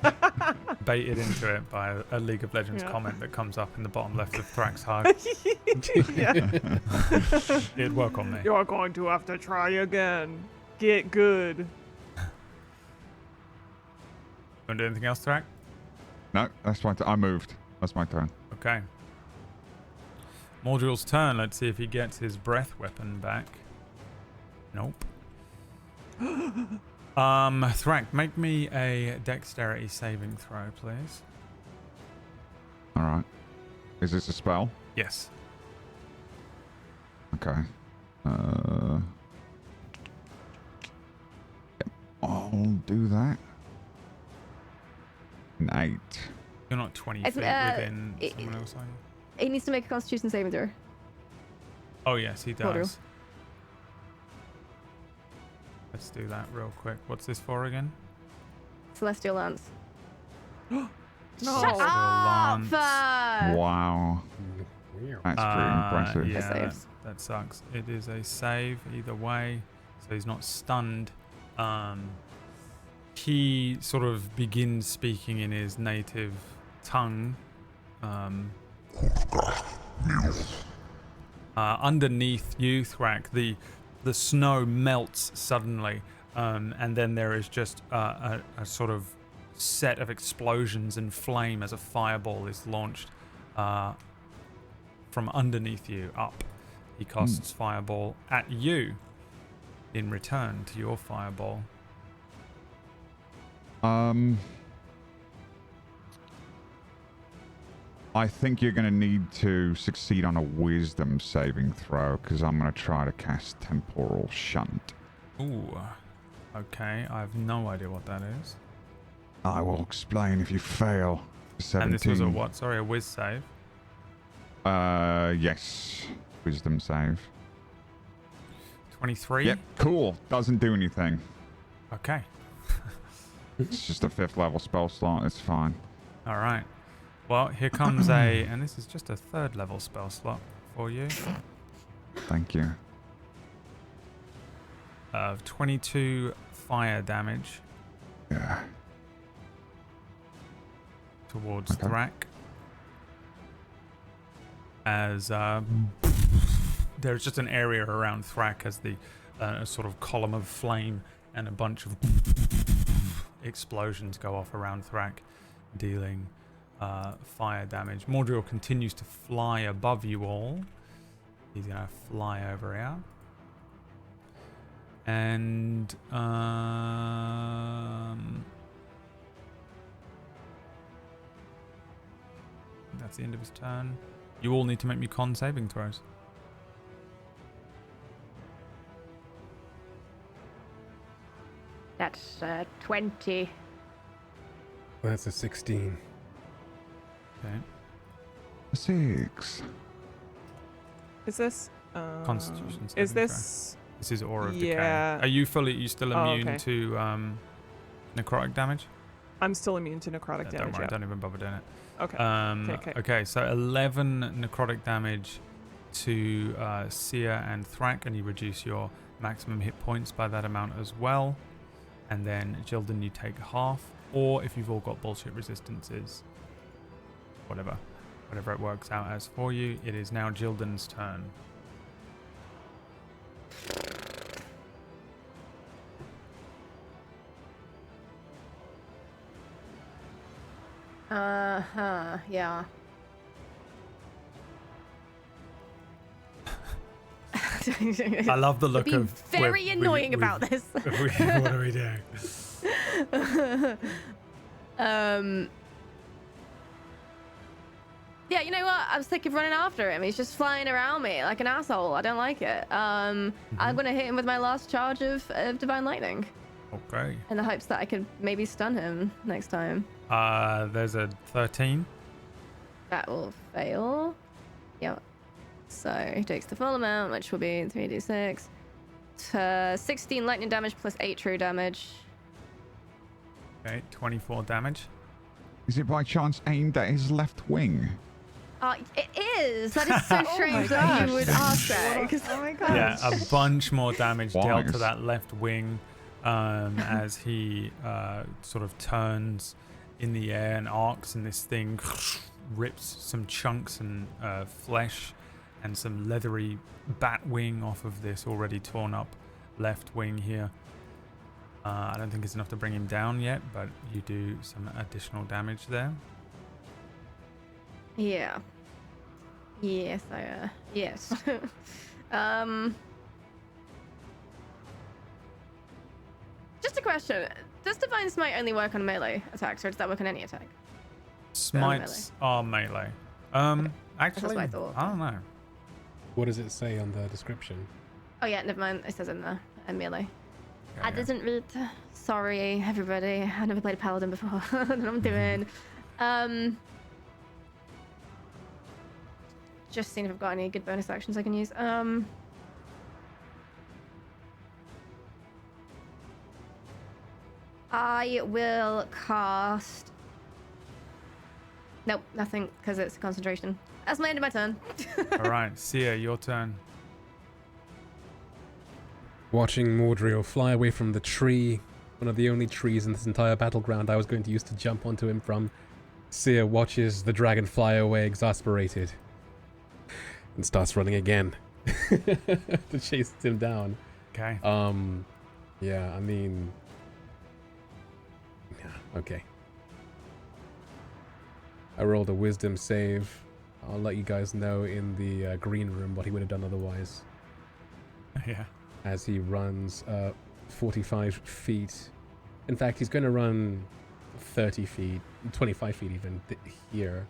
Baited into it by a League of Legends Yeah. comment that comes up in the bottom left of Thrak's HUD. Yeah. It'd work on me. You're going to have to try again. Get good. Want to do anything else, Thrak? No, that's my I moved. That's my turn. Okay. Mordriel's turn. Let's see if he gets his breath weapon back. Nope. Thrak, make me a dexterity saving throw, please. All right. Is this a spell? Yes. Okay. Yep, I'll do that. An 8. You're not 20 It's, feet within it- someone else, are you? He needs to make a Constitution saving throw. Oh yes, he Mordriel. does. Let's do that real quick. What's this for again? Celestial Lance. No. Shut up! Wow. That's pretty impressive. Yeah, saves. that sucks. It is a save either way, so he's not stunned. He sort of begins speaking in his native tongue. Underneath you, Thrak, the snow melts suddenly, and then there is just a sort of set of explosions and flame as a fireball is launched from underneath you up. He casts fireball at you in return to your fireball. I think you're going to need to succeed on a wisdom saving throw because I'm going to try to cast temporal shunt. Ooh, okay. I have no idea what that is. I will explain if you fail. 17. And this was a what? Sorry, a whiz save. Yes. Wisdom save. 23. Yep. Cool. Doesn't do anything. Okay. It's just a 5th level spell slot. It's fine. All right. Well, here comes and this is just a 3rd level spell slot for you. Thank you. Of 22 fire damage Yeah. towards Okay. Thrak. As there's just an area around Thrak as the a sort of column of flame and a bunch of explosions go off around Thrak, dealing fire damage. Mordriel continues to fly above you all. He's gonna fly over here. And that's the end of his turn. You all need to make me con saving throws. That's 20. That's a 16. Okay. 6. Is this Constitution saving Is this This is Aura of Yeah. Decay. Are you still Oh, immune okay. to necrotic damage? I'm still immune to necrotic Don't damage. worry, Yeah. don't even bother doing it. Okay. Okay. Okay, so 11 necrotic damage to Sia and Thrak, and you reduce your maximum hit points by that amount as well. And then Jildan, you take half, or if you've all got bullshit resistances, whatever it works out as for you. It is now Jildan's turn. Yeah. I love the look Being of very annoying about this. what are we doing? Yeah, you know what? I was sick of running after him. He's just flying around me like an asshole. I don't like it. I'm gonna hit him with my last charge of Divine Lightning Okay. in the hopes that I could maybe stun him next time. There's a 13. That will fail. Yep. So he takes the full amount, which will be 3d6. 16 lightning damage plus 8 true damage. Okay, 24 damage. Is it by chance aimed at his left wing? It is. That is so strange that you would ask that. 'cause- Oh my gosh. Yeah, a bunch more damage dealt to Wise. that left wing as he sort of turns in the air and arcs, and this thing rips some chunks and flesh and some leathery bat wing off of this already torn up left wing here. I don't think it's enough to bring him down yet, but you do some additional damage there. Yeah. Yes, yes. Just a question. Does Divine Smite only work on melee attacks, or does that work on any attack? Smites are melee. Actually, what I thought. I don't know. What does it say on the description? Oh yeah, never mind. It says in the melee. Okay, I yeah. didn't read. Sorry, everybody. I've never played a paladin before. What I'm doing. just seeing if I've got any good bonus actions I can use. I will cast. Nope, nothing, because it's concentration. That's my end of my turn. All right, Sia, your turn. Watching Mordriel fly away from the tree, one of the only trees in this entire battleground I was going to use to jump onto him from. Sia watches the dragon fly away exasperated and starts running again to chase him down. Okay. Yeah, I mean, yeah, okay. I rolled a wisdom save. I'll let you guys know in the green room what he would have done otherwise. Yeah. As he runs 45 feet. In fact, he's going to run 30 feet, 25 feet even here.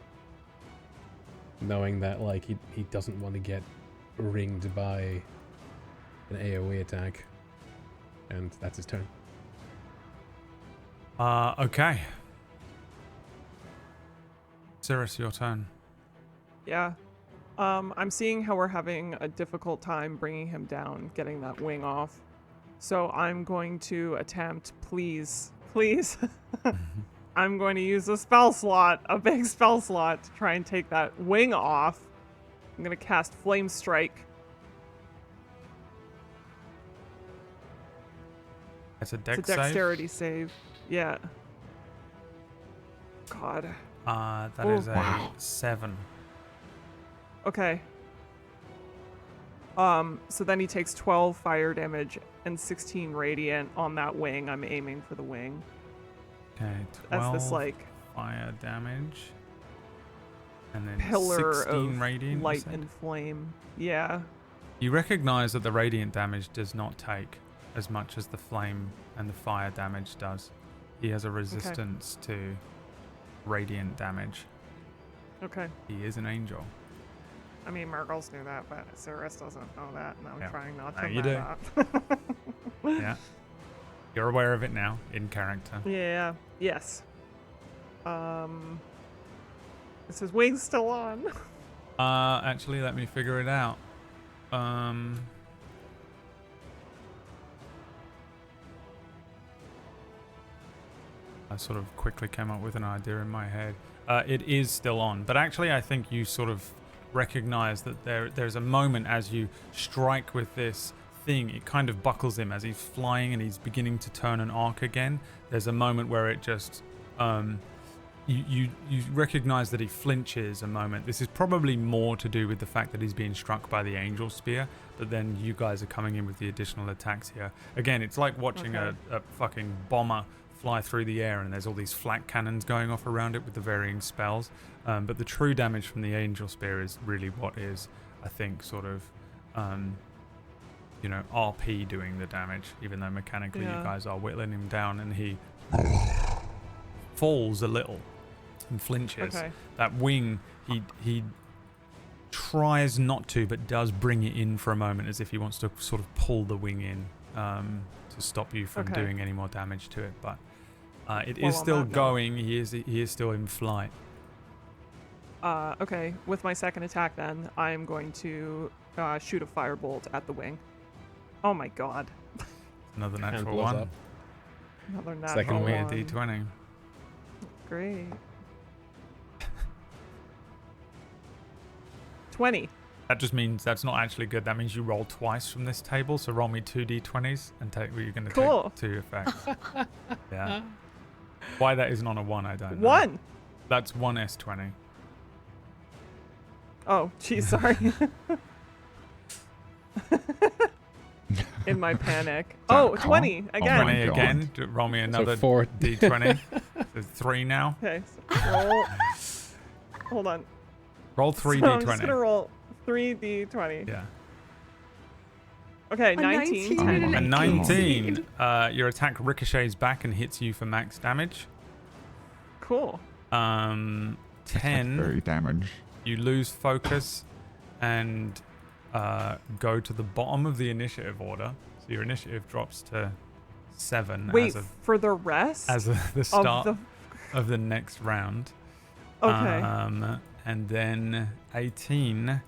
Knowing that, like, he doesn't want to get ringed by an AoE attack. And that's his turn. Okay. Cirrus, your turn. Yeah. I'm seeing how we're having a difficult time bringing him down, getting that wing off. So I'm going to attempt, please, I'm going to use a spell slot, a big spell slot, to try and take that wing off. I'm going to cast Flame Strike. It's a dex It's a dexterity save. Yeah. God. That is a 7. Okay. So then he takes 12 fire damage and 16 radiant on that wing. I'm aiming for the wing. Okay, 12 As this, like, fire damage. And then pillar 16 of radiant. you light said? and flame. Yeah. You recognize that the radiant damage does not take as much as the flame and the fire damage does. He has a resistance to radiant damage. Okay. He is an angel. I mean, Mirggles knew that, but Cirrus doesn't know that, and I'm Yeah. trying not No, to you know do. that. Yeah. You're aware of it now, in character. Yeah. Yes. Is his wing still on? Actually, let me figure it out. I sort of quickly came up with an idea in my head. It is still on, but actually I think you sort of recognize that there's a moment as you strike with this thing, it kind of buckles him as he's flying and he's beginning to turn an arc again. There's a moment where it just you recognize that he flinches a moment. This is probably more to do with the fact that he's being struck by the angel spear, but then you guys are coming in with the additional attacks here. Again, it's like watching a fucking bomber fly through the air and there's all these flak cannons going off around it with the varying spells. But the true damage from the angel spear is really what is, I think, sort of, RP doing the damage, even though mechanically you guys are whittling him down and he falls a little and flinches. Okay. That wing, he tries not to, but does bring it in for a moment as if he wants to sort of pull the wing in to stop you from doing any more damage to it. But it is still going. He is still in flight. Okay. With my second attack, then I'm going to shoot a firebolt at the wing. Oh my god! Another Hand natural blows one. up. Another natural Second Roll me a one. d20. Great. 20. That just means that's not actually good. That means you roll twice from this table. So roll me 2 d20s and take. You're going to Cool. take 2 effects. Yeah. Why that isn't on a 1, I don't know. 1. That's 1 s20. Oh, geez, sorry. In my panic. Oh, 20 again. 20 God. again. Roll me another 4 d20. So 3 now. Okay. So roll. Hold on. Roll 3 So d20. I'm just gonna roll 3d20. Yeah. Okay, A 19. 19. A 19. Your attack ricochets back and hits you for max damage. Cool. 10. Very damage. You lose focus and go to the bottom of the initiative order. So your initiative drops to 7 Wait, for the rest? as of the start of the next round. Okay. And then 18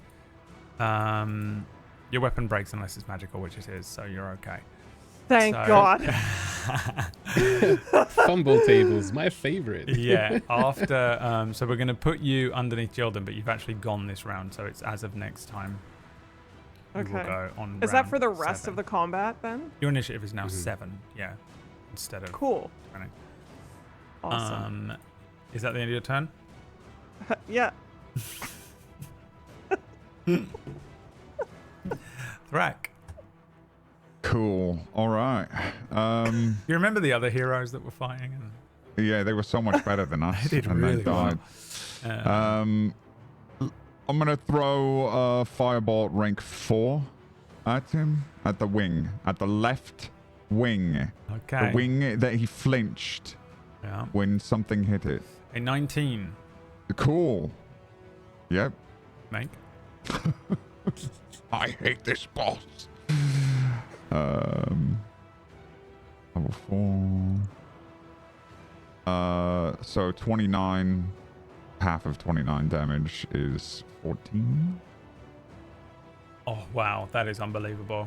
Your weapon breaks unless it's magical, which it is, so you're okay. Thank God. Fumble tables, my favorite. Yeah, after... so we're going to put you underneath Jildan, but you've actually gone this round, so it's as of next time. You will Okay. go on Is that round for the rest 7. of the combat then? Your initiative is now 7, yeah, instead of Cool. 20. Awesome. Is that the end of your turn? Yeah. Thrak. Cool. All right. You remember the other heroes that were fighting? Yeah, they were so much better than us. They did and really they died. well. I'm gonna throw a fireball at rank 4 at him at the wing, at the left wing. Okay. The wing that he flinched Yeah. when something hit it. A 19. Cool. Yep. Make. I hate this boss. Level 4. So 29. Half of 29 damage is 14. Oh, wow. That is unbelievable.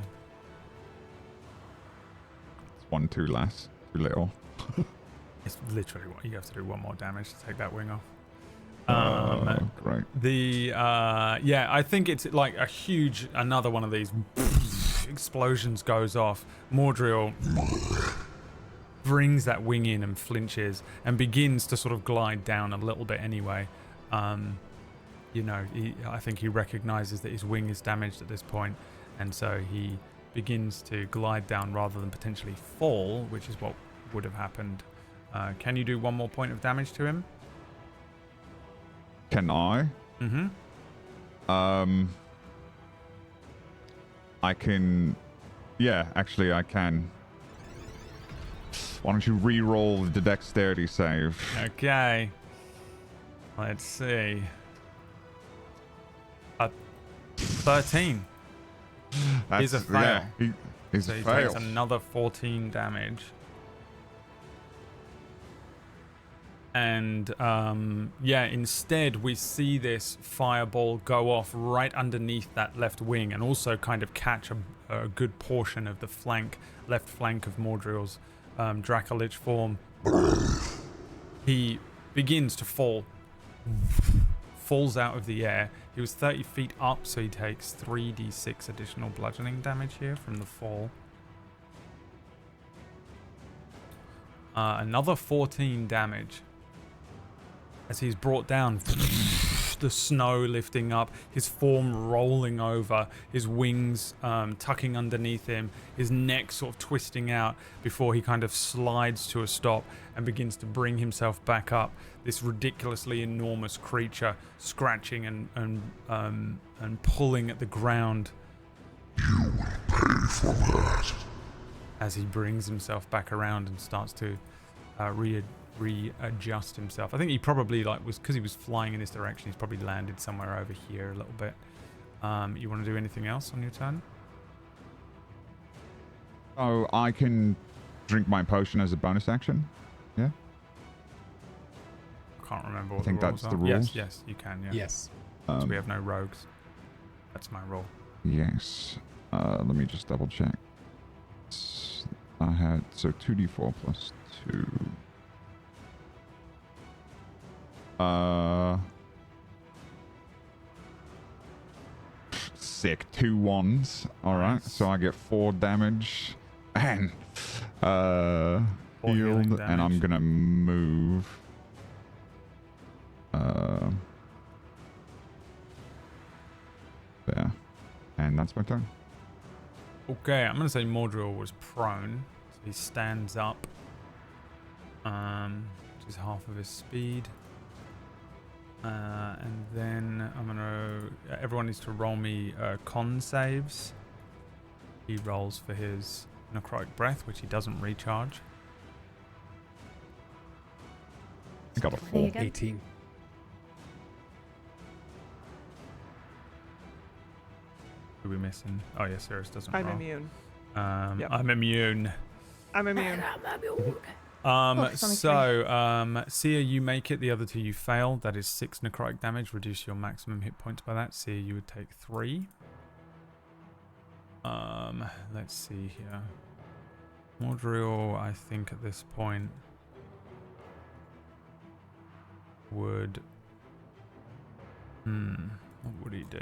It's 1 too less. Too little. It's literally what you have to do. 1 more damage to take that wing off. Great. Yeah, I think it's like a huge, another one of these explosions goes off. Mordriel brings that wing in and flinches and begins to sort of glide down a little bit anyway. You know, I think he recognizes that his wing is damaged at this point, and so he begins to glide down rather than potentially fall, which is what would have happened. Can you do 1 more point of damage to him? Can I? Mm-hmm. I can... Yeah, actually I can. Why don't you re-roll the dexterity save? Okay. Let's see. 13. He's a fail. Yeah, he's So a he fail. takes another 14 damage. And yeah, instead we see this fireball go off right underneath that left wing and also kind of catch a good portion of the left flank of Mordriel's Dracolich form. He begins to fall. Falls out of the air. He was 30 feet up, so he takes 3d6 additional bludgeoning damage here from the fall. Another 14 damage. As he's brought down, the snow lifting up, his form rolling over, his wings tucking underneath him, his neck sort of twisting out before he kind of slides to a stop and begins to bring himself back up. This ridiculously enormous creature scratching and pulling at the ground. You will pay for that. As he brings himself back around and starts to readjust himself. I think he probably was because he was flying in this direction. He's probably landed somewhere over here a little bit. You want to do anything else on your turn? Oh, I can drink my potion as a bonus action. Yeah. I can't remember what I think the rules that's are. the rules. Yes, you can. Yeah. Yes. So we have no rogues. That's my rule. Yes. Let me just double check. I had 2d4 plus 2. Sick. 2 1s. Alright, Nice. so I get 4 damage and healing healed, and I'm damage. gonna move. There. And that's my turn. Okay, I'm gonna say Mordriel was prone, so he stands up, which is half of his speed, and then I'm gonna. Everyone needs to roll me con saves. He rolls for his necrotic breath, which he doesn't recharge. I got a There 4. you go. 18. Who are we missing? Oh yeah, Cirrus doesn't I'm roll. immune. I'm Yep. immune. I'm immune. Sia, you make it. The other 2 you fail. That is 6 necrotic damage. Reduce your maximum hit points by that. Sia, you would take 3. Let's see here. Mordriel, I think at this point would... what would he do?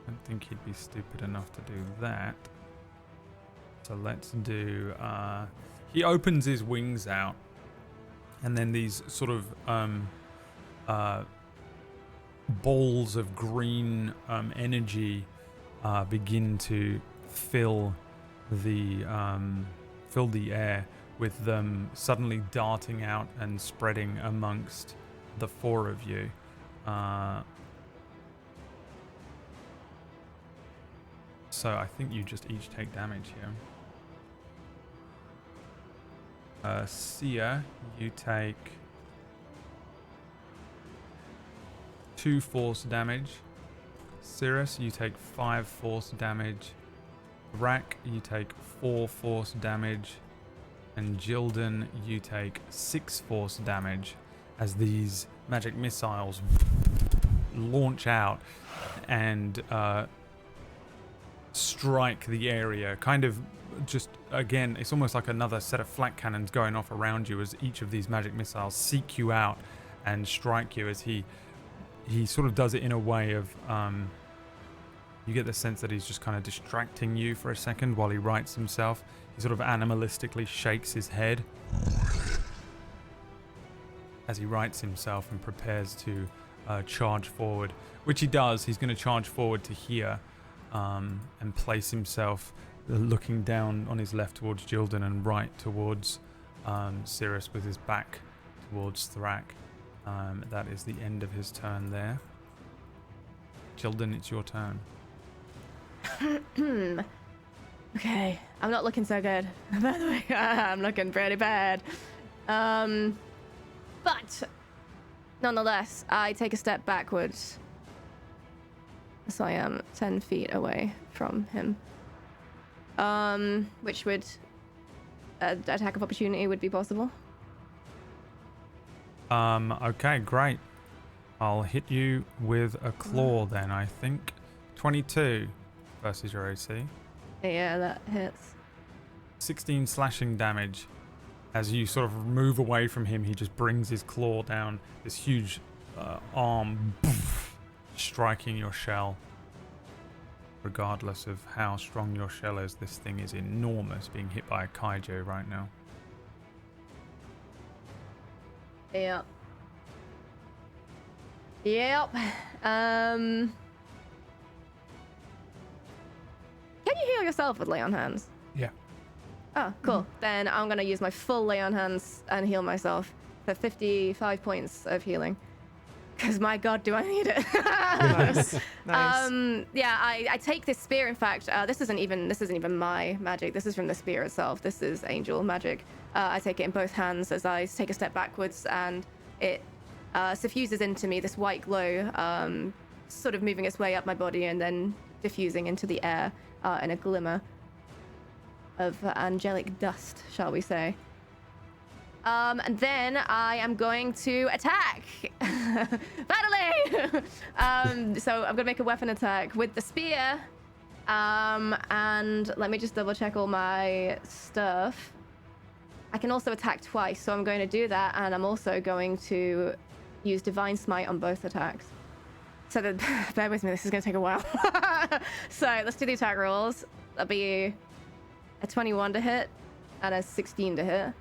I don't think he'd be stupid enough to do that. So let's do... he opens his wings out, and then these sort of balls of green energy begin to fill the air, with them suddenly darting out and spreading amongst the four of you. So I think you just each take damage here. Sia, you take 2 force damage. Cirrus, you take 5 force damage. Rack, you take 4 force damage. And Jilden, you take 6 force damage as these magic missiles launch out and strike the area. Kind of just, again, it's almost like another set of flak cannons going off around you as each of these magic missiles seek you out and strike you, as he sort of does it in a way of, you get the sense that he's just kind of distracting you for a second while he rights himself. He sort of animalistically shakes his head as he rights himself and prepares to charge forward, which he does. He's going to charge forward to here and place himself looking down on his left towards Jilden and right towards Cirrus with his back towards Thrak. That is the end of his turn there. Jilden, it's your turn. Okay, I'm not looking so good. By the way, I'm looking pretty bad. But nonetheless, I take a step backwards. So I am 10 feet away from him. Which would attack of opportunity would be possible. Okay, great. I'll hit you with a claw then, I think. 22 versus your AC. Yeah, that hits. 16 slashing damage. As you sort of move away from him, he just brings his claw down, this huge arm, striking your shell. Regardless of how strong your shell is, this thing is enormous, being hit by a kaiju right now. Yep. Yep. Can you heal yourself with lay on hands? Yeah. Oh, cool. Then I'm gonna use my full lay on hands and heal myself for 55 points of healing. Because my god, do I need it? Nice. Nice. Yeah, I take this spear. In fact, this isn't even my magic. This is from the spear itself. This is angel magic. I take it in both hands as I take a step backwards, and it suffuses into me, this white glow, sort of moving its way up my body and then diffusing into the air in a glimmer of angelic dust, shall we say. And then I am going to attack. Battling! So I'm going to make a weapon attack with the spear. And let me just double check all my stuff. I can also attack twice, so I'm going to do that. And I'm also going to use Divine Smite on both attacks. So bear with me, this is going to take a while. So let's do the attack rolls. That'll be a 21 to hit and a 16 to hit.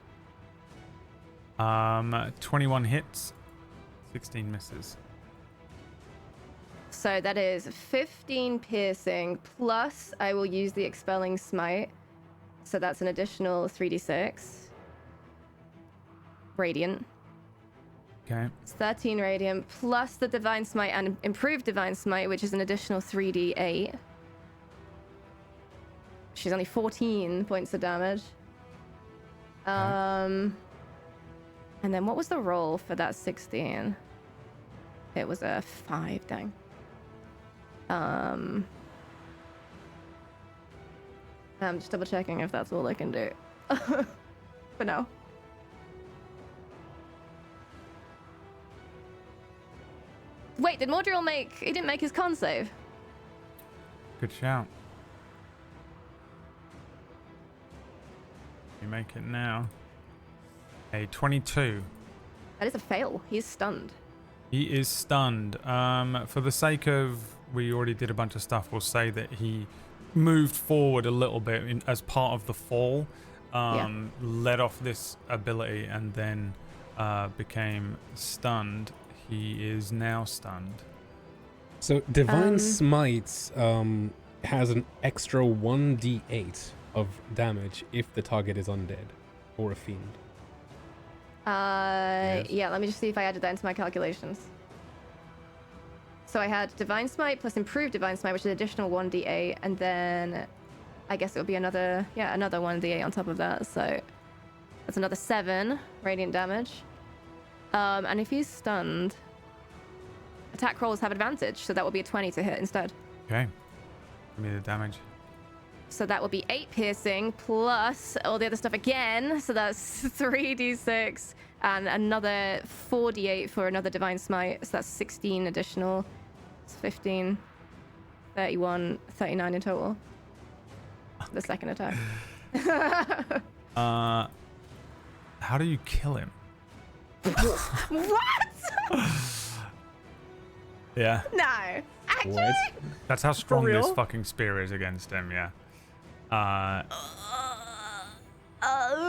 21 hits, 16 misses. So that is 15 piercing, plus I will use the Expelling Smite. So that's an additional 3d6. Radiant. Okay. It's 13 radiant, plus the Divine Smite and Improved Divine Smite, which is an additional 3d8. She's only 14 points of damage. And then what was the roll for that 16? It was a 5, dang. I'm just double checking if that's all I can do. For now. Wait, did Mordriel make... He didn't make his con save? Good shout. You make it now. A 22. That is a fail. He's stunned. He is stunned. For the sake of... We already did a bunch of stuff. We'll say that he moved forward a little bit as part of the fall. Let off this ability and then became stunned. He is now stunned. So Divine Smite has an extra 1d8 of damage if the target is undead or a fiend. Yeah, let me just see if I added that into my calculations. So I had Divine Smite plus Improved Divine Smite, which is an additional 1d8, and then I guess it would be another 1d8 on top of that. So that's another 7 radiant damage. And if he's stunned, attack rolls have advantage, so that would be a 20 to hit instead. Okay. Give me the damage. So that would be 8 piercing plus all the other stuff again. So that's 3d6 and another 4d8 for another Divine Smite. So that's 16 additional. It's 15, 31, 39 in total. The second attack. How do you kill him? What? Yeah. No. Actually? What? That's how strong real? this fucking spear is against him, yeah.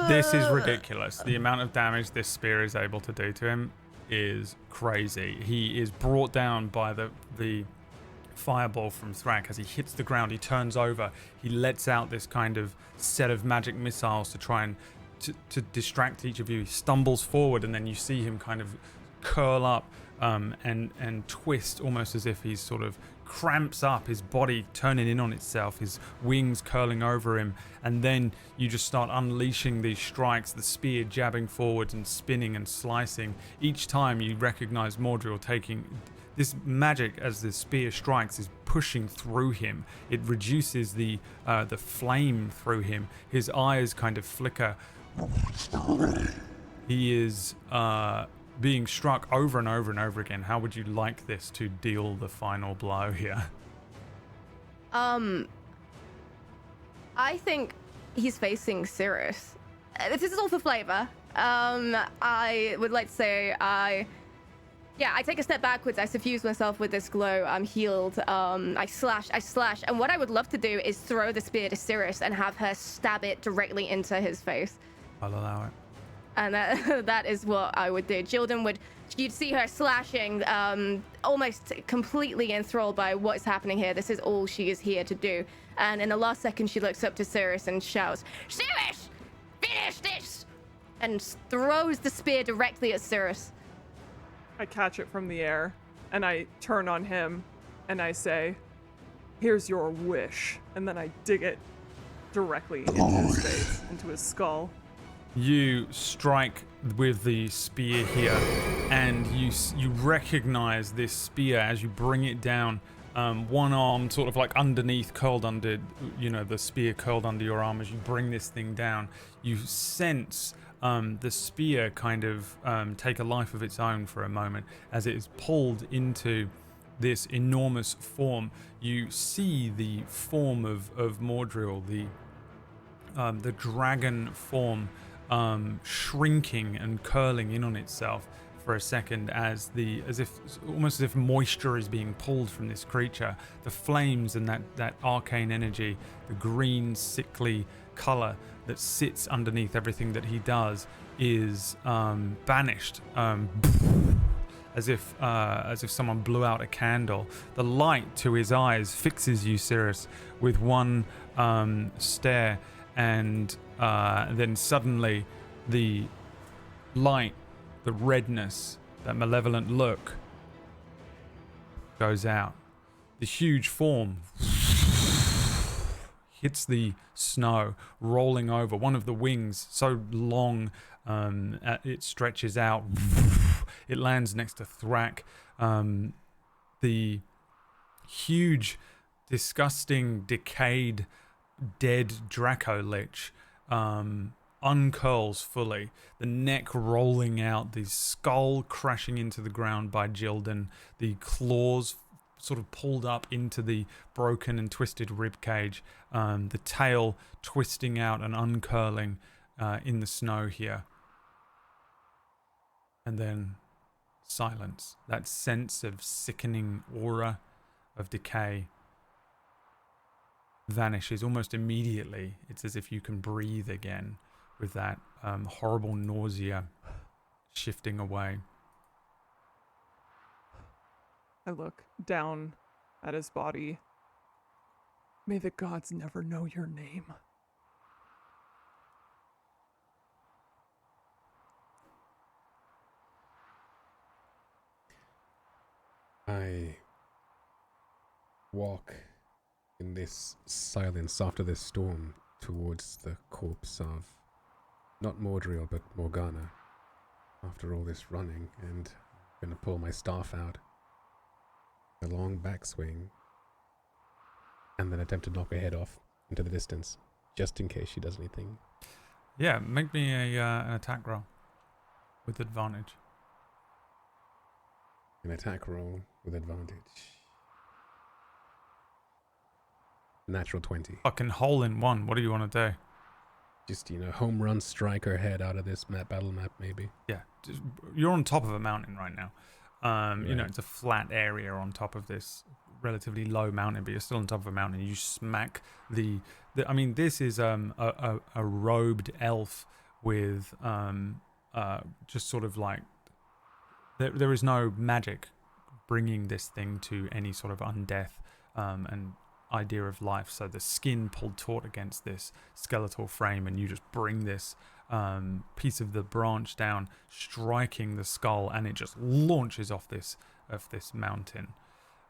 This is ridiculous. The amount of damage this spear is able to do to him is crazy. He is brought down by the fireball from Thrak. As he hits the ground, he turns over. He lets out this kind of set of magic missiles to try and to distract each of you. He stumbles forward, and then you see him kind of curl up and twist, almost as if he's sort of cramps up, his body turning in on itself, his wings curling over him, and then you just start unleashing these strikes, the spear jabbing forwards and spinning and slicing. Each time you recognize Mordriel taking this magic as the spear strikes is pushing through him. It reduces the flame through him. His eyes kind of flicker. He is being struck over and over and over again. How would you like this to deal the final blow here? I think he's facing Cirrus. This is all for flavor. I would like to say I take a step backwards. I suffuse myself with this glow. I'm healed. I slash. And what I would love to do is throw the spear to Cirrus and have her stab it directly into his face. I'll allow it. And that is what I would do. You'd see her slashing, almost completely enthralled by what's happening here. This is all she is here to do. And in the last second, she looks up to Cirrus and shouts, "Cirrus, finish this!" and throws the spear directly at Cirrus. I catch it from the air, and I turn on him, and I say, "Here's your wish." And then I dig it directly into his face, into his skull. You strike with the spear here, and you recognize this spear as you bring it down. One arm sort of like underneath, curled under, the spear curled under your arm as you bring this thing down. You sense the spear kind of take a life of its own for a moment as it is pulled into this enormous form. You see the form of Mordriel, the dragon form, shrinking and curling in on itself for a second almost as if moisture is being pulled from this creature. The flames and that arcane energy, the green sickly color that sits underneath everything that he does is banished, as if someone blew out a candle. The light to his eyes fixes you, Cirrus, with one stare, and then suddenly the light, the redness, that malevolent look goes out. The huge form hits the snow, rolling over. One of the wings, so long, it stretches out. It lands next to Thrak. The huge, disgusting, decayed, dead Draco Lich uncurls fully, the neck rolling out, the skull crashing into the ground by Jildan, the claws sort of pulled up into the broken and twisted rib cage, the tail twisting out and uncurling in the snow here. And then silence, that sense of sickening aura of decay vanishes almost immediately. It's as if you can breathe again with that horrible nausea shifting away. I look down at his body. May the gods never know your name. I walk in this silence after this storm towards the corpse of not Mordriel but Morgana. After all this running, and I'm gonna pull my staff out, a long backswing, and then attempt to knock her head off into the distance, just in case she does anything. Yeah, make me an attack roll with advantage. An attack roll with advantage. Natural 20. Fucking hole in one. What do you want to do? Just, home run strike her head out of this battle map, maybe. Yeah, you're on top of a mountain right now. Right. It's a flat area on top of this relatively low mountain, but you're still on top of a mountain. You smack this is a robed elf with just sort of like there is no magic bringing this thing to any sort of undeath and idea of life. So the skin pulled taut against this skeletal frame, and you just bring this piece of the branch down, striking the skull, and it just launches off this mountain.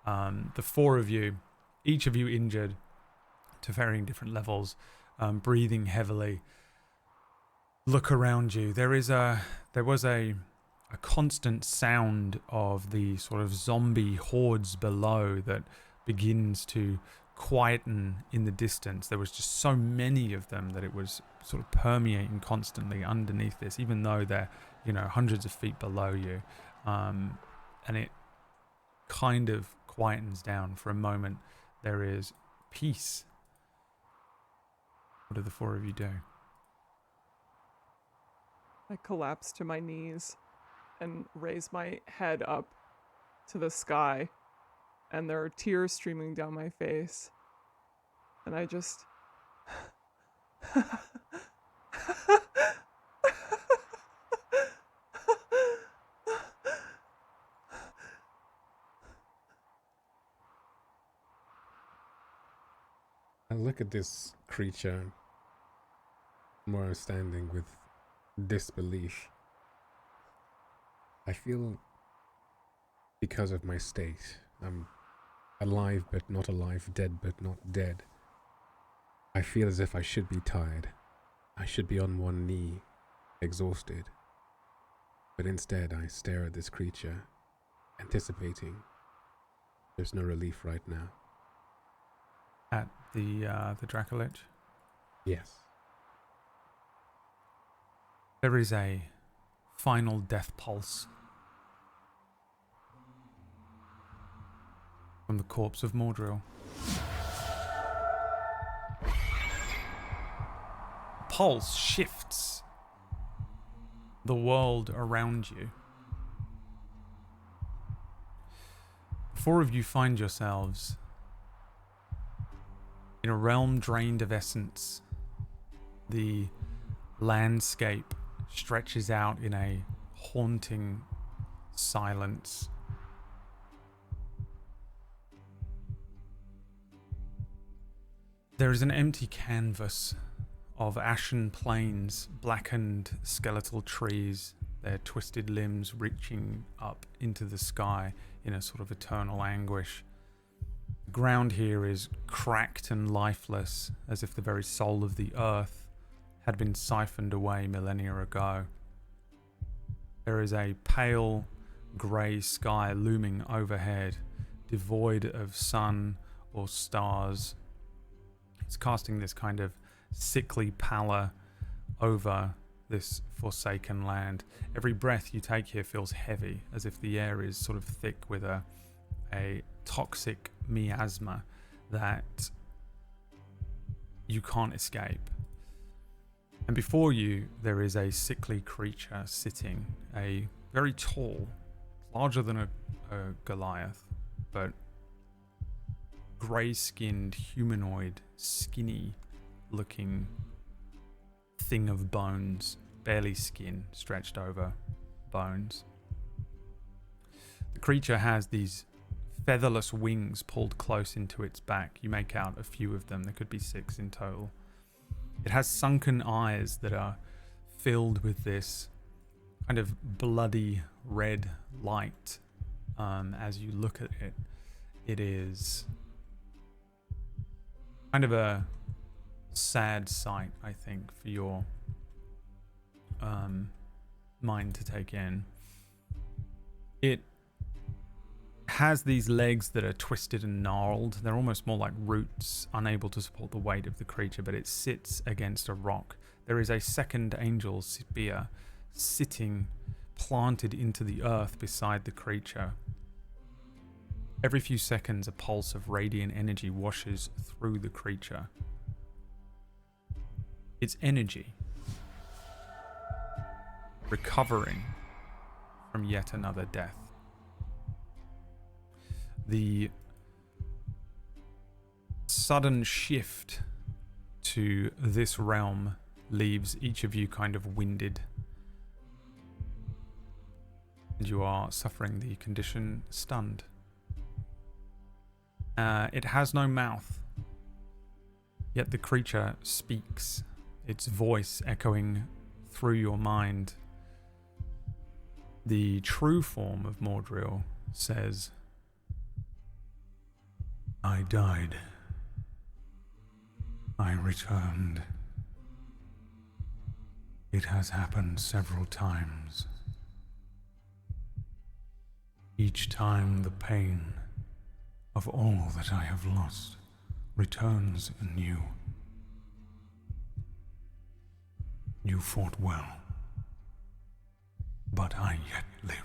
The four of you, each of you injured to varying different levels, breathing heavily, look around you. There was a constant sound of the sort of zombie hordes below that begins to quieten in the distance. There was just so many of them that it was sort of permeating constantly underneath this, even though they're hundreds of feet below you, and it kind of quietens down for a moment. There is peace. What do the four of you do? I collapse to my knees and raise my head up to the sky, and there are tears streaming down my face. And I just... I look at this creature, where I'm standing with disbelief. I feel, because of my state, I'm alive but not alive, dead but not dead. I feel as if I should be tired. I should be on one knee, exhausted. But instead I stare at this creature, anticipating. There's no relief right now. At the Dracolich? Yes. There is a final death pulse from the corpse of Mordriel. Pulse shifts the world around you. Four of you find yourselves in a realm drained of essence. The landscape stretches out in a haunting silence. There is an empty canvas of ashen plains, blackened skeletal trees, their twisted limbs reaching up into the sky in a sort of eternal anguish. The ground here is cracked and lifeless, as if the very soul of the earth had been siphoned away millennia ago. There is a pale grey sky looming overhead, devoid of sun or stars. It's casting this kind of sickly pallor over this forsaken land. Every breath you take here feels heavy, as if the air is sort of thick with a toxic miasma that you can't escape. And before you, there is a sickly creature sitting, a very tall, larger than a Goliath, but grey-skinned, humanoid, skinny-looking thing of bones, barely skin stretched over bones. The creature has these featherless wings pulled close into its back. You make out a few of them. There could be 6 in total. It has sunken eyes that are filled with this kind of bloody red light. As you look at it, it is kind of a sad sight, I think, for your mind to take in. It has these legs that are twisted and gnarled. They're almost more like roots, unable to support the weight of the creature, but it sits against a rock. There is a second angel spear sitting planted into the earth beside the creature. Every few seconds, a pulse of radiant energy washes through the creature. Its energy recovering from yet another death. The sudden shift to this realm leaves each of you kind of winded. And you are suffering the condition stunned. It has no mouth, yet the creature speaks, its voice echoing through your mind. The true form of Mordriel says, "I died. I returned. It has happened several times. Each time the pain of all that I have lost returns anew. You fought well, but I yet live."